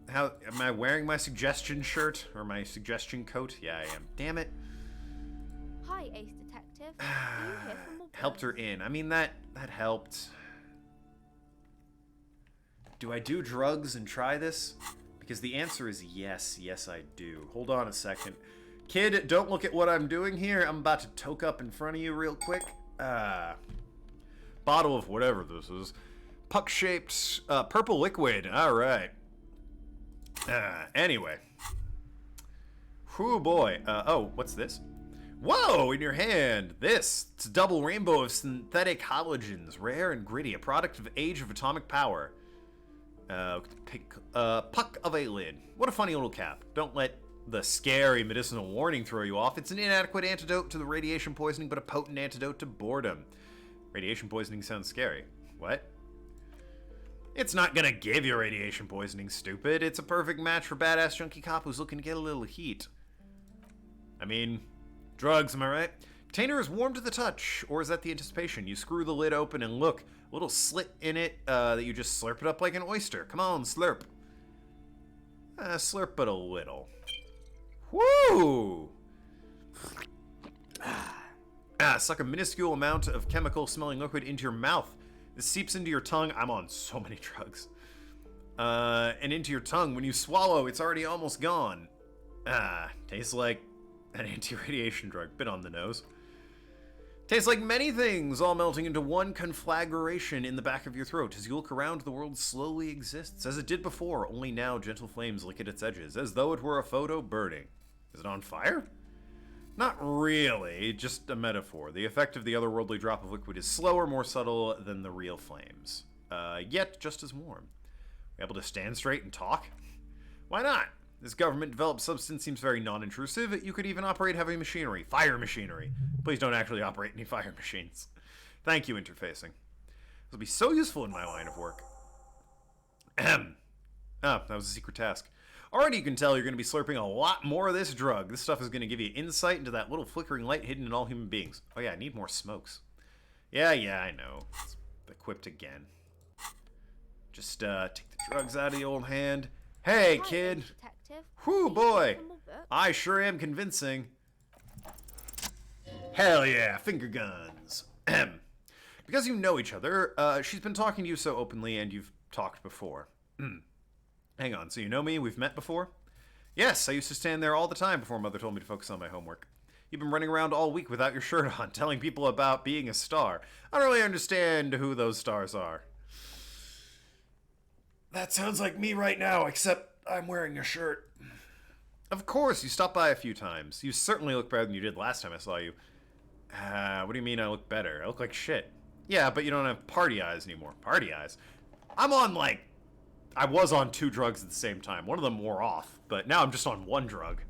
How am I wearing my suggestion shirt or my suggestion coat? Yeah, I am. Damn it. Hi, Ace Detective. Are you here for more Helped her in. I mean, that helped. Do I do drugs and try this? Because the answer is yes. Yes, I do. Hold on a second. Kid, don't look at what I'm doing here. I'm about to toke up in front of you real quick. Bottle of whatever this is. Puck-shaped purple liquid. All right. Anyway. Whew, boy. Oh, what's this? Whoa, in your hand. It's a double rainbow of synthetic halogens. Rare and gritty. A product of age of atomic power. Puck of a lid. What a funny little cap. Don't let the scary medicinal warning throw you off. It's an inadequate antidote to the radiation poisoning, but a potent antidote to boredom. Radiation poisoning sounds scary. What? It's not gonna give you radiation poisoning, stupid. It's a perfect match for badass junkie cop who's looking to get a little heat. I mean, drugs, am I right? Container is warm to the touch, or is that the anticipation? You screw the lid open and look, a little slit in it that you just slurp it up like an oyster. Come on, slurp. Slurp but a little. Woo! Suck a minuscule amount of chemical-smelling liquid into your mouth. This seeps into your tongue. I'm on so many drugs. And into your tongue. When you swallow, it's already almost gone. Tastes like an anti-radiation drug. Bit on the nose. Tastes like many things, all melting into one conflagration in the back of your throat. As you look around, the world slowly exists, as it did before, only now gentle flames lick at its edges, as though it were a photo burning. Is it on fire? Not really, just a metaphor. The effect of the otherworldly drop of liquid is slower, more subtle than the real flames. Yet just as warm. Able to stand straight and talk? Why not? This government-developed substance seems very non-intrusive. You could even operate heavy machinery. Fire machinery. Please don't actually operate any fire machines. Thank you, interfacing. This will be so useful in my line of work. Ahem. Oh, that was a secret task. Already you can tell you're going to be slurping a lot more of this drug. This stuff is going to give you insight into that little flickering light hidden in all human beings. Oh yeah, I need more smokes. Yeah, I know. It's equipped again. Just take the drugs out of the old hand. Hey, kid. Whew, boy. I sure am convincing. Hell yeah, finger guns. Because you know each other, she's been talking to you so openly and you've talked before. Hang on, so you know me? We've met before? Yes, I used to stand there all the time before Mother told me to focus on my homework. You've been running around all week without your shirt on, telling people about being a star. I don't really understand who those stars are. That sounds like me right now, except I'm wearing a shirt. Of course, you stopped by a few times. You certainly look better than you did last time I saw you. What do you mean I look better? I look like shit. Yeah, but you don't have party eyes anymore. Party eyes? I'm on, like, I was on 2 drugs at the same time. One of them wore off, but now I'm just on 1 drug.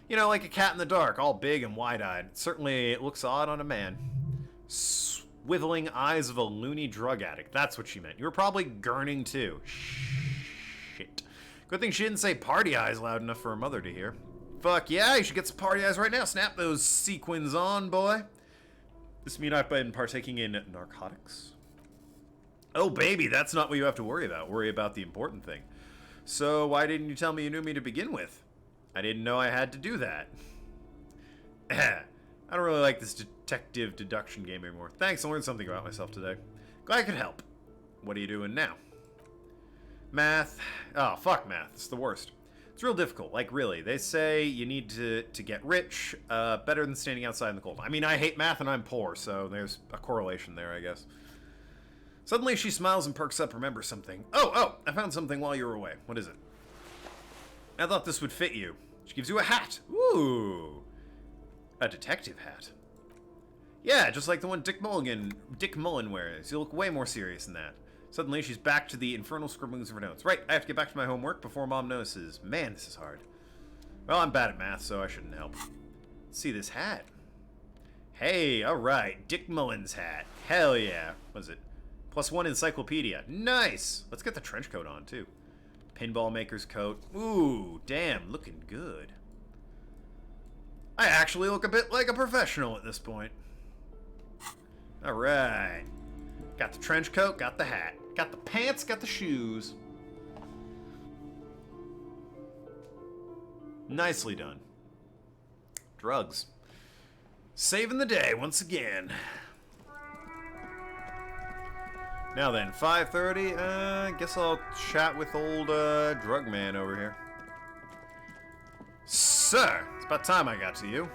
You know, like a cat in the dark, all big and wide-eyed. Certainly, it looks odd on a man. Swiveling eyes of a loony drug addict. That's what she meant. You were probably gurning, too. Shit. Good thing she didn't say party eyes loud enough for her mother to hear. Fuck yeah, you should get some party eyes right now. Snap those sequins on, boy. This mean I've been partaking in narcotics? Oh, baby, that's not what you have to worry about. Worry about the important thing. So, why didn't you tell me you knew me to begin with? I didn't know I had to do that. I don't really like this detective deduction game anymore. Thanks, I learned something about myself today. Glad I could help. What are you doing now? Math. Oh, fuck math. It's the worst. It's real difficult. Like, really. They say you need to get rich, better than standing outside in the cold. I mean, I hate math and I'm poor, so there's a correlation there, I guess. Suddenly she smiles and perks up, remembers something. Oh, I found something while you were away. What is it? I thought this would fit you. She gives you a hat. Ooh. A detective hat. Yeah, just like the one Dick Mullen wears. You look way more serious than that. Suddenly, she's back to the infernal scribblings of her notes. Right, I have to get back to my homework before Mom notices. Man, this is hard. Well, I'm bad at math, so I shouldn't help. Let's see this hat. Hey, alright. Dick Mullen's hat. Hell yeah. What is it? +1 encyclopedia. Nice! Let's get the trench coat on, too. Pinball maker's coat. Ooh, damn, looking good. I actually look a bit like a professional at this point. Alright. Got the trench coat, got the hat. Got the pants, got the shoes. Nicely done. Drugs. Saving the day once again. Now then, 5:30. Guess I'll chat with old drug man over here. Sir, it's about time I got to you.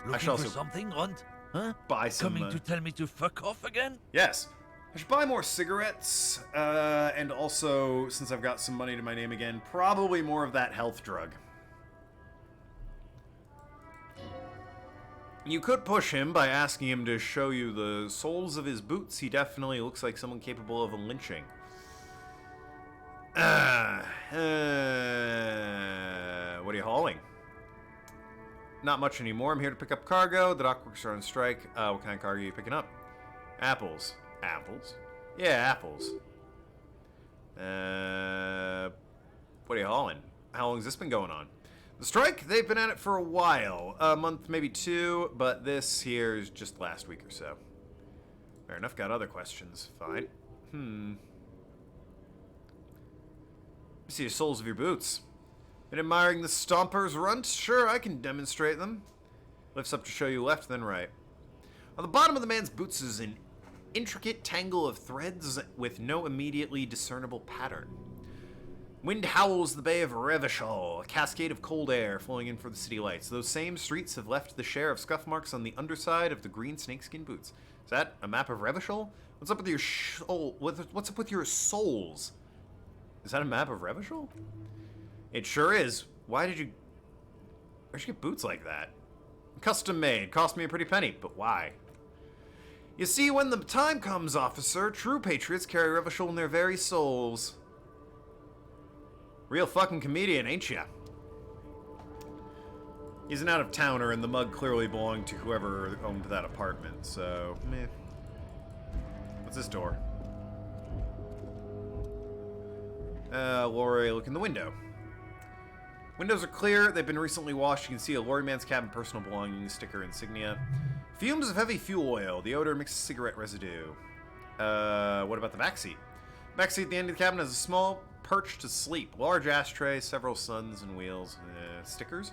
Looking for something, Runt? Huh? Buy some. Coming to tell me to fuck off again? Yes. I should buy more cigarettes, and also, since I've got some money to my name again, probably more of that health drug. You could push him by asking him to show you the soles of his boots. He definitely looks like someone capable of a lynching. What are you hauling? Not much anymore. I'm here to pick up cargo. The dockworkers are on strike. What kind of cargo are you picking up? Apples. Apples? Yeah, apples. What are you hauling? How long has this been going on? The strike? They've been at it for a while. A month, maybe 2, but this here is just last week or so. Fair enough, got other questions. Fine. See the soles of your boots. Been admiring the stompers, Runt? Sure, I can demonstrate them. Lifts up to show you left, then right. On the bottom of the man's boots is an intricate tangle of threads with no immediately discernible pattern. Wind howls the Bay of Revachol, a cascade of cold air flowing in for the city lights. Those same streets have left the share of scuff marks on the underside of the green snakeskin boots. Is that a map of Revachol? What's up with your what's up with your soles? Is that a map of Revachol? It sure is. Where'd you get boots like that? Custom made. Cost me a pretty penny, but why? You see, when the time comes, officer, true patriots carry Revachol in their very souls. Real fucking comedian, ain't ya? He's an out-of-towner, and the mug clearly belonged to whoever owned that apartment, so, meh. What's this door? Lorry, look in the window. Windows are clear. They've been recently washed. You can see a lorryman's cabin personal belongings, sticker, insignia. Fumes of heavy fuel oil. The odor mixes cigarette residue. What about the backseat? Backseat at the end of the cabin has a small perch to sleep. Large ashtray, several suns and wheels. Stickers.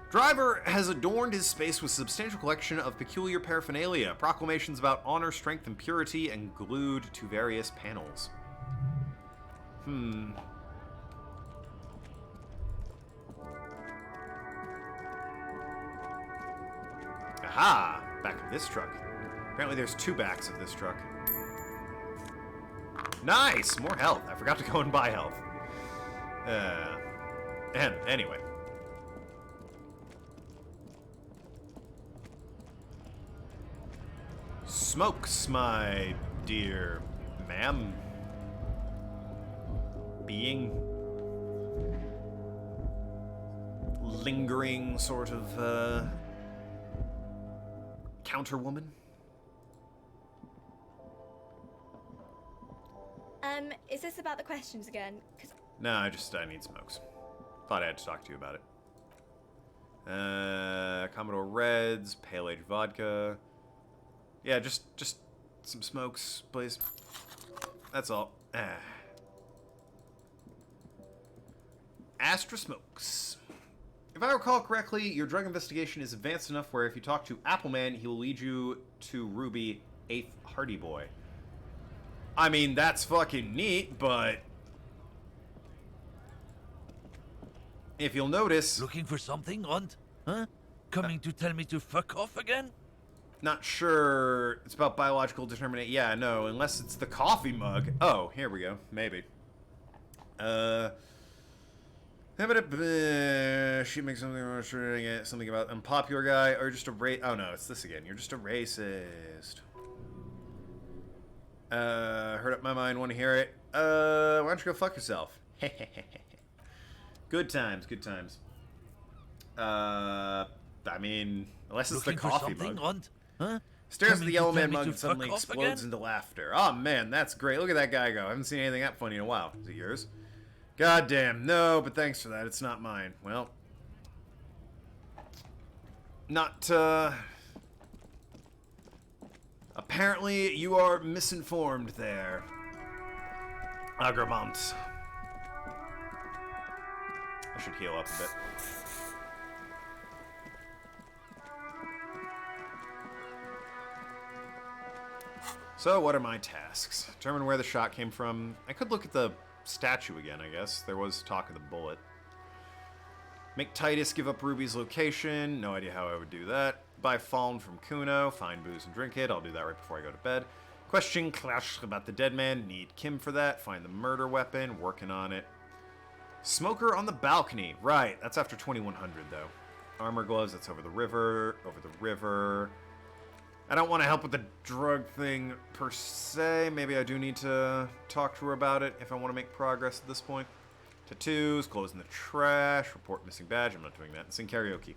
Driver has adorned his space with a substantial collection of peculiar paraphernalia. Proclamations about honor, strength, and purity, and glued to various panels. Aha! Back of this truck. Apparently there's 2 backs of this truck. Nice! More health. I forgot to go and buy health. And anyway. Smokes, my dear ma'am. being. Lingering sort of, counterwoman. Is this about the questions again? 'Cause No, I need smokes. Thought I had to talk to you about it. Commodore Reds, Pale Age Vodka. Yeah, just some smokes, please. That's all. Astra Smokes. If I recall correctly, your drug investigation is advanced enough where if you talk to Appleman, he will lead you to Ruby 8th Hardy Boy. I mean, that's fucking neat, but if you'll notice... Looking for something, Hunt? Huh? Coming to tell me to fuck off again? Not sure it's about biological determination. Yeah, no, unless it's the coffee mug. Oh, here we go. Maybe. She makes something about unpopular guy, or just a oh no, it's this again. You're just a racist. Heard up my mind, want to hear it? Why don't you go fuck yourself? Good times, good times. I mean, unless it's the coffee mug. Hunt? Huh? Stares at the yellow man mug and suddenly explodes into laughter. Oh man, that's great. Look at that guy go. I haven't seen anything that funny in a while. Is it yours? God damn, no, but thanks for that. It's not mine. Well, not, apparently you are misinformed there, Agrabant. I should heal up a bit. So, what are my tasks? Determine where the shot came from. I could look at the statue again, I guess. There was talk of the bullet. Make Titus give up Ruby's location. No idea how I would do that. Buy Fallen from Kuno. Find booze and drink it. I'll do that right before I go to bed. Question Clash about the dead man. Need Kim for that. Find the murder weapon. Working on it. Smoker on the balcony. Right. That's after 2100, though. Armor gloves. That's over the river. Over the river. I don't want to help with the drug thing per se. Maybe I do need to talk to her about it if I want to make progress at this point. Tattoos, clothes in the trash, report missing badge. I'm not doing that. Sing karaoke.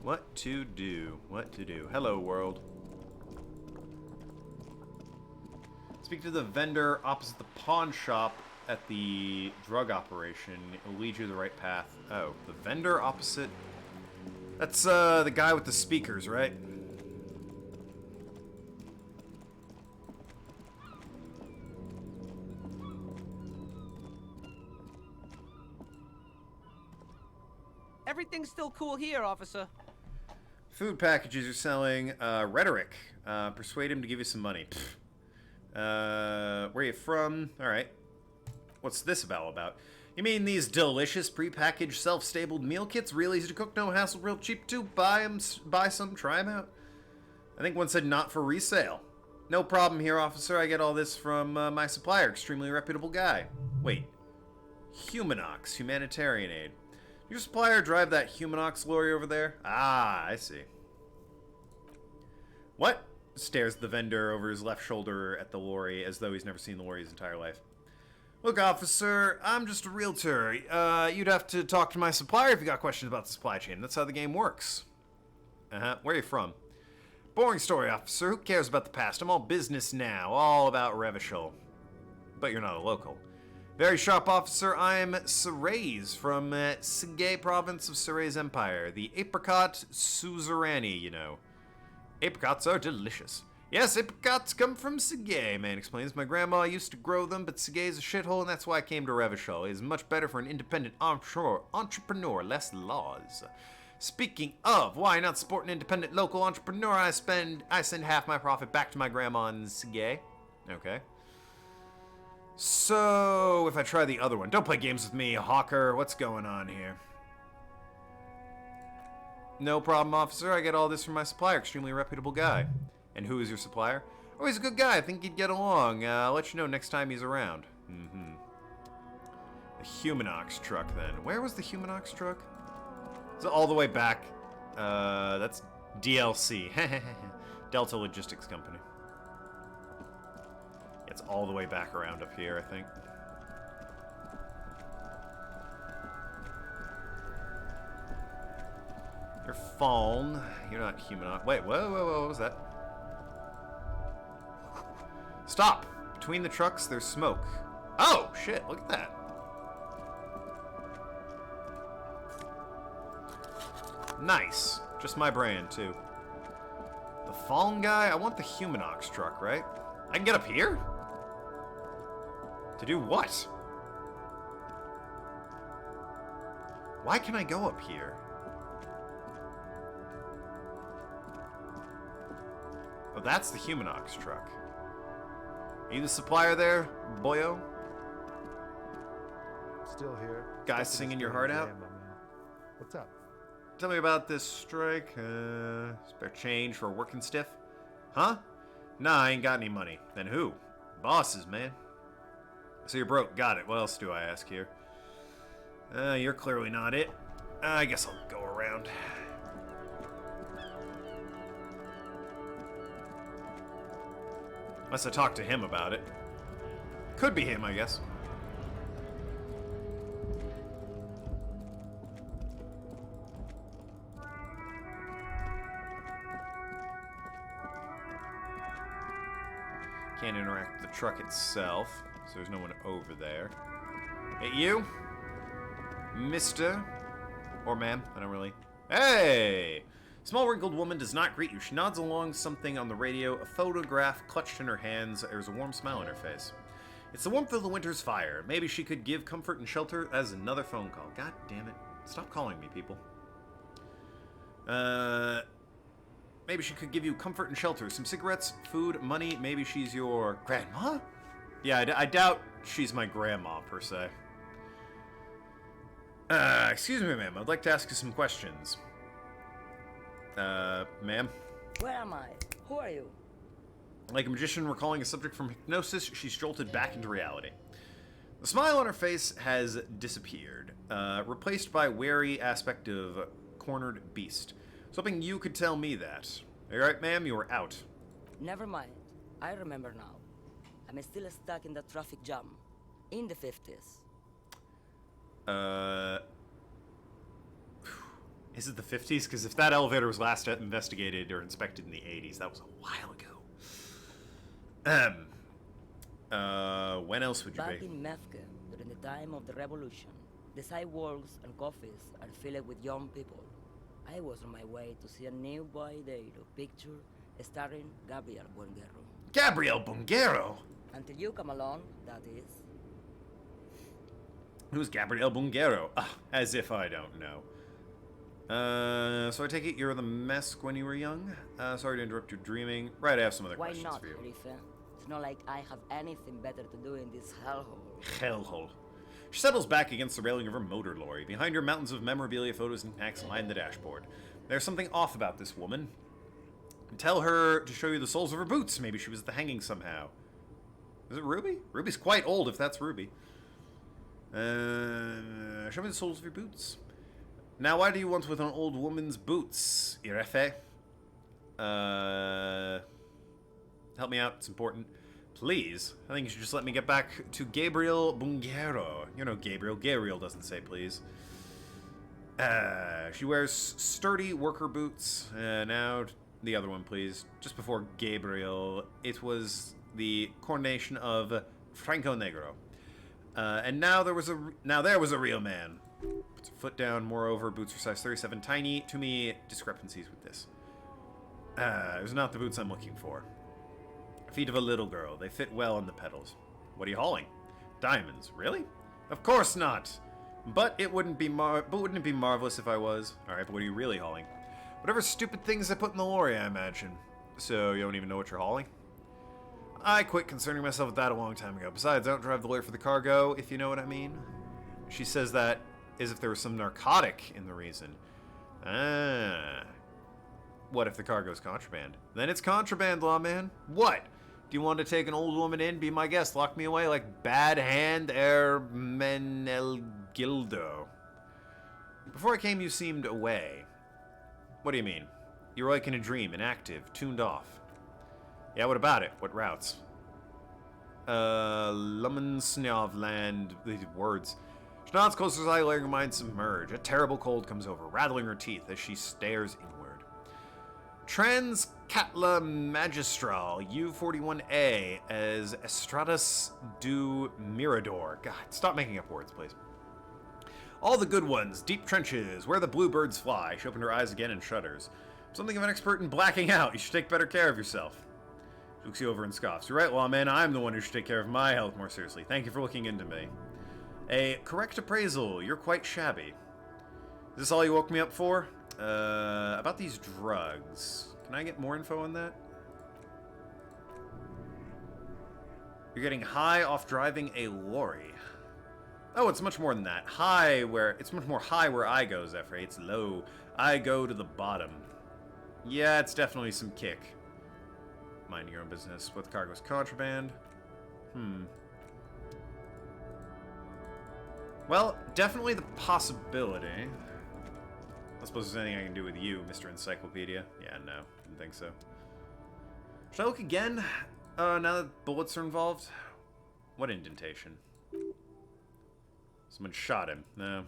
What to do? What to do? Hello, world. Speak to the vendor opposite the pawn shop at the drug operation. It'll lead you the right path. Oh, the vendor opposite? That's, the guy with the speakers, right? Everything's still cool here, officer. Food packages you're selling. Rhetoric. Persuade him to give you some money. Where are you from? Alright. What's this about? You mean these delicious prepackaged self-stabled meal kits? Real easy to cook, no hassle, real cheap too. Buy some, try them out. I think one said not for resale. No problem here, officer. I get all this from my supplier, extremely reputable guy. Wait. Humanox, humanitarian aid. Your supplier drive that Humanox lorry over there? Ah, I see. What? Stares the vendor over his left shoulder at the lorry as though he's never seen the lorry his entire life. Look, officer, I'm just a realtor. You'd have to talk to my supplier if you got questions about the supply chain. That's how the game works. Where are you from? Boring story, officer. Who cares about the past? I'm all business now. All about Revachol. But you're not a local. Very sharp, officer. I'm Serays from Sigay province of Serays Empire. The apricot suzeraini, you know. Apricots are delicious. Yes, apricots come from Sigay, man explains. My grandma used to grow them, but Sigay is a shithole, and that's why I came to Revachol. It is much better for an independent entrepreneur, less laws. Speaking of, why not support an independent local entrepreneur? I send half my profit back to my grandma in Sigay. Okay. So, if I try the other one, don't play games with me, hawker. What's going on here? No problem, officer. I get all this from my supplier, extremely reputable guy. And who is your supplier? Oh, he's a good guy. I think he'd get along. I'll let you know next time he's around. The Humanox truck, then. Where was the Humanox truck? Is it all the way back? That's DLC. Delta Logistics Company. It's all the way back around up here, I think. You're fallen. You're not human. Wait, whoa, what was that? Stop! Between the trucks, there's smoke. Oh, shit, look at that. Nice. Just my brand, too. The fallen guy? I want the Humanox truck, right? I can get up here? To do what? Why can I go up here? Oh, that's the Humanox truck. Are you the supplier there, boyo? Still here. Guys singing your heart out? What's up? Tell me about this strike. Spare change for working stiff? Huh? Nah, I ain't got any money. Then who? Bosses, man. So you're broke. Got it. What else do I ask here? You're clearly not it. I guess I'll go around. Unless I talk to him about it. Could be him, I guess. Can't interact with the truck itself, so there's no one over there. Hey, you? Mister? Or ma'am? I don't really... Hey! Small wrinkled woman does not greet you. She nods along something on the radio, a photograph clutched in her hands. There's a warm smile on her face. It's the warmth of the winter's fire. Maybe she could give comfort and shelter as another phone call. God damn it. Stop calling me, people. Maybe she could give you comfort and shelter. Some cigarettes, food, money. Maybe she's your grandma? Yeah, I doubt she's my grandma, per se. Excuse me, ma'am. I'd like to ask you some questions. Ma'am? Where am I? Who are you? Like a magician recalling a subject from hypnosis, she's jolted back into reality. The smile on her face has disappeared, replaced by wary aspect of cornered beast. I was hoping you could tell me that. All right, ma'am, you are out. Never mind. I remember now. I'm still stuck in the traffic jam. In the 50s. Is it the 50s? Because if that elevator was last investigated or inspected in the 80s, that was a while ago. When else would you Back be? in Mefke, during the time of the revolution, the sidewalks and coffees are filled with young people. I was on my way to see a new Boydero picture starring Gabriel Bungero. Gabriel Bungero? Until you come along, that is. Who's Gabriel Bungero? As if I don't know. So I take it you're the Mesk when you were young? Sorry to interrupt your dreaming. Right, I have some other Why questions not, for you. Rife? It's not like I have anything better to do in this hellhole. Hellhole. She settles back against the railing of her motor lorry. Behind her, mountains of memorabilia, photos, and snacks line the dashboard. There's something off about this woman. Tell her to show you the soles of her boots. Maybe she was at the hanging somehow. Is it Ruby? Ruby's quite old if that's Ruby. Show me the soles of your boots. Now, why do you want with an old woman's boots, Irefe? Help me out, it's important. Please? I think you should just let me get back to Gabriel Bungero. You know Gabriel. Gabriel doesn't say please. She wears sturdy worker boots. Now, the other one, please. Just before Gabriel, it was the coronation of Franco Negro. And now there was a real man. Puts her foot down. Moreover, boots are size 37. Tiny. To me, discrepancies with this. Those are not the boots I'm looking for. Feet of a little girl. They fit well on the pedals. What are you hauling? Diamonds. Really? Of course not. But it wouldn't be wouldn't it be marvelous if I was? All right, but what are you really hauling? Whatever stupid things I put in the lorry, I imagine. So you don't even know what you're hauling? I quit concerning myself with that a long time ago. Besides, I don't drive the lorry for the cargo, if you know what I mean. She says that as if there was some narcotic in the reason. What if the cargo's contraband? Then it's contraband, lawman. What? Do you want to take an old woman in? Be my guest. Lock me away like Bad Hand Ermenelgildo. Before I came, you seemed away. What do you mean? You're like in a dream, inactive, tuned off. Yeah, what about it? What routes? Lumensnavland, these words. Schnauze closes her eye, letting her mind submerge. A terrible cold comes over, rattling her teeth as she stares inward. Transcatla Magistral, U41A, as Estradas do Mirador. God, stop making up words, please. All the good ones, deep trenches, where the bluebirds fly. She opened her eyes again and shudders. Something of an expert in blacking out. You should take better care of yourself. She looks you over and scoffs. You're right, lawman. I'm the one who should take care of my health more seriously. Thank you for looking into me. A correct appraisal. You're quite shabby. Is this all you woke me up for? About these drugs. Can I get more info on that? You're getting high off driving a lorry. Oh, it's much more than that. It's much more high where I go, Zephyr. It's low. I go to the bottom. Yeah, it's definitely some kick. Mind your own business. What the cargo's contraband? Well, definitely the possibility. I suppose there's anything I can do with you, Mr. Encyclopedia. Yeah, no. Didn't think so. Should I look again? Now that bullets are involved? What indentation? Someone shot him. No.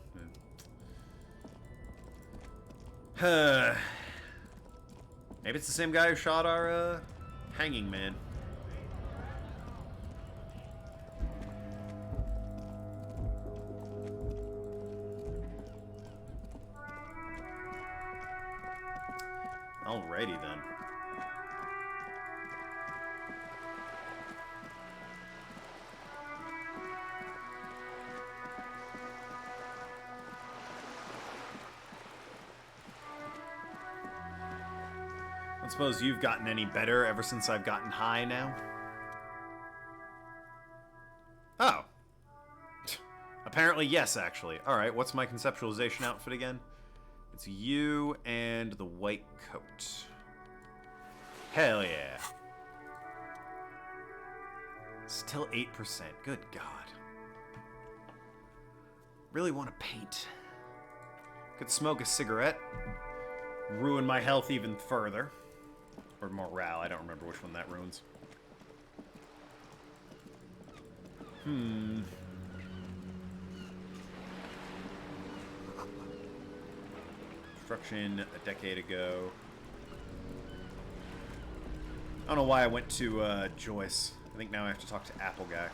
Maybe it's the same guy who shot our, hanging man. Alrighty then. I suppose you've gotten any better ever since I've gotten high now? Oh. Apparently yes, actually. Alright, what's my conceptualization outfit again? It's you and the white coat. Hell yeah. Still 8%. Good God. Really want to paint. Could smoke a cigarette. Ruin my health even further. Or morale. I don't remember which one that ruins. Construction a decade ago. I don't know why I went to Joyce. I think now I have to talk to Apple Guy.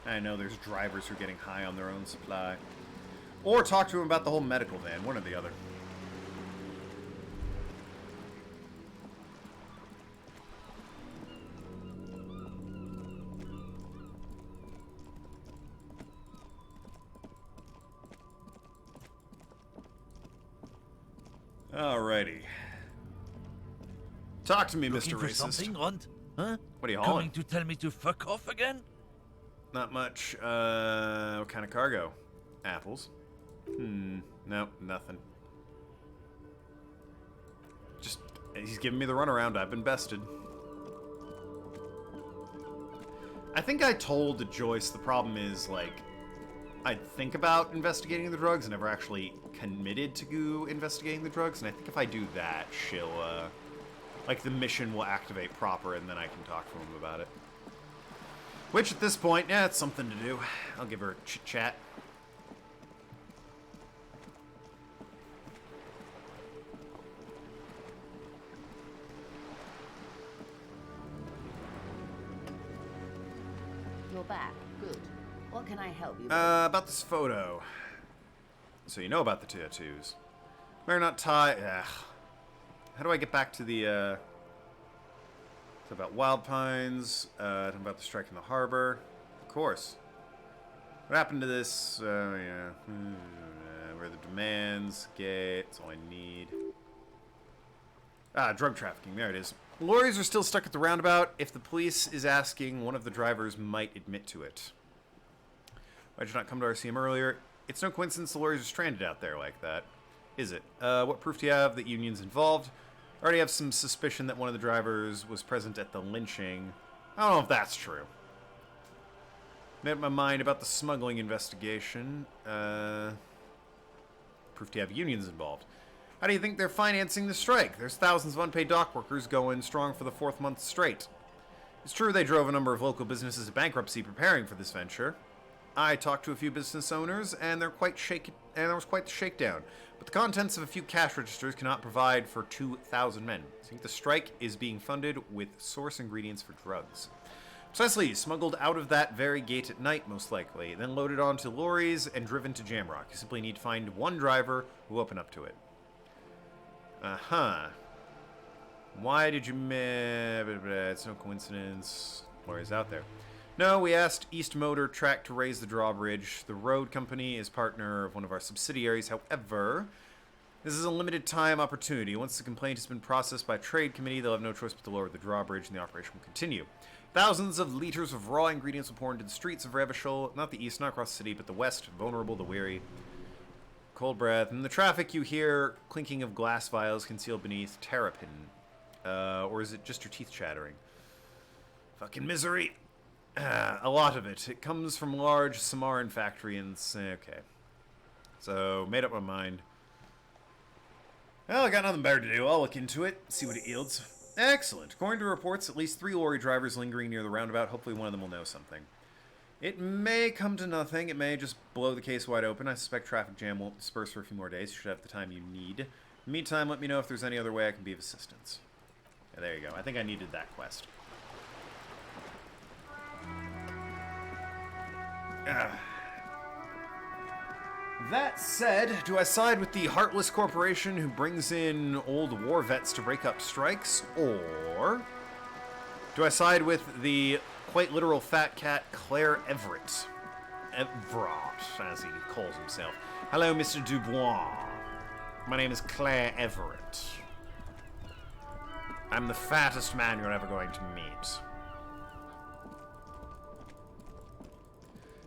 I know there's drivers who are getting high on their own supply. Or talk to him about the whole medical van, one or the other. Alrighty. Talk to me, Looking Mr. for Racist. something, Runt? Huh? What are you hauling? Coming to tell me to fuck off again? Not much. What kind of cargo? Apples. Nope, nothing. Just, he's giving me the runaround. I've been bested. I think I told Joyce the problem is, like, I'd think about investigating the drugs and never actually committed to investigating the drugs, and I think if I do that, she'll, like, the mission will activate proper, and then I can talk to him about it. Which, at this point, yeah, it's something to do. I'll give her a chit-chat. You're back. Good. What can I help you with? About this photo. So you know about the tattoos. Better not tie... How do I get back to the, It's about Wild Pines, about the strike in the harbor. Of course. What happened to this? Yeah. Where the demands, gate, that's all I need. Drug trafficking, there it is. Lorries are still stuck at the roundabout. If the police is asking, one of the drivers might admit to it. Why did you not come to RCM earlier? It's no coincidence the lorries are stranded out there like that, is it? What proof do you have that union's involved? I already have some suspicion that one of the drivers was present at the lynching. I don't know if that's true. Made up my mind about the smuggling investigation. Proof do you have unions involved? How do you think they're financing the strike? There's thousands of unpaid dock workers going strong for the 4th month straight. It's true they drove a number of local businesses to bankruptcy preparing for this venture. I talked to a few business owners, and there was quite the shakedown. But the contents of a few cash registers cannot provide for 2,000 men. I think the strike is being funded with source ingredients for drugs. Precisely, smuggled out of that very gate at night, most likely, then loaded onto lorries and driven to Jamrock. You simply need to find one driver who will open up to it. Uh-huh. Why did you... It's no coincidence. Lorry's out there. No, we asked East Motor Track to raise the drawbridge. The road company is partner of one of our subsidiaries. However, this is a limited time opportunity. Once the complaint has been processed by Trade Committee, they'll have no choice but to lower the drawbridge and the operation will continue. Thousands of liters of raw ingredients will pour into the streets of Revachol, not the east, not across the city, but the west, vulnerable, the weary. Cold breath. In the traffic, you hear clinking of glass vials concealed beneath terrapin. Or is it just your teeth chattering? Fucking misery. A lot of it. It comes from large Samaran factory and... Okay. So, made up my mind. Well, I got nothing better to do. I'll look into it, see what it yields. Excellent. According to reports, at least 3 lorry drivers lingering near the roundabout. Hopefully one of them will know something. It may come to nothing. It may just blow the case wide open. I suspect traffic jam won't disperse for a few more days. You should have the time you need. In the meantime, let me know if there's any other way I can be of assistance. Yeah, there you go. I think I needed that quest. That said, do I side with the heartless corporation who brings in old war vets to break up strikes, or do I side with the quite literal fat cat Claire Everett? Everett, as he calls himself. Hello, Mr. Dubois. My name is Claire Everett. I'm the fattest man you're ever going to meet.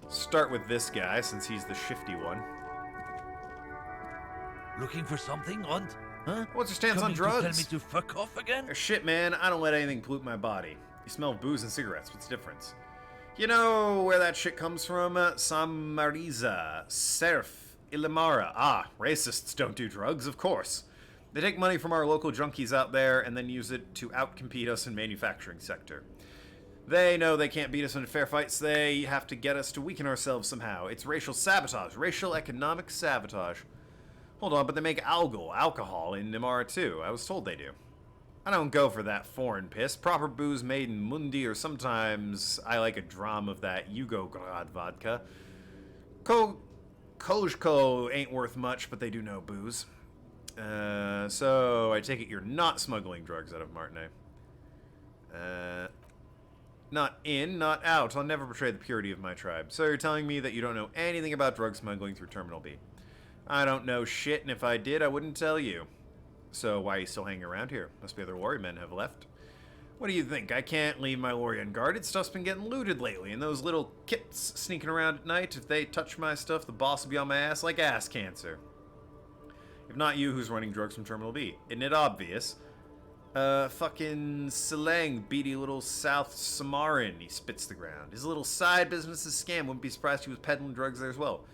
Start with this guy, since he's the shifty one. Looking for something, Runt? Huh? What's your stance on drugs? Tell me to fuck off again? Shit, man, I don't let anything pollute my body. You smell booze and cigarettes. What's the difference? You know where that shit comes from? Samariza, Serf, Ilimara. Ah, racists don't do drugs, of course. They take money from our local junkies out there and then use it to outcompete us in manufacturing sector. They know they can't beat us in fair fights. They have to get us to weaken ourselves somehow. It's racial sabotage. Racial economic sabotage. Hold on, but they make alcohol in Nimara too. I was told they do. I don't go for that foreign piss. Proper booze made in Mundi, or sometimes I like a dram of that Yugograd vodka. Kojko ain't worth much, but they do know booze. So I take it you're not smuggling drugs out of Martinez. Not in, not out. I'll never betray the purity of my tribe. So you're telling me that you don't know anything about drug smuggling through Terminal B. I don't know shit, and if I did, I wouldn't tell you. So why are you still hanging around here? Must be other lorry men have left. What do you think? I can't leave my lorry unguarded. Stuff's been getting looted lately, and those little kits sneaking around at night, if they touch my stuff, the boss will be on my ass like ass cancer. If not you, who's running drugs from Terminal B? Isn't it obvious? Fucking Selang, beady little South Samaran, he spits the ground. His little side business is scam. Wouldn't be surprised he was peddling drugs there as well.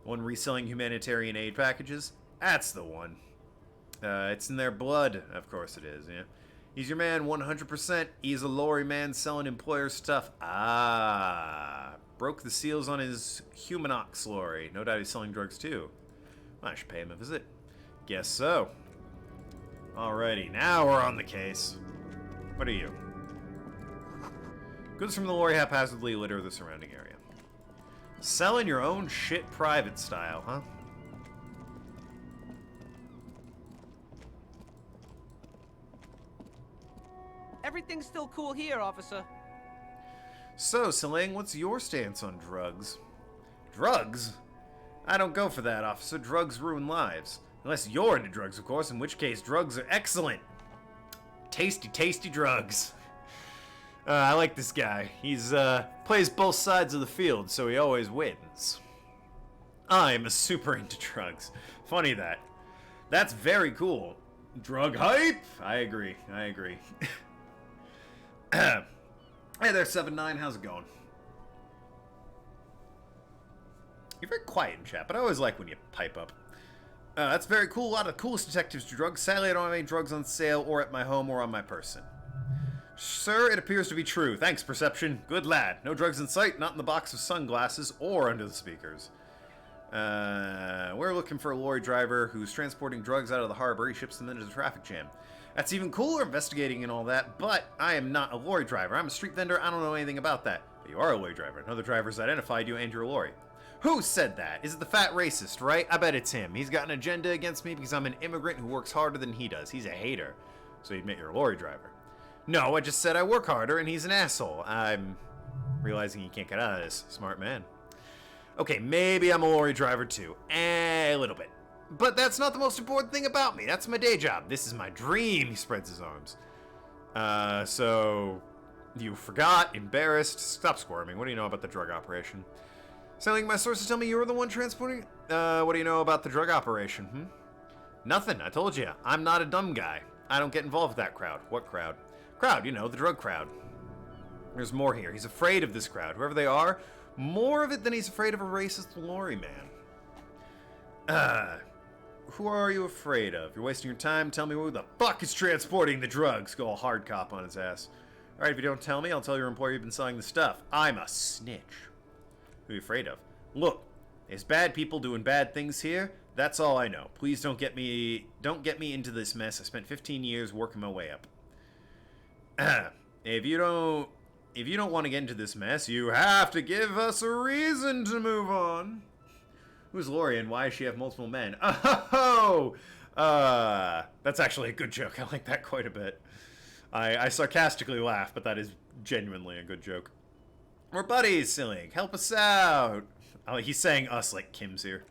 One reselling humanitarian aid packages? That's the one. It's in their blood. Of course it is, yeah. He's your man 100%. He's a lorry man selling employer stuff. Ah. Broke the seals on his Humanox lorry. No doubt he's selling drugs too. Well, I should pay him a visit. Guess so. Alrighty, now we're on the case. What are you? Goods from the lorry haphazardly litter the surrounding area. Selling your own shit private style, huh? Everything's still cool here, officer. So, Selang, what's your stance on drugs? Drugs? I don't go for that, officer. Drugs ruin lives. Unless you're into drugs, of course, in which case drugs are excellent. Tasty, tasty drugs. I like this guy. He's, plays both sides of the field, so he always wins. I'm a super into drugs. Funny that. That's very cool. Drug hype? I agree. I agree. Hey there, 7-9. How's it going? You're very quiet in chat, but I always like when you pipe up. That's very cool. A lot of coolest detectives do drugs. Sadly, I don't have any drugs on sale or at my home or on my person. Sir, it appears to be true. Thanks, Perception. Good lad. No drugs in sight, not in the box of sunglasses or under the speakers. We're looking for a lorry driver who's transporting drugs out of the harbor. He ships them into the traffic jam. That's even cooler, investigating and all that, but I am not a lorry driver. I'm a street vendor. I don't know anything about that. But you are a lorry driver. Another driver's identified you and your lorry. Who said that? Is it the fat racist, right? I bet it's him. He's got an agenda against me because I'm an immigrant who works harder than he does. He's a hater. So you admit you're a lorry driver. No, I just said I work harder and he's an asshole. I'm realizing he can't get out of this. Smart man. Okay, maybe I'm a lorry driver too. A little bit. But that's not the most important thing about me. That's my day job. This is my dream. He spreads his arms. So you forgot, embarrassed. Stop squirming. What do you know about the drug operation? Sounding like my sources tell me you were the one transporting it? What do you know about the drug operation, Nothing, I told you. I'm not a dumb guy. I don't get involved with that crowd. What crowd? Crowd, you know, the drug crowd. There's more here. He's afraid of this crowd. Whoever they are, more of it than he's afraid of a racist lorry man. Who are you afraid of? You're wasting your time. Tell me who the fuck is transporting the drugs. Go all hard cop on his ass. Alright, if you don't tell me, I'll tell your employer you've been selling the stuff. I'm a snitch. Who are you afraid of? Look, there's bad people doing bad things here. That's all I know. Please don't get me into this mess. I spent 15 years working my way up. If you don't want to get into this mess, you have to give us a reason to move on. Who's Lori and why does she have multiple men? Oh, that's actually a good joke. I like that quite a bit. I sarcastically laugh, but that is genuinely a good joke. We're buddies, Silly. Help us out. Oh, he's saying us like Kim's here.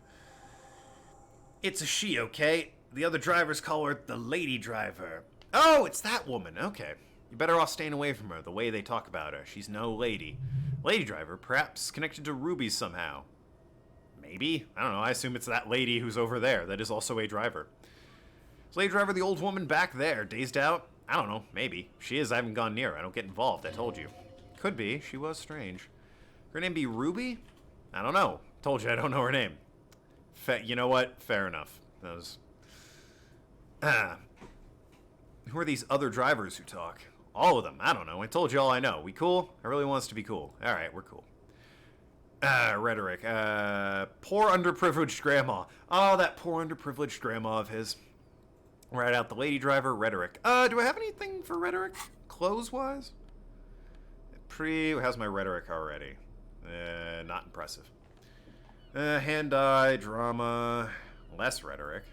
It's a she, okay? The other drivers call her the lady driver. Oh, it's that woman. Okay. You're better off staying away from her, the way they talk about her. She's no lady. Lady driver, perhaps connected to Ruby somehow. Maybe? I don't know. I assume it's that lady who's over there that is also a driver. Is lady driver the old woman back there, dazed out? I don't know. Maybe. If she is, I haven't gone near her. I don't get involved. I told you. Could be. She was strange. Her name be Ruby? I don't know. Told you I don't know her name. You know what? Fair enough. Those. Who are these other drivers who talk? All of them. I don't know. I told you all I know. We cool? I really want us to be cool. Alright, we're cool. Rhetoric. Poor underprivileged grandma. Oh, that poor underprivileged grandma of his. Right out the lady driver. Rhetoric. Do I have anything for rhetoric? Clothes-wise? How's my rhetoric already? Not impressive. Hand-eye, drama, less rhetoric.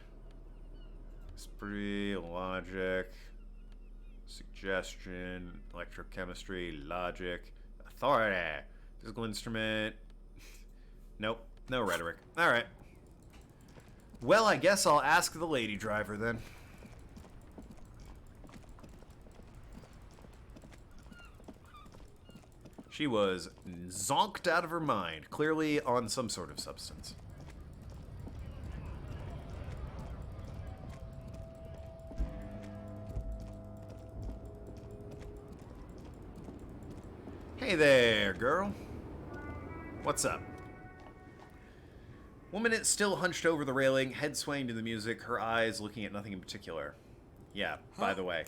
Spree, logic, suggestion, electrochemistry, logic, authority, physical instrument. Nope, no rhetoric. Alright. Well, I guess I'll ask the lady driver then. She was zonked out of her mind, clearly on some sort of substance. Hey there, girl. What's up? Woman is still hunched over the railing, head swaying to the music, her eyes looking at nothing in particular. Yeah, by the way.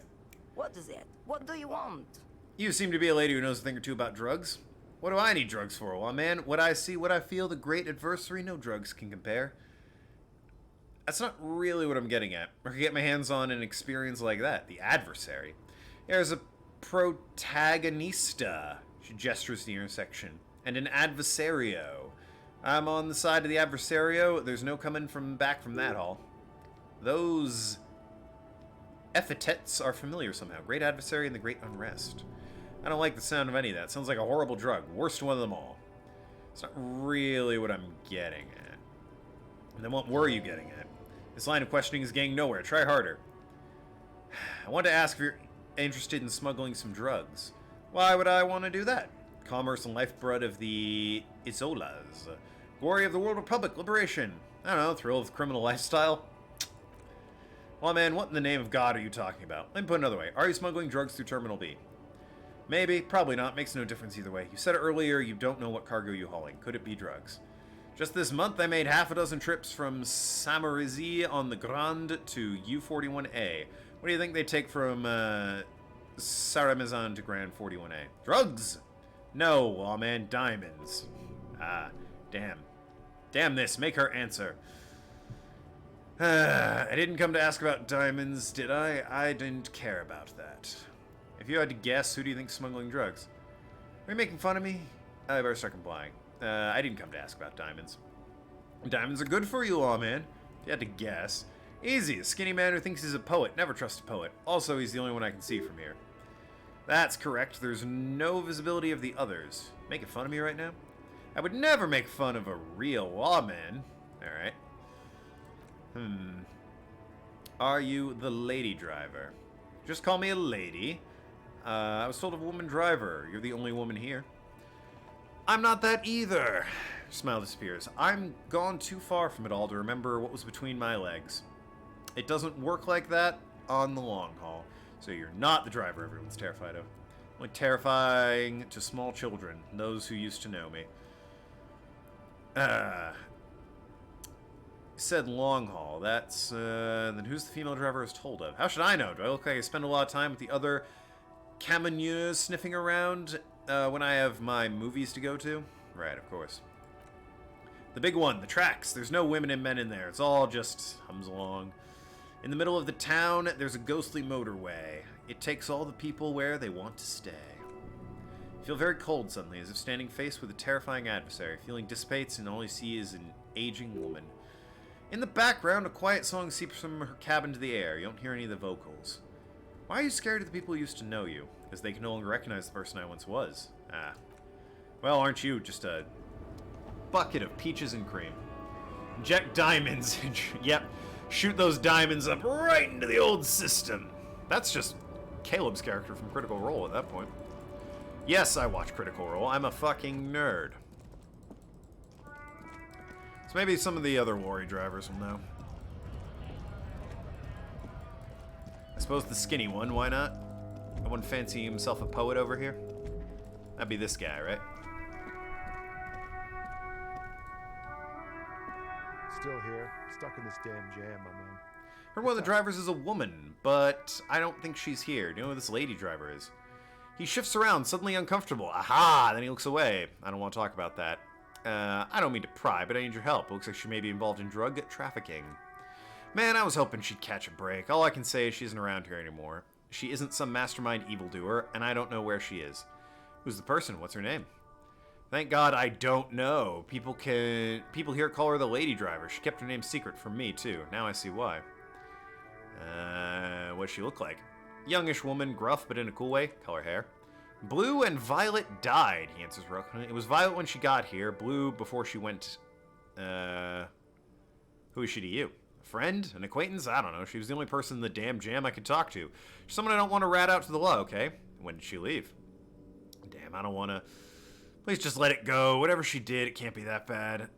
What is it? What do you want? You seem to be a lady who knows a thing or two about drugs. What do I need drugs for? Well, man, what I see, what I feel, the great adversary, no drugs can compare. That's not really what I'm getting at. I could get my hands on an experience like that. The adversary. There's a protagonista. She gestures the intersection. And an adversario. I'm on the side of the adversario. There's no coming back from that hall. Those epithets are familiar somehow. Great adversary and the great unrest. I don't like the sound of any of that. Sounds like a horrible drug. Worst one of them all. It's not really what I'm getting at. And then what were you getting at? This line of questioning is getting nowhere. Try harder. I want to ask if you're interested in smuggling some drugs. Why would I want to do that? Commerce and lifeblood of the Isolas. Glory of the World Republic. Liberation. I don't know. Thrill of the criminal lifestyle. Well, man, what in the name of God are you talking about? Let me put it another way. Are you smuggling drugs through Terminal B? Maybe, probably not. Makes no difference either way. You said it earlier, you don't know what cargo you're hauling. Could it be drugs? Just this month, I made half a dozen trips from Samarizi on the Grande to U41A. What do you think they take from Saramizan to Grand 41A? Drugs! No, lawman, diamonds. Ah, damn. Damn this, make her answer. I didn't come to ask about diamonds, did I? I didn't care about that. If you had to guess, who do you think's smuggling drugs? Are you making fun of me? I better start complying. I didn't come to ask about diamonds. Diamonds are good for you, lawman. If you had to guess. Easy, a skinny man who thinks he's a poet. Never trust a poet. Also, he's the only one I can see from here. That's correct. There's no visibility of the others. Making fun of me right now? I would never make fun of a real lawman. Alright. Are you the lady driver? Just call me a lady. I was told of a woman driver. You're the only woman here. I'm not that either. Smile disappears. I'm gone too far from it all to remember what was between my legs. It doesn't work like that on the long haul. So you're not the driver everyone's terrified of. Only terrifying to small children, those who used to know me. Said long haul. That's, then who's the female driver I was told of? How should I know? Do I look like I spend a lot of time with the other camionneurs sniffing around when I have my movies to go to? Right, of course. The big one, the tracks. There's no women and men in there. It's all just hums along. In the middle of the town, there's a ghostly motorway. It takes all the people where they want to stay. I feel very cold suddenly, as if standing faced with a terrifying adversary. Feeling dissipates, and all you see is an aging woman. In the background, a quiet song seeps from her cabin to the air. You don't hear any of the vocals. Why are you scared of the people who used to know you? Because they can no longer recognize the person I once was. Ah. Well, aren't you just a bucket of peaches and cream? Inject diamonds. Yep. Shoot those diamonds up right into the old system. That's just Caleb's character from Critical Role at that point. Yes, I watch Critical Role. I'm a fucking nerd. So maybe some of the other lorry drivers will know. I suppose the skinny one, why not? No one fancy himself a poet over here? That'd be this guy, right? Still here, stuck in this damn jam, my man. Heard one of the drivers is a woman, but I don't think she's here. Do you know who this lady driver is? He shifts around, suddenly uncomfortable. Aha! Then he looks away. I don't want to talk about that. I don't mean to pry, but I need your help. It looks like she may be involved in drug trafficking. Man, I was hoping she'd catch a break. All I can say is she isn't around here anymore. She isn't some mastermind evildoer, and I don't know where she is. Who's the person? What's her name? Thank God I don't know. People here call her the lady driver. She kept her name secret from me, too. Now I see why. What'd she look like? Youngish woman, gruff, but in a cool way. Color hair. Blue and Violet died, he answers brokenly. It was Violet when she got here, Blue before she went. Who is she to you? A friend? An acquaintance? I don't know. She was the only person in the damn jam I could talk to. She's someone I don't want to rat out to the law, okay? When did she leave? Damn, I don't want to. Please just let it go. Whatever she did, it can't be that bad.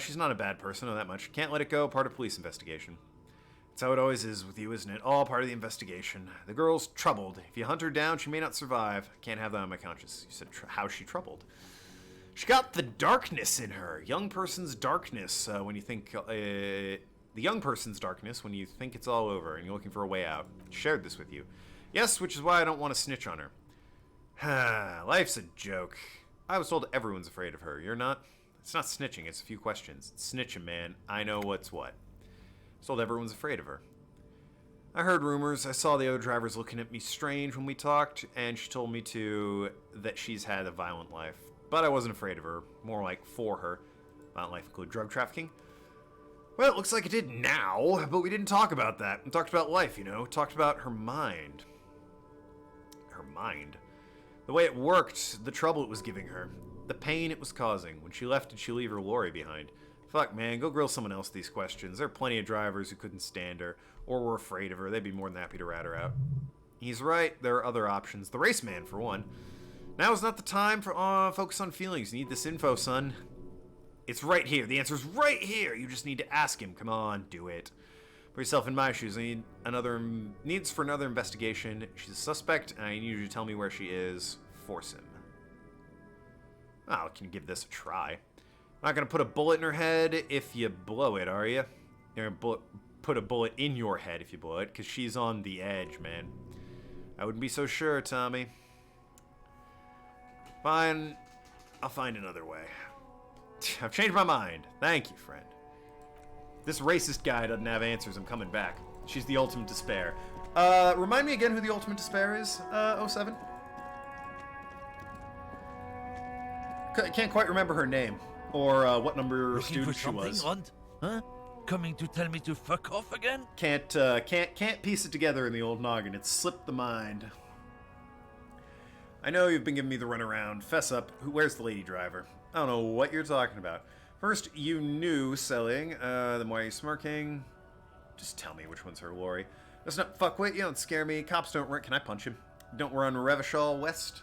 She's not a bad person, know that much. Can't let it go, part of police investigation. That's how it always is with you, isn't it? All part of the investigation. The girl's troubled. If you hunt her down, she may not survive. Can't have that on my conscience. You said, how's she troubled? She got the darkness in her. Young person's darkness when you think... the young person's darkness when you think it's all over and you're looking for a way out. Shared this with you. Yes, which is why I don't want to snitch on her. Life's a joke. I was told everyone's afraid of her. You're not? It's not snitching. It's a few questions. It's snitching, man. I know what's what. Told everyone's afraid of her. I heard rumors. I saw the other drivers looking at me strange when we talked, and she told me that she's had a violent life. But I wasn't afraid of her. More like for her. Violent life include drug trafficking? Well, it looks like it did now, but we didn't talk about that. We talked about life, you know. Talked about her mind. Her mind? The way it worked, the trouble it was giving her. The pain it was causing. When she left, did she leave her lorry behind? Fuck, man, go grill someone else these questions. There are plenty of drivers who couldn't stand her, or were afraid of her. They'd be more than happy to rat her out. He's right, there are other options. The race man, for one. Now is not the time for focus on feelings. You need this info, son. It's right here. The answer's right here. You just need to ask him. Come on, do it. Put yourself in my shoes. I need needs for another investigation. She's a suspect, and I need you to tell me where she is. Force him. Oh, can you give this a try? Not gonna put a bullet in her head if you blow it, are you? You're gonna put a bullet in your head if you blow it, because she's on the edge, man. I wouldn't be so sure, Tommy. Fine. I'll find another way. I've changed my mind. Thank you, friend. This racist guy doesn't have answers. I'm coming back. She's the ultimate despair. Remind me again who the ultimate despair is, 07? Can't quite remember her name. Or what number student she was. Hunt? Huh? Coming to tell me to fuck off again? Can't piece it together in the old noggin. It's slipped the mind. I know you've been giving me the runaround. Fess up. Where's the lady driver? I don't know what you're talking about. First, you knew selling. Then why are you smirking? Just tell me which one's her lorry. That's not fuckwit. You don't scare me. Cops don't run. Can I punch him? Don't run Revachol West.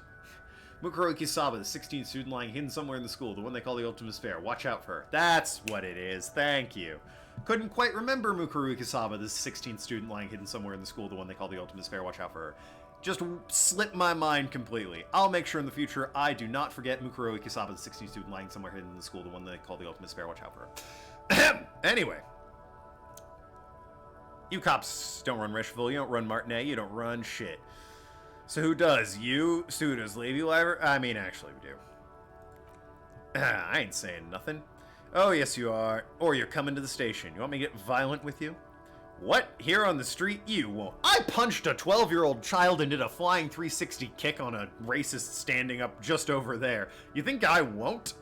Mukuro Ikisaba, the 16th student lying hidden somewhere in the school. The one they call the Ultimate Despair. Watch out for her. That's what it is. Thank you. Couldn't quite remember Mukuro Ikisaba, the 16th student lying hidden somewhere in the school. The one they call the Ultimate Despair. Watch out for her. Just slipped my mind completely. I'll make sure in the future I do not forget Mukuro Ikisaba, the 16th student lying somewhere hidden in the school. The one they call the Ultimate Despair. Watch out for her. Anyway. You cops don't run Richville. You don't run Martinet. You don't run shit. So who does? You? So does Lady Liver? I mean, actually, we do. I ain't saying nothing. Oh, yes, you are. Or you're coming to the station. You want me to get violent with you? What? Here on the street? You won't. I punched a 12-year-old child and did a flying 360 kick on a racist standing up just over there. You think I won't?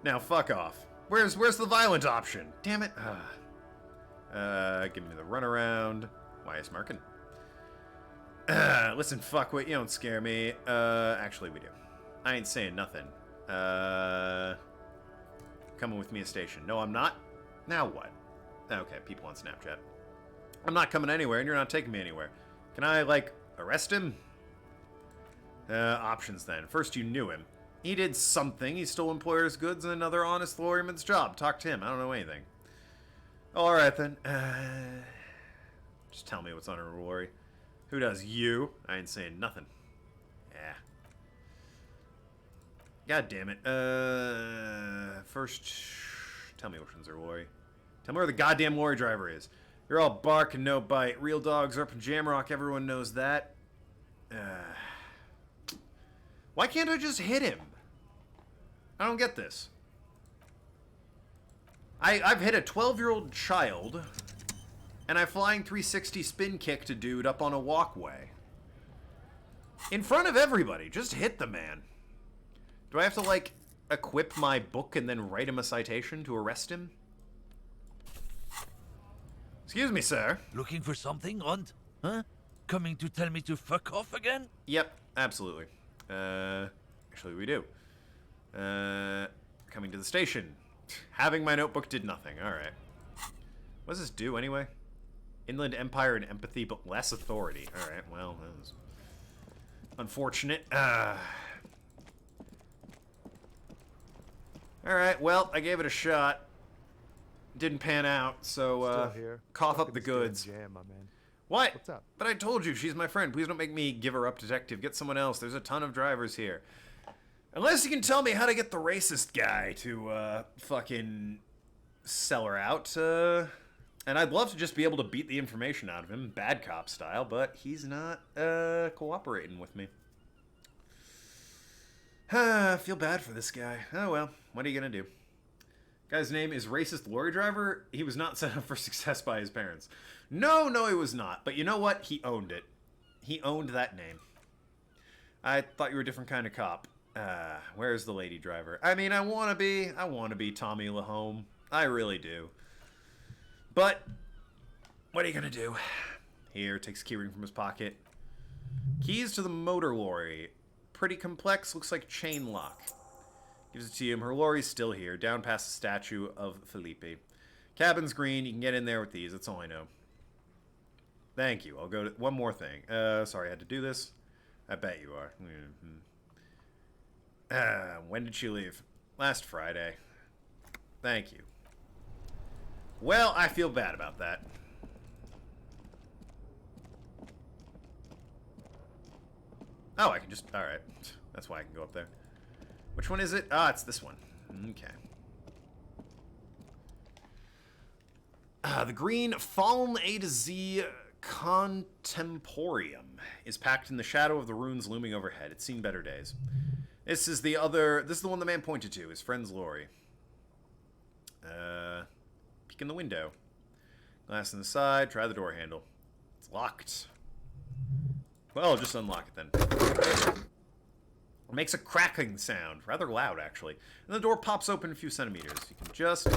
Now, fuck off. Where's the violent option? Damn it. Give me the runaround. Why are you smirking? Listen, fuckwit, you don't scare me. Actually, we do. I ain't saying nothing. Coming with me to station. No, I'm not. Now what? Okay, people on Snapchat. I'm not coming anywhere, and you're not taking me anywhere. Can I, like, arrest him? Options then. First, you knew him. He did something. He stole employer's goods and another honest lawyerman's job. Talk to him. I don't know anything. Alright then. Just tell me what's on her lorry. Who does? You? I ain't saying nothing. Yeah. God damn it. First, tell me which one's her lorry. Tell me where the goddamn lorry driver is. You're all bark and no bite. Real dogs are up in Jamrock. Everyone knows that. Why can't I just hit him? I don't get this. I've hit a 12-year-old child, and I flying 360 spin kicked a dude up on a walkway. In front of everybody. Just hit the man. Do I have to, like, equip my book and then write him a citation to arrest him? Excuse me, sir. Looking for something, Hunt? Huh? Coming to tell me to fuck off again? Yep, absolutely. Actually, we do. Coming to the station. Having my notebook did nothing. Alright. What does this do, anyway? Inland Empire and empathy, but less authority. Alright, well, that was unfortunate. Alright, well, I gave it a shot. Didn't pan out, so, cough up the goods. Jam, my man. What? What's up? But I told you, she's my friend. Please don't make me give her up, detective. Get someone else. There's a ton of drivers here. Unless you can tell me how to get the racist guy to, fucking sell her out, and I'd love to just be able to beat the information out of him, bad cop style, but he's not, cooperating with me. I feel bad for this guy. Oh well, what are you gonna do? Guy's name is Racist Lorry Driver. He was not set up for success by his parents. No, he was not. But you know what? He owned it. He owned that name. I thought you were a different kind of cop. Where's the lady driver? I mean, I want to be Tommy Lahome. I really do. But, what are you gonna do? Here, takes a keyring from his pocket. Keys to the motor lorry. Pretty complex, looks like chain lock. Gives it to him. Her lorry's still here, down past the statue of Felipe. Cabin's green, you can get in there with these, that's all I know. Thank you, I'll go to one more thing. Sorry I had to do this. I bet you are. When did she leave? Last Friday. Thank you. Well, I feel bad about that. Oh, I can just... Alright. That's why I can go up there. Which one is it? Ah, it's this one. Okay. The green Fallen A to Z Contemporium is packed in the shadow of the ruins looming overhead. It's seen better days. This is the one the man pointed to, his friend's Lori. Peek in the window. Glass on the side, try the door handle. It's locked. Well, just unlock it then. It makes a cracking sound, rather loud actually. And the door pops open a few centimeters. You can just...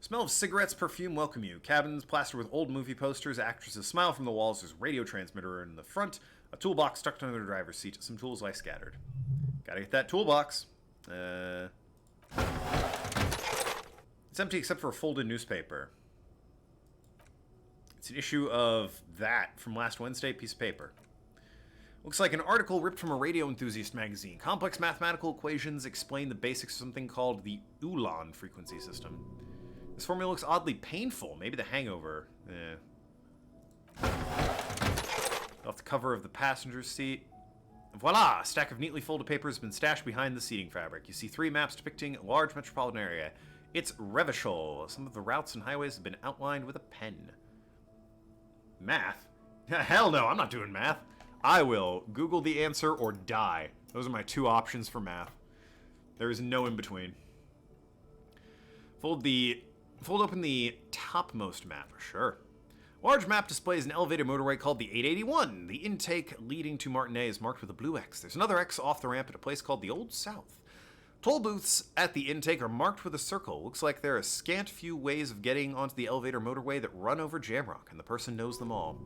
Smell of cigarettes, perfume welcome you. Cabins plastered with old movie posters, actresses smile from the walls, there's a radio transmitter in the front, a toolbox tucked under the driver's seat, some tools lie scattered. Gotta get that toolbox. It's empty except for a folded newspaper. It's an issue of that from last Wednesday, piece of paper. Looks like an article ripped from a radio enthusiast magazine. Complex mathematical equations explain the basics of something called the Ulan frequency system. This formula looks oddly painful. Maybe the hangover. Off the cover of the passenger seat. Voila! A stack of neatly folded paper has been stashed behind the seating fabric. You see 3 maps depicting a large metropolitan area. It's Revachol. Some of the routes and highways have been outlined with a pen. Math? Hell no, I'm not doing math. I will Google the answer or die. Those are my 2 options for math. There is no in between. Fold open the topmost map. Sure. Large map displays an elevated motorway called the 881. The intake leading to Martinet is marked with a blue X. There's another X off the ramp at a place called the Old South. Toll booths at the intake are marked with a circle. Looks like there are a scant few ways of getting onto the elevator motorway that run over Jamrock, and the person knows them all.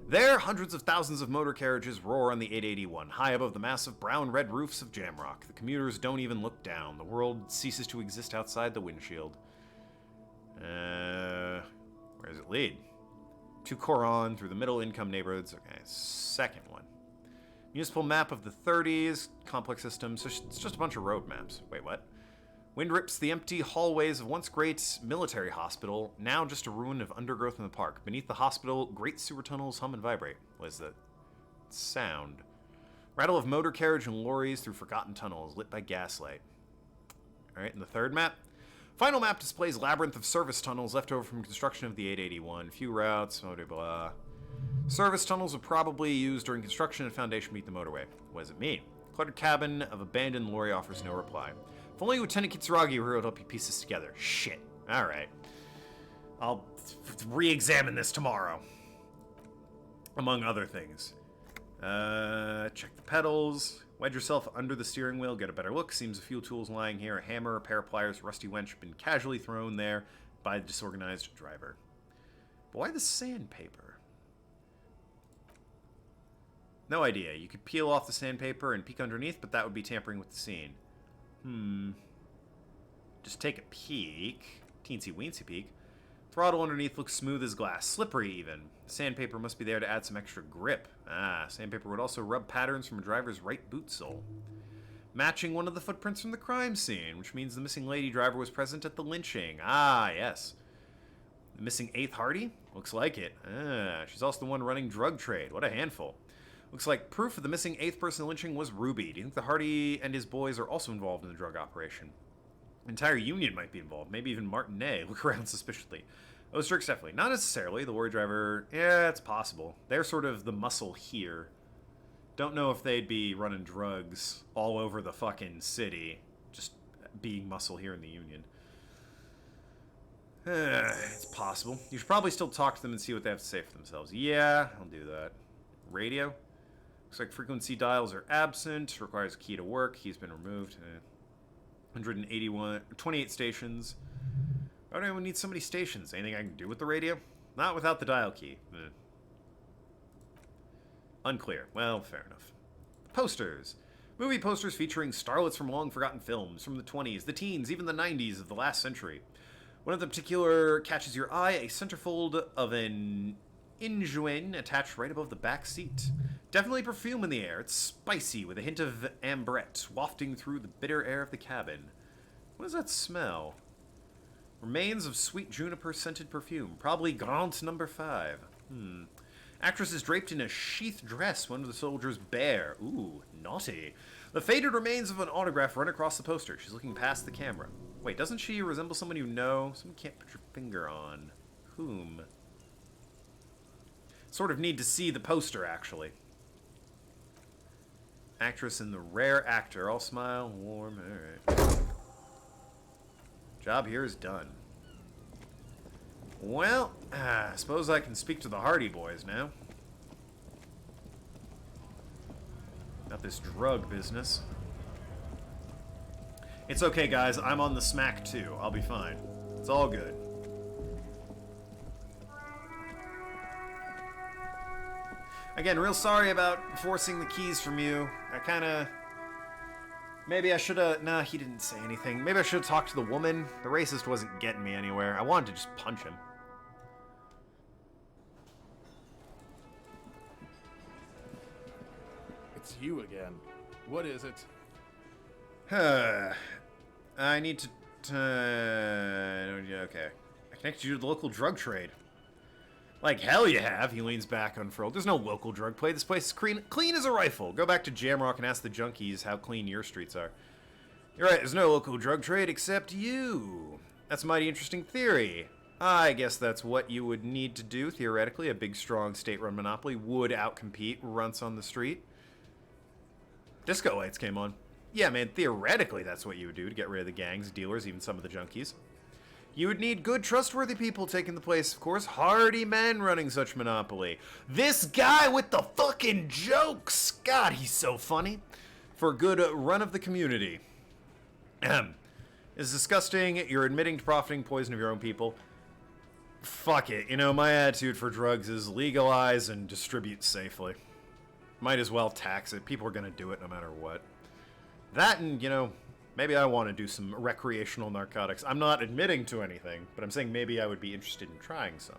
There, hundreds of thousands of motor carriages roar on the 881, high above the massive brown-red roofs of Jamrock. The commuters don't even look down. The world ceases to exist outside the windshield. Where does it lead? To Coron, through the middle-income neighborhoods. Okay, second one. Municipal map of the 30s, complex system, so it's just a bunch of road maps. Wait, what? Wind rips the empty hallways of once great military hospital, now just a ruin of undergrowth in the park. Beneath the hospital, great sewer tunnels hum and vibrate. What is that sound? Rattle of motor carriage and lorries through forgotten tunnels, lit by gaslight. Alright, and the third map? Final map displays labyrinth of service tunnels left over from construction of the 881. Few routes, blah, blah, blah. Service tunnels were probably used during construction and foundation beneath the motorway. What does it mean? Cluttered cabin of abandoned lorry offers no reply. If only Lieutenant Kitsuragi were able to help you piece this together. Shit. Alright. I'll re-examine this tomorrow. Among other things. Check the pedals. Wedge yourself under the steering wheel, get a better look. Seems a few tools lying here. A hammer, a pair of pliers, rusty wench have been casually thrown there by the disorganized driver. But why the sandpaper? No idea. You could peel off the sandpaper and peek underneath, but that would be tampering with the scene. Just take a peek. Teensy-weensy peek. Throttle underneath looks smooth as glass. Slippery, even. The sandpaper must be there to add some extra grip. Sandpaper would also rub patterns from a driver's right boot sole. Matching one of the footprints from the crime scene, which means the missing lady driver was present at the lynching. Yes. The missing 8th Hardy? Looks like it. She's also the one running drug trade. What a handful. Looks like proof of the missing 8th person lynching was Ruby. Do you think the Hardy and his boys are also involved in the drug operation? The entire union might be involved. Maybe even Martinet. Look around suspiciously. Osterix definitely. Not necessarily. The lorry driver, yeah, it's possible. They're sort of the muscle here. Don't know if they'd be running drugs all over the fucking city. Just being muscle here in the union. It's possible. You should probably still talk to them and see what they have to say for themselves. Yeah, I'll do that. Radio? Looks like frequency dials are absent. Requires a key to work. Key's been removed. 28 stations. Why do anyone need so many stations? Anything I can do with the radio? Not without the dial key. Unclear. Well, fair enough. Posters. Movie posters featuring starlets from long-forgotten films, from the 20s, the teens, even the 90s of the last century. One of the particular catches your eye, a centerfold of an Injuen attached right above the back seat. Definitely perfume in the air. It's spicy with a hint of ambrette wafting through the bitter air of the cabin. What does that smell? Remains of sweet juniper scented perfume. Probably Grant number 5. Actress is draped in a sheath dress, one of the soldiers bare. Ooh, naughty. The faded remains of an autograph run across the poster. She's looking past the camera. Wait, doesn't she resemble someone you know? Someone you can't put your finger on. Whom? Sort of need to see the poster, actually. Actress and the rare actor. All smile, warm, alright. Job here is done. Well, I suppose I can speak to the Hardy Boys now. Not this drug business. It's okay, guys. I'm on the smack, too. I'll be fine. It's all good. Again, real sorry about forcing the keys from you. I kinda... Maybe I should've... Nah, he didn't say anything. Maybe I should've talked to the woman. The racist wasn't getting me anywhere. I wanted to just punch him. It's you again. What is it? I need to... okay. I connected you to the local drug trade. Like, hell you have. He leans back unfurled. There's no local drug play. This place is clean as a rifle. Go back to Jamrock and ask the junkies how clean your streets are. You're right, there's no local drug trade except you. That's a mighty interesting theory. I guess that's what you would need to do, theoretically. A big, strong, state-run monopoly would outcompete runts on the street. Disco lights came on. Yeah, man, theoretically that's what you would do to get rid of the gangs, dealers, even some of the junkies. You would need good, trustworthy people taking the place, of course. Hardy men running such monopoly. This guy with the fucking jokes! God, he's so funny. For a good run of the community. It's disgusting. You're admitting to profiting poison of your own people. Fuck it. You know, my attitude for drugs is legalize and distribute safely. Might as well tax it. People are going to do it no matter what. That and, you know, maybe I want to do some recreational narcotics. I'm not admitting to anything, but I'm saying maybe I would be interested in trying some.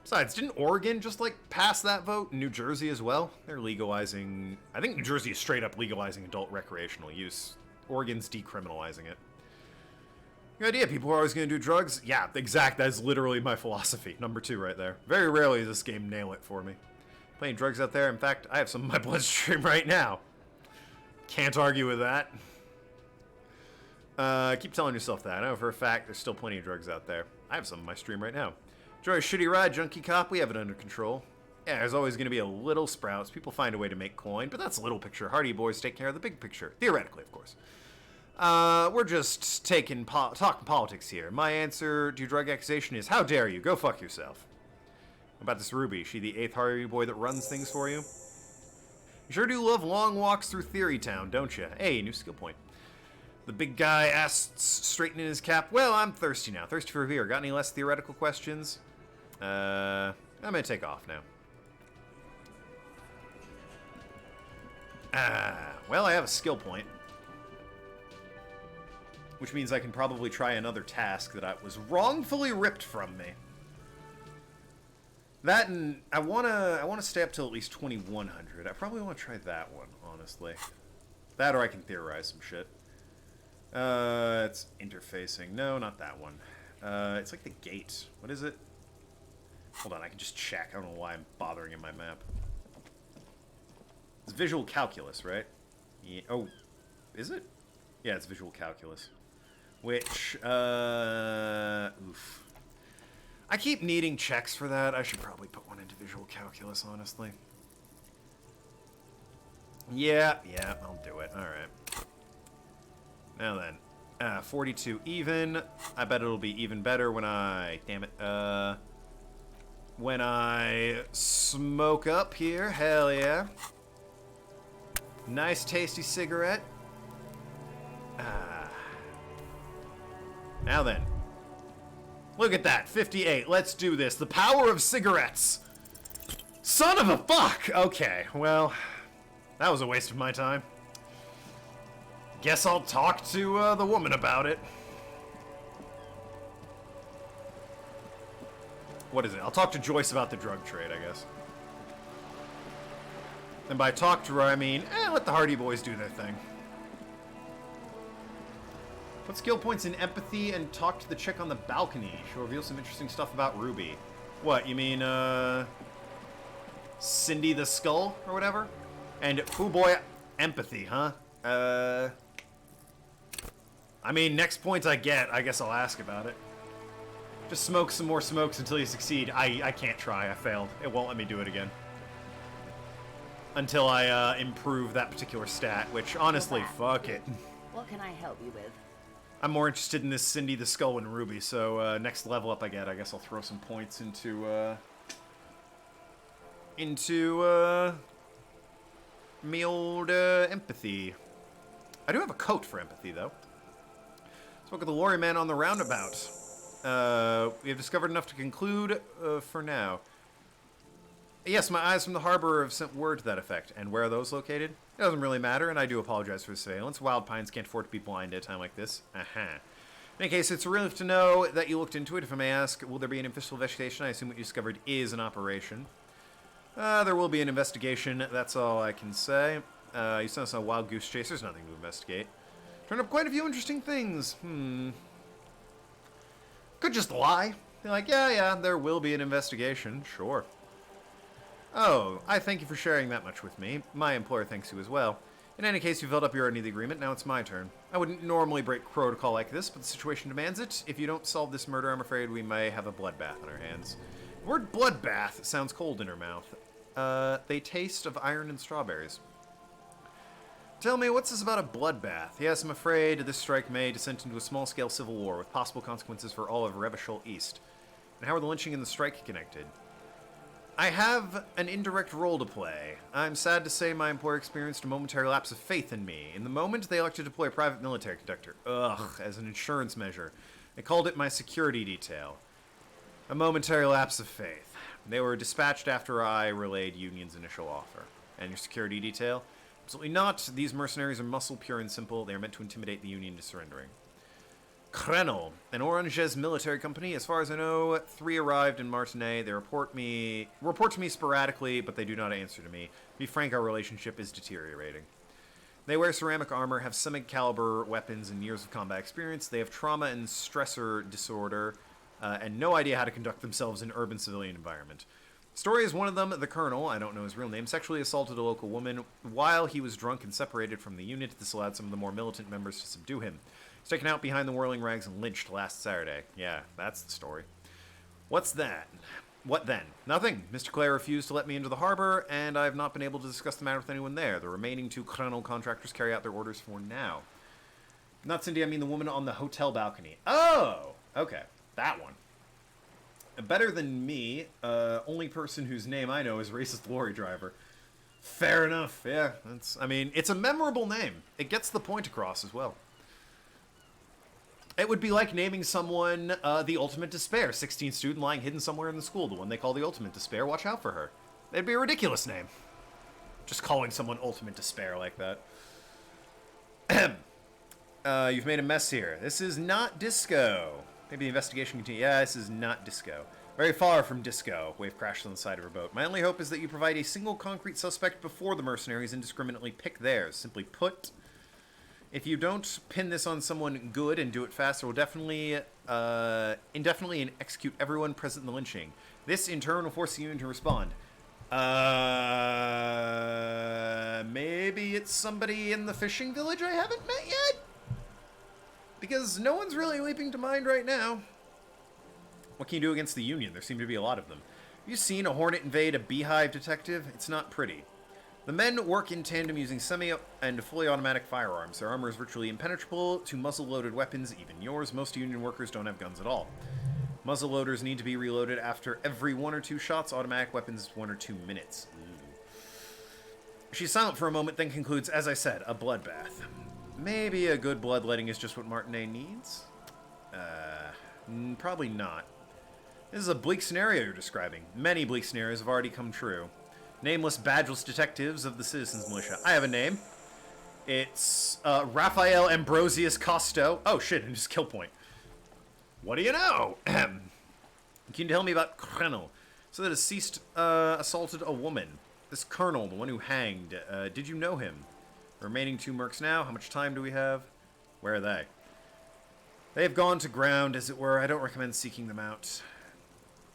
Besides, didn't Oregon just, like, pass that vote? New Jersey as well? They're legalizing... I think New Jersey is straight up legalizing adult recreational use. Oregon's decriminalizing it. Good idea. People are always going to do drugs. Yeah, exact. That's literally my philosophy. Number 2 right there. Very rarely does this game nail it for me. Playing drugs out there. In fact, I have some in my bloodstream right now. Can't argue with that. Keep telling yourself that. I know for a fact there's still plenty of drugs out there. I have some in my stream right now. Enjoy a shitty ride, Junkie Cop. We have it under control. Yeah, there's always going to be a little sprouts. People find a way to make coin, but that's a little picture. Hardy Boys take care of the big picture. Theoretically, of course. We're just talking politics here. My answer to your drug accusation is, how dare you? Go fuck yourself. About this Ruby, she the 8th Hardy Boy that runs things for you? You sure do love long walks through Theory Town, don't you? Hey, new skill point. The big guy asks, straightening his cap, well, I'm thirsty now. Thirsty for a beer. Got any less theoretical questions? I'm gonna take off now. Well, I have a skill point. Which means I can probably try another task that I was wrongfully ripped from me. That and I wanna stay up till at least 2100. I probably want to try that one, honestly. That or I can theorize some shit. It's interfacing. No, not that one. It's like the gate. What is it? Hold on, I can just check. I don't know why I'm bothering in my map. It's visual calculus, right? Yeah. Oh, is it? Yeah, it's visual calculus. Which, oof. I keep needing checks for that. I should probably put one into visual calculus, honestly. Yeah, I'll do it. Alright. Now then. 42 even. I bet it'll be even better when I... Damn it. When I smoke up here. Hell yeah. Nice tasty cigarette. Now then. Look at that. 58. Let's do this. The power of cigarettes. Son of a fuck. Okay, well, that was a waste of my time. Guess I'll talk to the woman about it. What is it? I'll talk to Joyce about the drug trade, I guess. And by talk to her, I mean, let the Hardy Boys do their thing. Put skill points in empathy and talk to the chick on the balcony. She'll reveal some interesting stuff about Ruby. What, you mean, Cindy the Skull, or whatever. And, oh boy, empathy, huh? I mean, next point I get, I guess I'll ask about it. Just smoke some more smokes until you succeed. I can't try, I failed. It won't let me do it again. Until I improve that particular stat, which honestly, fuck it. What can I help you with? I'm more interested in this Cindy the Skull and Ruby, so next level up I get, I guess I'll throw some points into me old empathy. I do have a coat for empathy, though. Spoke with the lorry man on the roundabout. We have discovered enough to conclude for now. Yes, my eyes from the harbor have sent word to that effect. And where are those located? It doesn't really matter, and I do apologize for the surveillance. Wild Pines can't afford to be blind at a time like this. In any case, it's a relief to know that you looked into it. If I may ask, will there be an official investigation? I assume what you discovered is an operation. There will be an investigation. That's all I can say. You sent us on a wild goose chase. There's nothing to investigate. Turned up quite a few interesting things. Could just lie. Be like, yeah, there will be an investigation. Sure. Oh, I thank you for sharing that much with me. My employer thanks you as well. In any case, you filled up your end of the agreement. Now it's my turn. I wouldn't normally break protocol like this, but the situation demands it. If you don't solve this murder, I'm afraid we may have a bloodbath on our hands. The word bloodbath sounds cold in her mouth. They taste of iron and strawberries. Tell me, what's this about a bloodbath? Yes, I'm afraid this strike may descend into a small-scale civil war with possible consequences for all of Revachol East. And how are the lynching and the strike connected? I have an indirect role to play. I'm sad to say my employer experienced a momentary lapse of faith in me. In the moment, they elected to deploy a private military conductor. As an insurance measure. They called it my security detail. A momentary lapse of faith. They were dispatched after I relayed Union's initial offer. And your security detail? Absolutely not. These mercenaries are muscle pure and simple. They are meant to intimidate the Union to surrendering. Krenel, an Oranges military company. As far as I know, 3 arrived in Martinez. They report to me sporadically, but they do not answer to me. To be frank, our relationship is deteriorating. They wear ceramic armor, have semi-caliber weapons, and years of combat experience. They have trauma and stressor disorder, and no idea how to conduct themselves in urban civilian environment. Story is one of them, the Colonel, I don't know his real name, sexually assaulted a local woman while he was drunk and separated from the unit. This allowed some of the more militant members to subdue him. He's taken out behind the whirling rags and lynched last Saturday. Yeah, that's the story. What's that? What then? Nothing. Mr. Clare refused to let me into the harbor, and I have not been able to discuss the matter with anyone there. The remaining 2 Colonel contractors carry out their orders for now. Not Cindy, I mean the woman on the hotel balcony. Oh! Okay. That one. Better than me, only person whose name I know is racist lorry driver. Fair enough, yeah. It's a memorable name. It gets the point across as well. It would be like naming someone the Ultimate Despair, 16th student lying hidden somewhere in the school, the one they call the Ultimate Despair. Watch out for her. It'd be a ridiculous name. Just calling someone Ultimate Despair like that. You've made a mess here. This is not disco. Maybe the investigation continues. Yeah, this is not disco. Very far from disco. Wave crashes on the side of her boat. My only hope is that you provide a single concrete suspect before the mercenaries indiscriminately pick theirs. Simply put, if you don't pin this on someone good and do it fast, it will definitely, indefinitely execute everyone present in the lynching. This, in turn, will force the Union to respond. Maybe it's somebody in the fishing village I haven't met yet? Because no one's really leaping to mind right now. What can you do against the Union? There seem to be a lot of them. Have you seen a Hornet invade a beehive, detective? It's not pretty. The men work in tandem using semi- and fully automatic firearms. Their armor is virtually impenetrable to muzzle-loaded weapons, even yours. Most Union workers don't have guns at all. Muzzle loaders need to be reloaded after every 1 or 2 shots. Automatic weapons, 1 or 2 minutes. She's silent for a moment, then concludes, as I said, a bloodbath. Maybe a good bloodletting is just what Martinet needs? Probably not. This is a bleak scenario you're describing. Many bleak scenarios have already come true. Nameless, badgeless detectives of the Citizens Militia. I have a name. It's Raphael Ambrosius Costo. Oh shit, and just kill point. What do you know? Can you tell me about Krenel? So the deceased assaulted a woman. This colonel, the one who hanged, did you know him? The remaining 2 mercs now. How much time do we have? Where are they? They have gone to ground, as it were. I don't recommend seeking them out.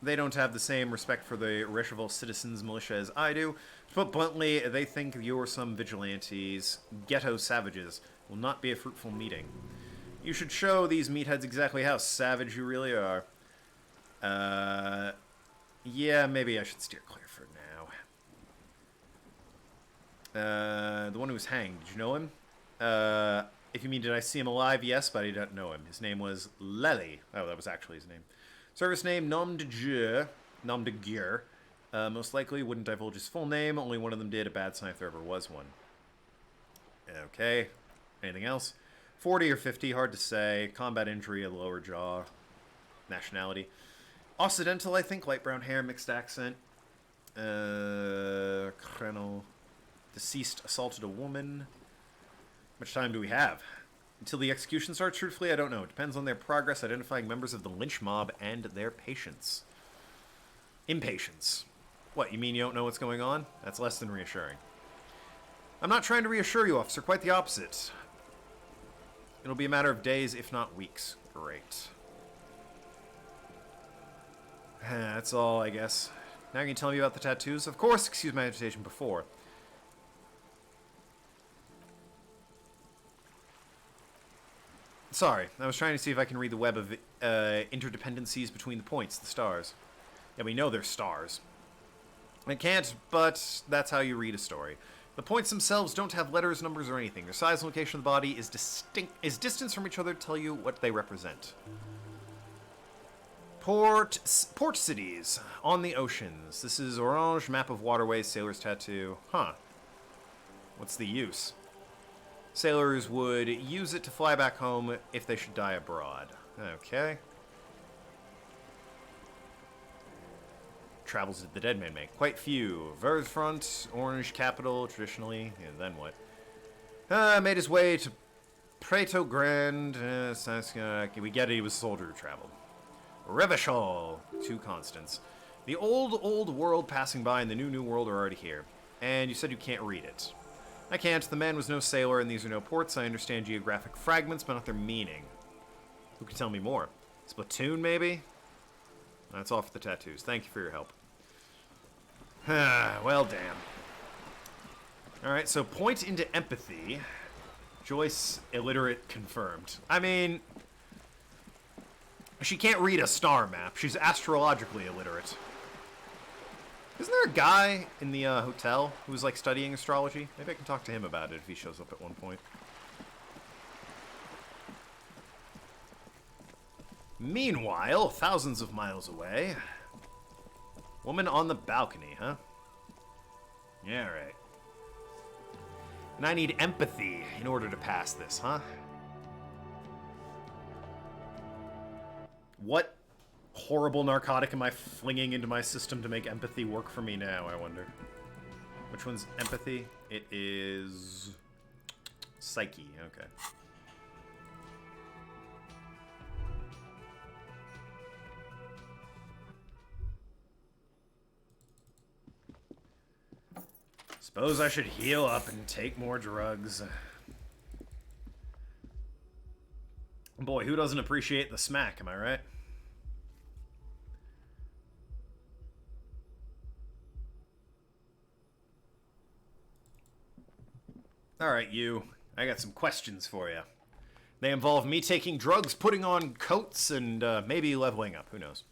they don't have the same respect for the Recheval citizens militia as I do. To put bluntly, they think you're some vigilantes, ghetto savages. Will not be a fruitful meeting. You should show these meatheads exactly how savage you really are. Yeah, maybe I should steer clear for now. The one who was hanged, did you know him? If you mean did I see him alive, yes, but I don't know him. His name was Lely. Oh, that was actually his name. Service name, Nom de Dieu. Nom de Guerre. Most likely wouldn't divulge his full name. Only one of them did. A bad sign if there ever was one. Okay. Anything else? 40 or 50, hard to say. Combat injury, a lower jaw. Nationality. Occidental, I think. Light brown hair, mixed accent. Criminal. Deceased assaulted a woman. How much time do we have? Until the execution starts, truthfully, I don't know. It depends on their progress identifying members of the lynch mob and their patience. Impatience. What, you mean you don't know what's going on? That's less than reassuring. I'm not trying to reassure you, officer. Quite the opposite. It'll be a matter of days, if not weeks. Great. That's all, I guess. Now you can tell me about the tattoos? Of course, excuse my hesitation before. Sorry, I was trying to see if I can read the web of interdependencies between the points, the stars. Yeah, we know they're stars. I can't, but that's how you read a story. The points themselves don't have letters, numbers, or anything. Their size and location of the body is distance from each other to tell you what they represent. Port cities on the oceans. This is orange, map of waterways, sailor's tattoo. Huh. What's the use? Sailors would use it to fly back home if they should die abroad. Okay. Travels that the dead man make. Quite few. Verfront, orange capital, traditionally. Yeah, then what? Made his way to Preto Grand. We get it, he was a soldier who traveled. Revachol. 2 constants. The old world passing by and the new world are already here. And you said you can't read it. I can't. The man was no sailor, and these are no ports. I understand geographic fragments, but not their meaning. Who can tell me more? Splatoon, maybe? That's all for the tattoos. Thank you for your help. Well, damn. Alright, so point into empathy. Joyce, illiterate, confirmed. I mean, she can't read a star map. She's astrologically illiterate. Isn't there a guy in the hotel who's like studying astrology? Maybe I can talk to him about it if he shows up at one point. Meanwhile, thousands of miles away. Woman on the balcony, huh? Yeah, right. And I need empathy in order to pass this, huh? What horrible narcotic am I flinging into my system to make empathy work for me now, I wonder? Which one's empathy? It is... Psyche, okay. Suppose I should heal up and take more drugs. Boy, who doesn't appreciate the smack, am I right? Alright, you. I got some questions for you. They involve me taking drugs, putting on coats, and maybe leveling up. Who knows?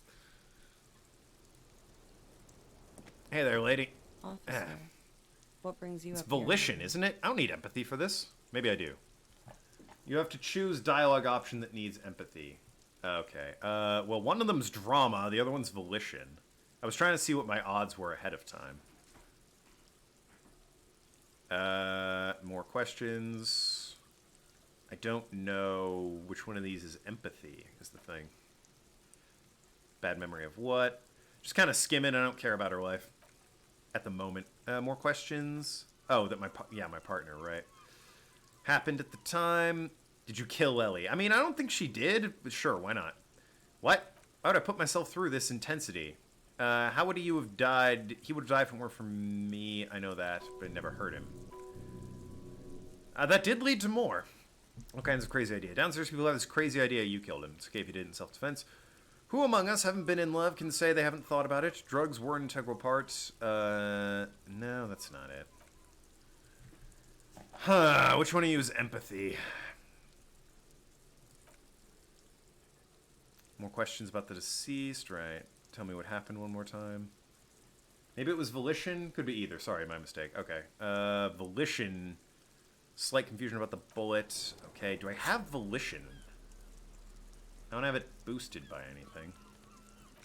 Hey there, lady. Officer, what brings you It's up here? volition, isn't it? I don't need empathy for this. Maybe I do. You have to choose dialogue option that needs empathy. Okay. Well, one of them's drama, the other one's volition. I was trying to see what my odds were ahead of time. More questions. I don't know which one of these is empathy, is the thing. Bad memory of what? Just kind of skimming. I don't care about her life at the moment. More questions. Oh, that my partner, right? Happened at the time. Did you kill Ellie? I mean, I don't think she did, but sure, why not? What? Why would I put myself through this intensity? How would you have died? He would have died from me. I know that, but it never hurt him. That did lead to more. All kinds of crazy idea. Downstairs people have this crazy idea you killed him. It's okay if you did in self-defense. Who among us haven't been in love can say they haven't thought about it? Drugs were an integral part. No, that's not it. Huh, which one of you is empathy? More questions about the deceased, right? Tell me what happened one more time. Maybe it was volition? Could be either. Sorry, my mistake. Okay. Volition. Slight confusion about the bullet. Okay, do I have volition? I don't have it boosted by anything.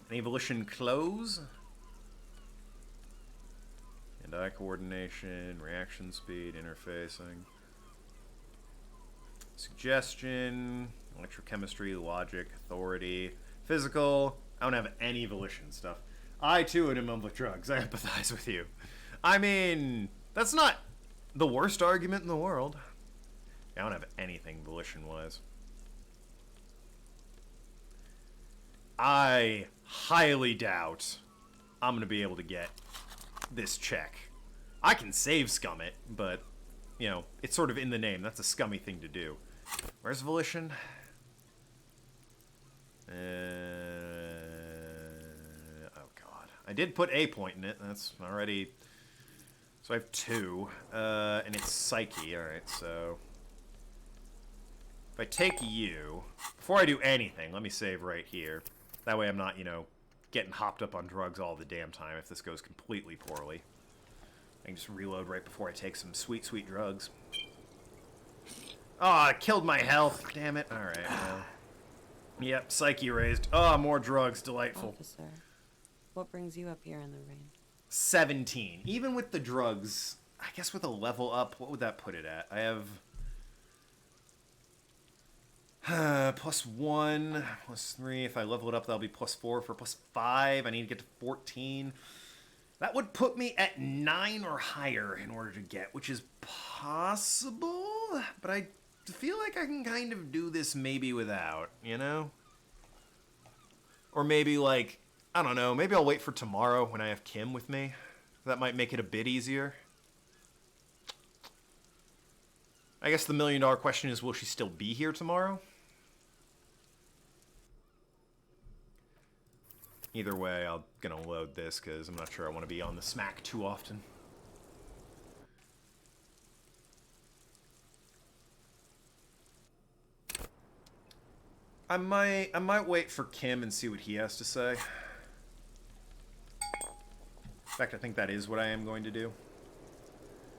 Any volition close? Hand-eye coordination, reaction speed, interfacing. Suggestion, electrochemistry, logic, authority, physical. I don't have any volition stuff. I, too, am with drugs. I empathize with you. I mean, that's not the worst argument in the world. I don't have anything volition-wise. I highly doubt I'm going to be able to get this check. I can save scum it, but, you know, it's sort of in the name. That's a scummy thing to do. Where's volition? Oh, God. I did put a point in it. That's already... So I have 2. And it's psyche. Alright, so... If I take you... Before I do anything, let me save right here. That way I'm not, you know, getting hopped up on drugs all the damn time if this goes completely poorly. I can just reload right before I take some sweet, sweet drugs. Oh, I killed my health. Damn it. Alright, well. Yep, psyche raised. Oh, more drugs. Delightful. Officer, what brings you up here in the rain? 17. Even with the drugs, I guess with a level up, what would that put it at? I have... +1, +3. If I level it up, that'll be +4. For +5, I need to get to 14. That would put me at 9 or higher in order to get, which is possible, but I feel like I can kind of do this maybe without, you know? Or maybe, like, I don't know, maybe I'll wait for tomorrow when I have Kim with me. That might make it a bit easier. I guess the million-dollar question is, will she still be here tomorrow? Either way, I'm gonna load this because I'm not sure I want to be on the smack too often. I might wait for Kim and see what he has to say. In fact, I think that is what I am going to do.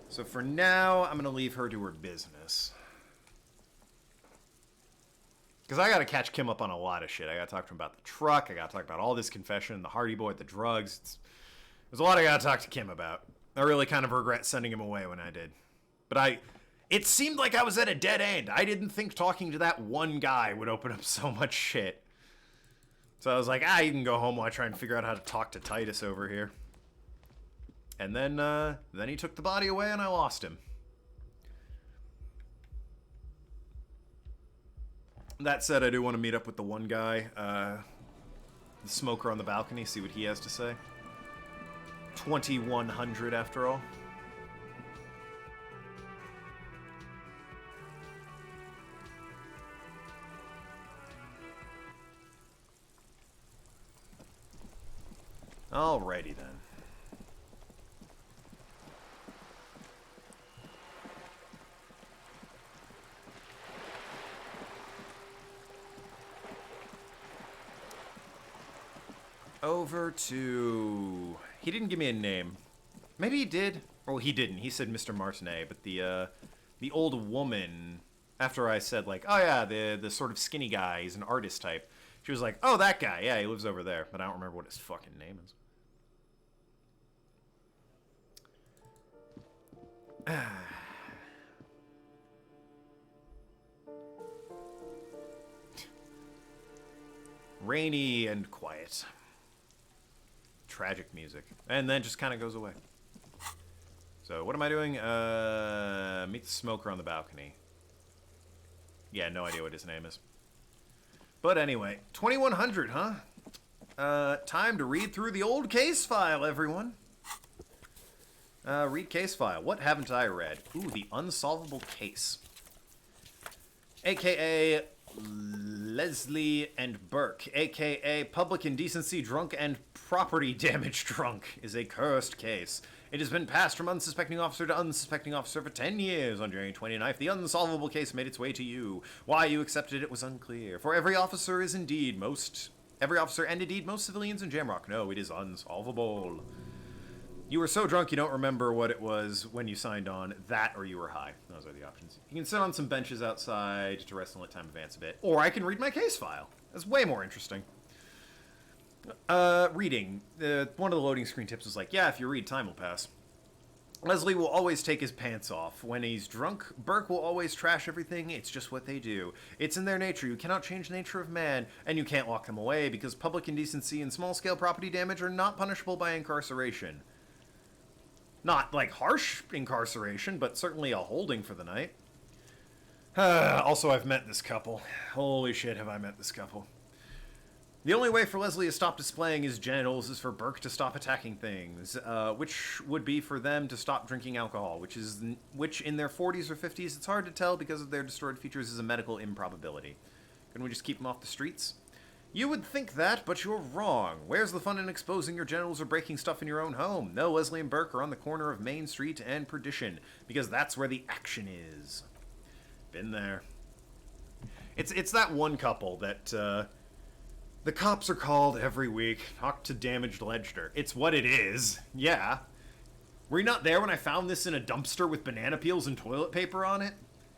So for now, I'm gonna leave her to her business. Because I gotta catch Kim up on a lot of shit. I gotta talk to him about the truck. I gotta talk about all this confession, the Hardy Boy, the drugs. There's a lot I gotta talk to Kim about. I really kind of regret sending him away when I did. But it seemed like I was at a dead end. I didn't think talking to that one guy would open up so much shit. So I was like, you can go home while I try and figure out how to talk to Titus over here. And then he took the body away and I lost him. That said, I do want to meet up with the one guy, the smoker on the balcony, see what he has to say. 2100 after all. Alrighty then. Over to... He didn't give me a name. Maybe he did. Or he didn't. He said Mr. Martinet. But the old woman, after I said, like, oh yeah, the sort of skinny guy, he's an artist type. She was like, oh, that guy. Yeah, he lives over there. But I don't remember what his fucking name is. Rainy and quiet. Tragic music. And then just kind of goes away. So, what am I doing? Meet the smoker on the balcony. Yeah, no idea what his name is. But anyway, 2100, huh? Time to read through the old case file, everyone. Read case file. What haven't I read? Ooh, the unsolvable case. AKA Leslie and Burke, aka Public Indecency Drunk and Property Damage Drunk, is a cursed case. It has been passed from unsuspecting officer to unsuspecting officer for 10 years. On January 29th, the unsolvable case made its way to you. Why you accepted it was unclear. For every officer and indeed most civilians in Jamrock know it is unsolvable. You were so drunk you don't remember what it was when you signed on. That or you were high. Those are the options. You can sit on some benches outside to rest and let time advance a bit. Or I can read my case file. That's way more interesting. Reading. One of the loading screen tips was like, yeah, if you read, time will pass. Leslie will always take his pants off. When he's drunk, Burke will always trash everything. It's just what they do. It's in their nature. You cannot change the nature of man, and you can't lock them away because public indecency and small-scale property damage are not punishable by incarceration. Not, like, harsh incarceration, but certainly a holding for the night. Also, I've met this couple. Holy shit, have I met this couple. The only way for Leslie to stop displaying his genitals is for Burke to stop attacking things, which would be for them to stop drinking alcohol, which in their 40s or 50s, it's hard to tell because of their distorted features is a medical improbability. Couldn't we just keep them off the streets? You would think that, but you're wrong. Where's the fun in exposing your genitals or breaking stuff in your own home? No, Leslie and Burke are on the corner of Main Street and Perdition, because that's where the action is. Been there. It's that one couple that, the cops are called every week. Talk to damaged Ledger. It's what it is. Yeah. Were you not there when I found this in a dumpster with banana peels and toilet paper on it?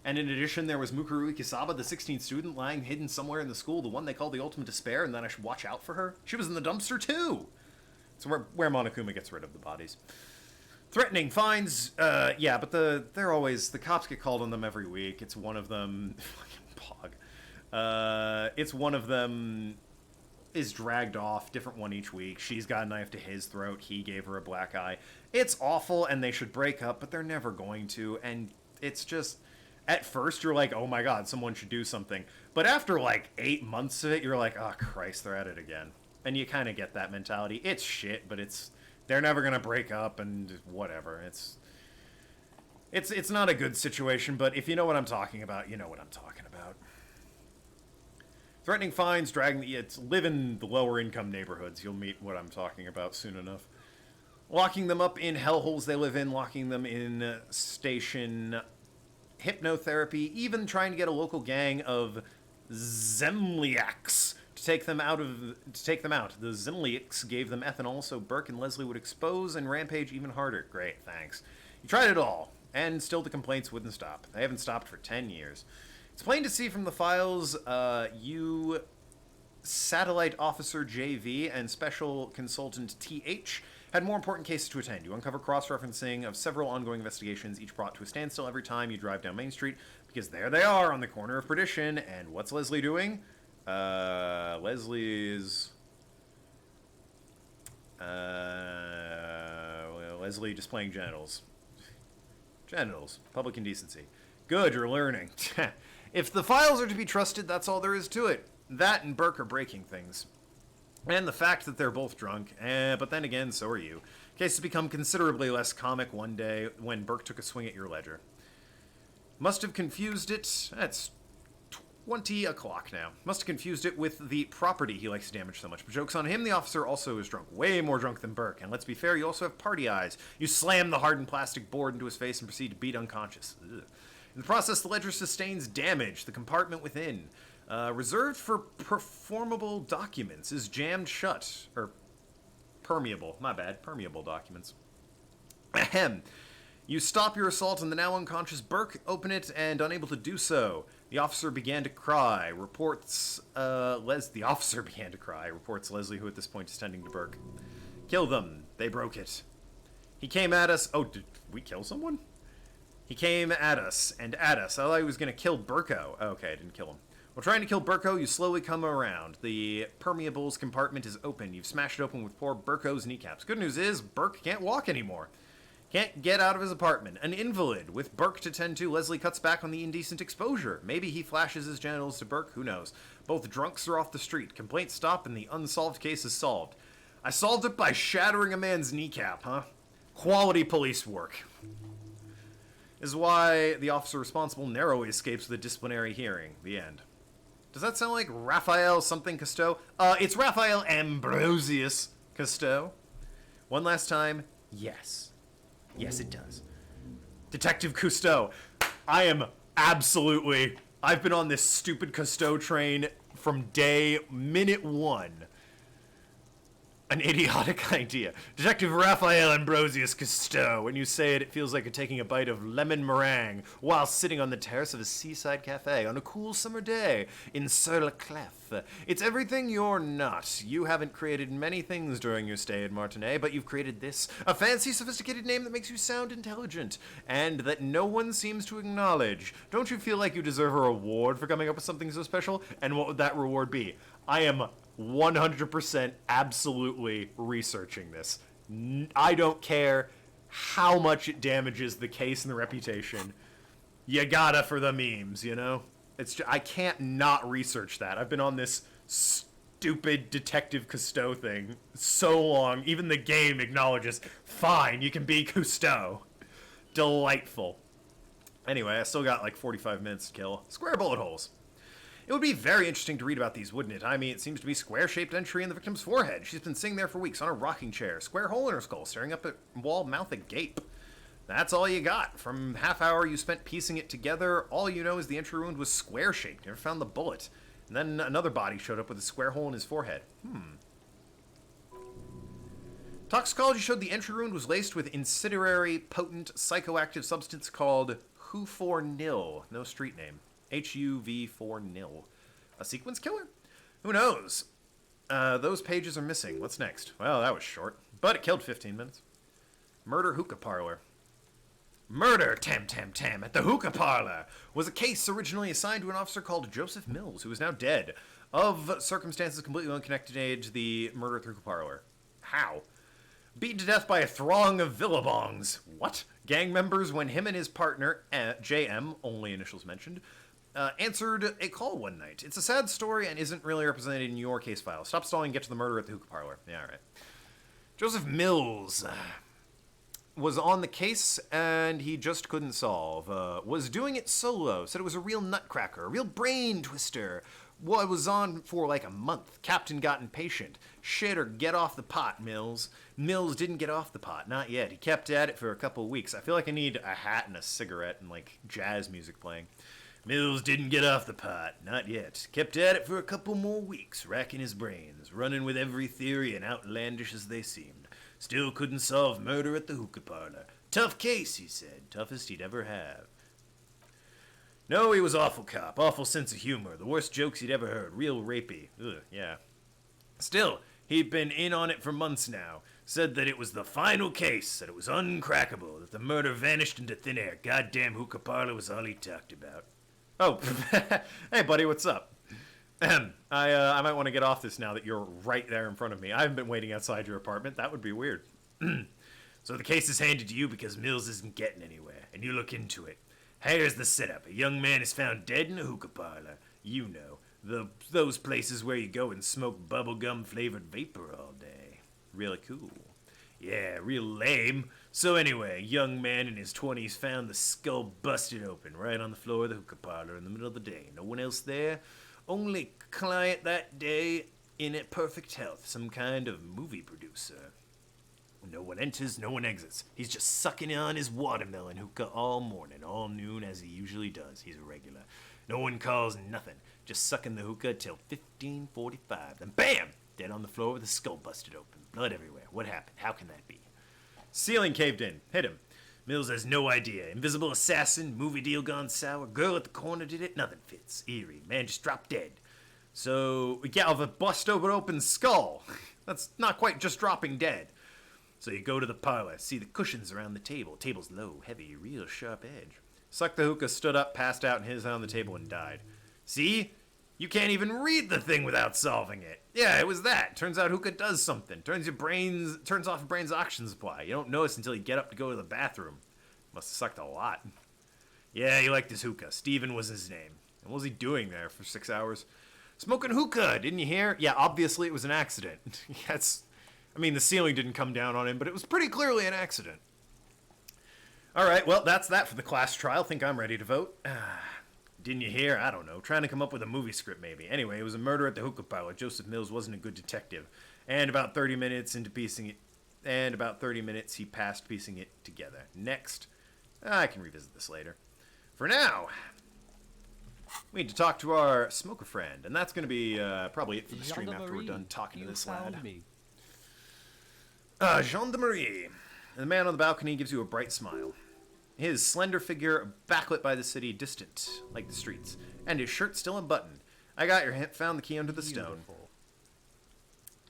And in addition, there was Mukuru Ikisaba, the 16th student, lying hidden somewhere in the school, the one they called the Ultimate Despair, and then I should watch out for her? She was in the dumpster, too! It's where Monokuma gets rid of the bodies. Threatening fines, yeah, but the cops get called on them every week. It's one of them... fucking pog. It's one of them is dragged off, different one each week. She's got a knife to his throat, he gave her a black eye. It's awful, and they should break up, but they're never going to, and it's just... At first, you're like, oh my god, someone should do something. But after, like, 8 months of it, you're like, oh, Christ, they're at it again. And you kind of get that mentality. It's shit, but they're never going to break up, and whatever. It's not a good situation, but if you know what I'm talking about, you know what I'm talking about. Threatening fines, live in the lower income neighborhoods. You'll meet what I'm talking about soon enough. Locking them up in hellholes they live in, locking them in station... hypnotherapy, even trying to get a local gang of Zemliaks to take them out. The Zemliaks gave them ethanol so Burke and Leslie would expose and rampage even harder. Great, thanks. You tried it all, and still the complaints wouldn't stop. They haven't stopped for 10 years. It's plain to see from the files, you, Satellite Officer JV, and Special Consultant TH had more important cases to attend. You uncover cross-referencing of several ongoing investigations, each brought to a standstill every time you drive down Main Street, because there they are on the corner of Perdition, and what's Leslie doing? Leslie's displaying genitals. Genitals. Public indecency. Good, you're learning. If the files are to be trusted, that's all there is to it. That and Burke are breaking things. And the fact that they're both drunk, but then again, so are you. Case has become considerably less comic one day when Burke took a swing at your ledger. Must have confused it, it's 20 o'clock now. Must have confused it with the property he likes to damage so much. But joke's on him, the officer also is drunk. Way more drunk than Burke. And let's be fair, you also have party eyes. You slam the hardened plastic board into his face and proceed to beat unconscious. Ugh. In the process, the ledger sustains damage. The compartment within... reserved for performable documents is jammed shut. Or, permeable. My bad. Permeable documents. Ahem. You stop your assault on the now unconscious Burke, open it, and unable to do so. The officer began to cry. Reports, the officer began to cry. Reports Leslie, who at this point is tending to Burke. Kill them. They broke it. He came at us. Oh, did we kill someone? He came at us, and at us. I thought he was going to kill Burko. Oh, okay, I didn't kill him. While trying to kill Burko, you slowly come around. The permeables compartment is open. You've smashed it open with poor Burko's kneecaps. Good news is, Burke can't walk anymore. Can't get out of his apartment. An invalid. With Burke to tend to, Leslie cuts back on the indecent exposure. Maybe he flashes his genitals to Burke, who knows. Both drunks are off the street. Complaints stop and the unsolved case is solved. I solved it by shattering a man's kneecap, huh? Quality police work. Is why the officer responsible narrowly escapes the disciplinary hearing. The end. Does that sound like Raphael something Cousteau? It's Raphael Ambrosius Cousteau. One last time, yes. Yes, it does. Detective Cousteau. I've been on this stupid Cousteau train from minute one. An idiotic idea. Detective Raphael Ambrosius Cousteau. When you say it, it feels like you're taking a bite of lemon meringue while sitting on the terrace of a seaside cafe on a cool summer day in Sur-le-Clef. It's everything you're not. You haven't created many things during your stay in Martinez, but you've created this, a fancy, sophisticated name that makes you sound intelligent, and that no one seems to acknowledge. Don't you feel like you deserve a reward for coming up with something so special? And what would that reward be? I am 100% absolutely researching this. I don't care how much it damages the case and the reputation. You gotta for the memes, you know? I can't not research that. I've been on this stupid Detective Cousteau thing so long. Even the game acknowledges, fine, you can be Cousteau. Delightful. Anyway, I still got like 45 minutes to kill. Square bullet holes. It would be very interesting to read about these, wouldn't it? I mean, it seems to be square-shaped entry in the victim's forehead. She's been sitting there for weeks on a rocking chair. Square hole in her skull, staring up at wall, mouth agape. That's all you got. From half hour you spent piecing it together, all you know is the entry wound was square-shaped. Never found the bullet. And then another body showed up with a square hole in his forehead. Toxicology showed the entry wound was laced with incendiary, potent, psychoactive substance called Hufornil. No street name. HUV4-nil. A sequence killer? Who knows? Those pages are missing. What's next? Well, that was short, but it killed 15 minutes. Murder hookah parlor. Murder, tam at the hookah parlor was a case originally assigned to an officer called Joseph Mills, who is now dead, of circumstances completely unconnected to the murder at the hookah parlor. How? Beaten to death by a throng of villabongs. What? Gang members when him and his partner, JM, only initials mentioned, answered a call one night. It's a sad story and isn't really represented in your case file. Stop stalling and get to the murder at the hookah parlor. Yeah, all right. Joseph Mills was on the case and he just couldn't solve. Was doing it solo. Said it was a real nutcracker, a real brain twister. Well, was on for like a month. Captain got impatient. Shit or get off the pot, Mills. Mills didn't get off the pot, not yet. He kept at it for a couple weeks. I feel like I need a hat and a cigarette and like jazz music playing. Mills didn't get off the pot, not yet. Kept at it for a couple more weeks, racking his brains, running with every theory and outlandish as they seemed. Still couldn't solve murder at the hookah parlor. Tough case, he said. Toughest he'd ever have. No, he was awful cop, awful sense of humor, the worst jokes he'd ever heard, real rapey. Ugh, yeah. Still, he'd been in on it for months now. Said that it was the final case, that it was uncrackable, that the murder vanished into thin air. Goddamn hookah parlor was all he talked about. Oh, hey buddy, what's up? I might want to get off this now that you're right there in front of me. I haven't been waiting outside your apartment. That would be weird. So the case is handed to you because Mills isn't getting anywhere, and you look into it. Here's the setup. A young man is found dead in a hookah parlor. You know, those places where you go and smoke bubblegum-flavored vapor all day. Really cool. Yeah, real lame. So anyway, a young man in his 20s found the skull busted open right on the floor of the hookah parlor in the middle of the day. No one else there. Only client that day in perfect health. Some kind of movie producer. No one enters, no one exits. He's just sucking on his watermelon hookah all morning, all noon, as he usually does. He's a regular. No one calls nothing. Just sucking the hookah till 15:45. Then bam! Dead on the floor with his skull busted open. Blood everywhere. What happened? How can that be? Ceiling caved in. Hit him. Mills has no idea. Invisible assassin, movie deal gone sour, girl at the corner did it, nothing fits. Eerie. Man just dropped dead. So, yeah, of a bust open skull. That's not quite just dropping dead. So you go to the parlor, see the cushions around the table. Table's low, heavy, real sharp edge. Sucked the hookah, stood up, passed out, and hit his head on the table and died. See? You can't even read the thing without solving it. Yeah, it was that. Turns out hookah does something. Turns off your brain's oxygen supply. You don't notice until you get up to go to the bathroom. Must have sucked a lot. Yeah, he liked his hookah. Steven was his name. And what was he doing there for 6 hours? Smoking hookah, didn't you hear? Yeah, obviously it was an accident. I mean, the ceiling didn't come down on him, but it was pretty clearly an accident. All right, well, that's that for the class trial. Think I'm ready to vote. Didn't you hear? I don't know. Trying to come up with a movie script, maybe. Anyway, it was a murder at the hookah parlor. Joseph Mills wasn't a good detective. And about 30 minutes into piecing it... And about 30 minutes he passed piecing it together. Next. I can revisit this later. For now, we need to talk to our smoker friend. And that's going to be probably it for the stream after we're done talking to this lad. Gendarmerie. The man on the balcony gives you a bright smile. His slender figure backlit by the city, distant, like the streets, and his shirt still unbuttoned. I got your hint, found the key under the stone.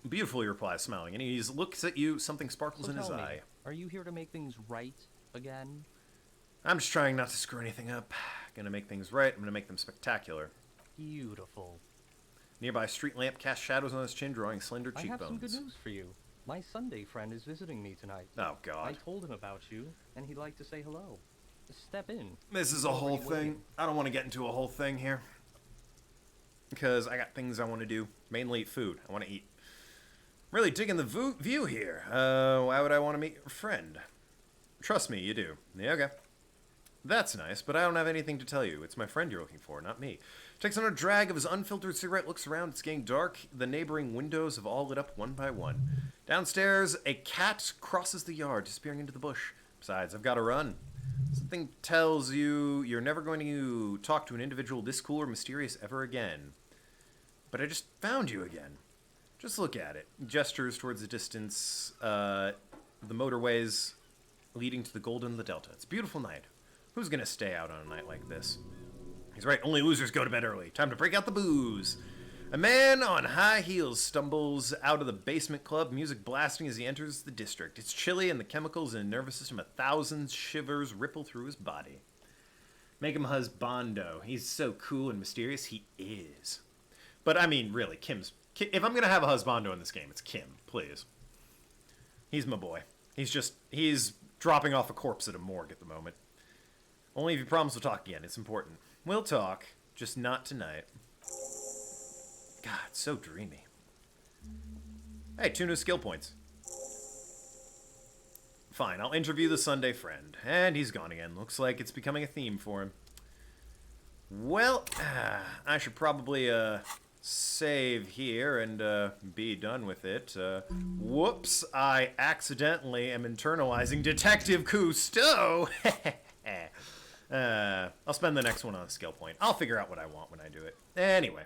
Beautiful, he replies, smiling, and he looks at you, something sparkles in his eye. Are you here to make things right again? I'm just trying not to screw anything up. Gonna make things right, I'm gonna make them spectacular. Beautiful. Nearby street lamp casts shadows on his chin, drawing slender cheekbones. I have some good news for you. My Sunday friend is visiting me tonight. Oh, God. I told him about you, and he'd like to say hello. Step in. This is a whole thing. I don't want to get into a whole thing here. Because I got things I want to do. Mainly food. I want to eat. Really digging the view here. Why would I want to meet your friend? Trust me, you do. Yeah, okay. That's nice, but I don't have anything to tell you. It's my friend you're looking for, not me. Takes on a drag of his unfiltered cigarette, looks around, it's getting dark. The neighboring windows have all lit up one by one. Downstairs, a cat crosses the yard, disappearing into the bush. Besides, I've got to run. Something tells you you're never going to talk to an individual this cool or mysterious ever again. But I just found you again. Just look at it. Gestures towards the distance, the motorways leading to the Golden and the Delta. It's a beautiful night. Who's gonna stay out on a night like this? He's right, only losers go to bed early. Time to break out the booze. A man on high heels stumbles out of the basement club, music blasting as he enters the district. It's chilly and the chemicals in his nervous system, 1,000 shivers ripple through his body. Make him husbando. He's so cool and mysterious, he is. But I mean, really, if I'm gonna have a husbando in this game, it's Kim, please. He's my boy. He's dropping off a corpse at a morgue at the moment. Only if you promise to talk again, it's important. We'll talk, just not tonight. God, it's so dreamy. Hey, 2 new skill points. Fine, I'll interview the Sunday friend. And he's gone again. Looks like it's becoming a theme for him. Well, I should probably, save here and, be done with it. Whoops, I accidentally am internalizing Detective Cousteau! I'll spend the next one on a skill point. I'll figure out what I want when I do it. Anyway,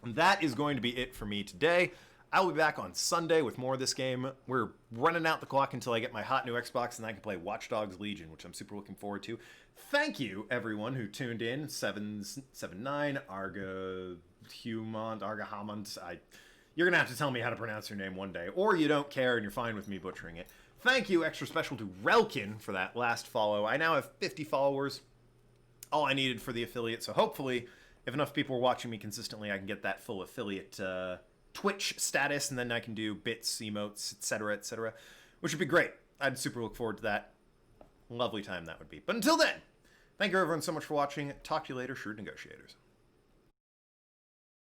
that is going to be it for me today. I'll be back on Sunday with more of this game. We're running out the clock until I get my hot new Xbox and I can play Watch Dogs Legion, which I'm super looking forward to. Thank you, everyone who tuned in. 779, Arga Hamont. You're going to have to tell me how to pronounce your name one day. Or you don't care and you're fine with me butchering it. Thank you, extra special to Relkin for that last follow. I now have 50 followers. All I needed for the affiliate. So hopefully, if enough people are watching me consistently, I can get that full affiliate Twitch status. And then I can do bits, emotes, etc., which would be great. I'd super look forward to that. Lovely time that would be. But until then, thank you everyone so much for watching. Talk to you later, shrewd negotiators.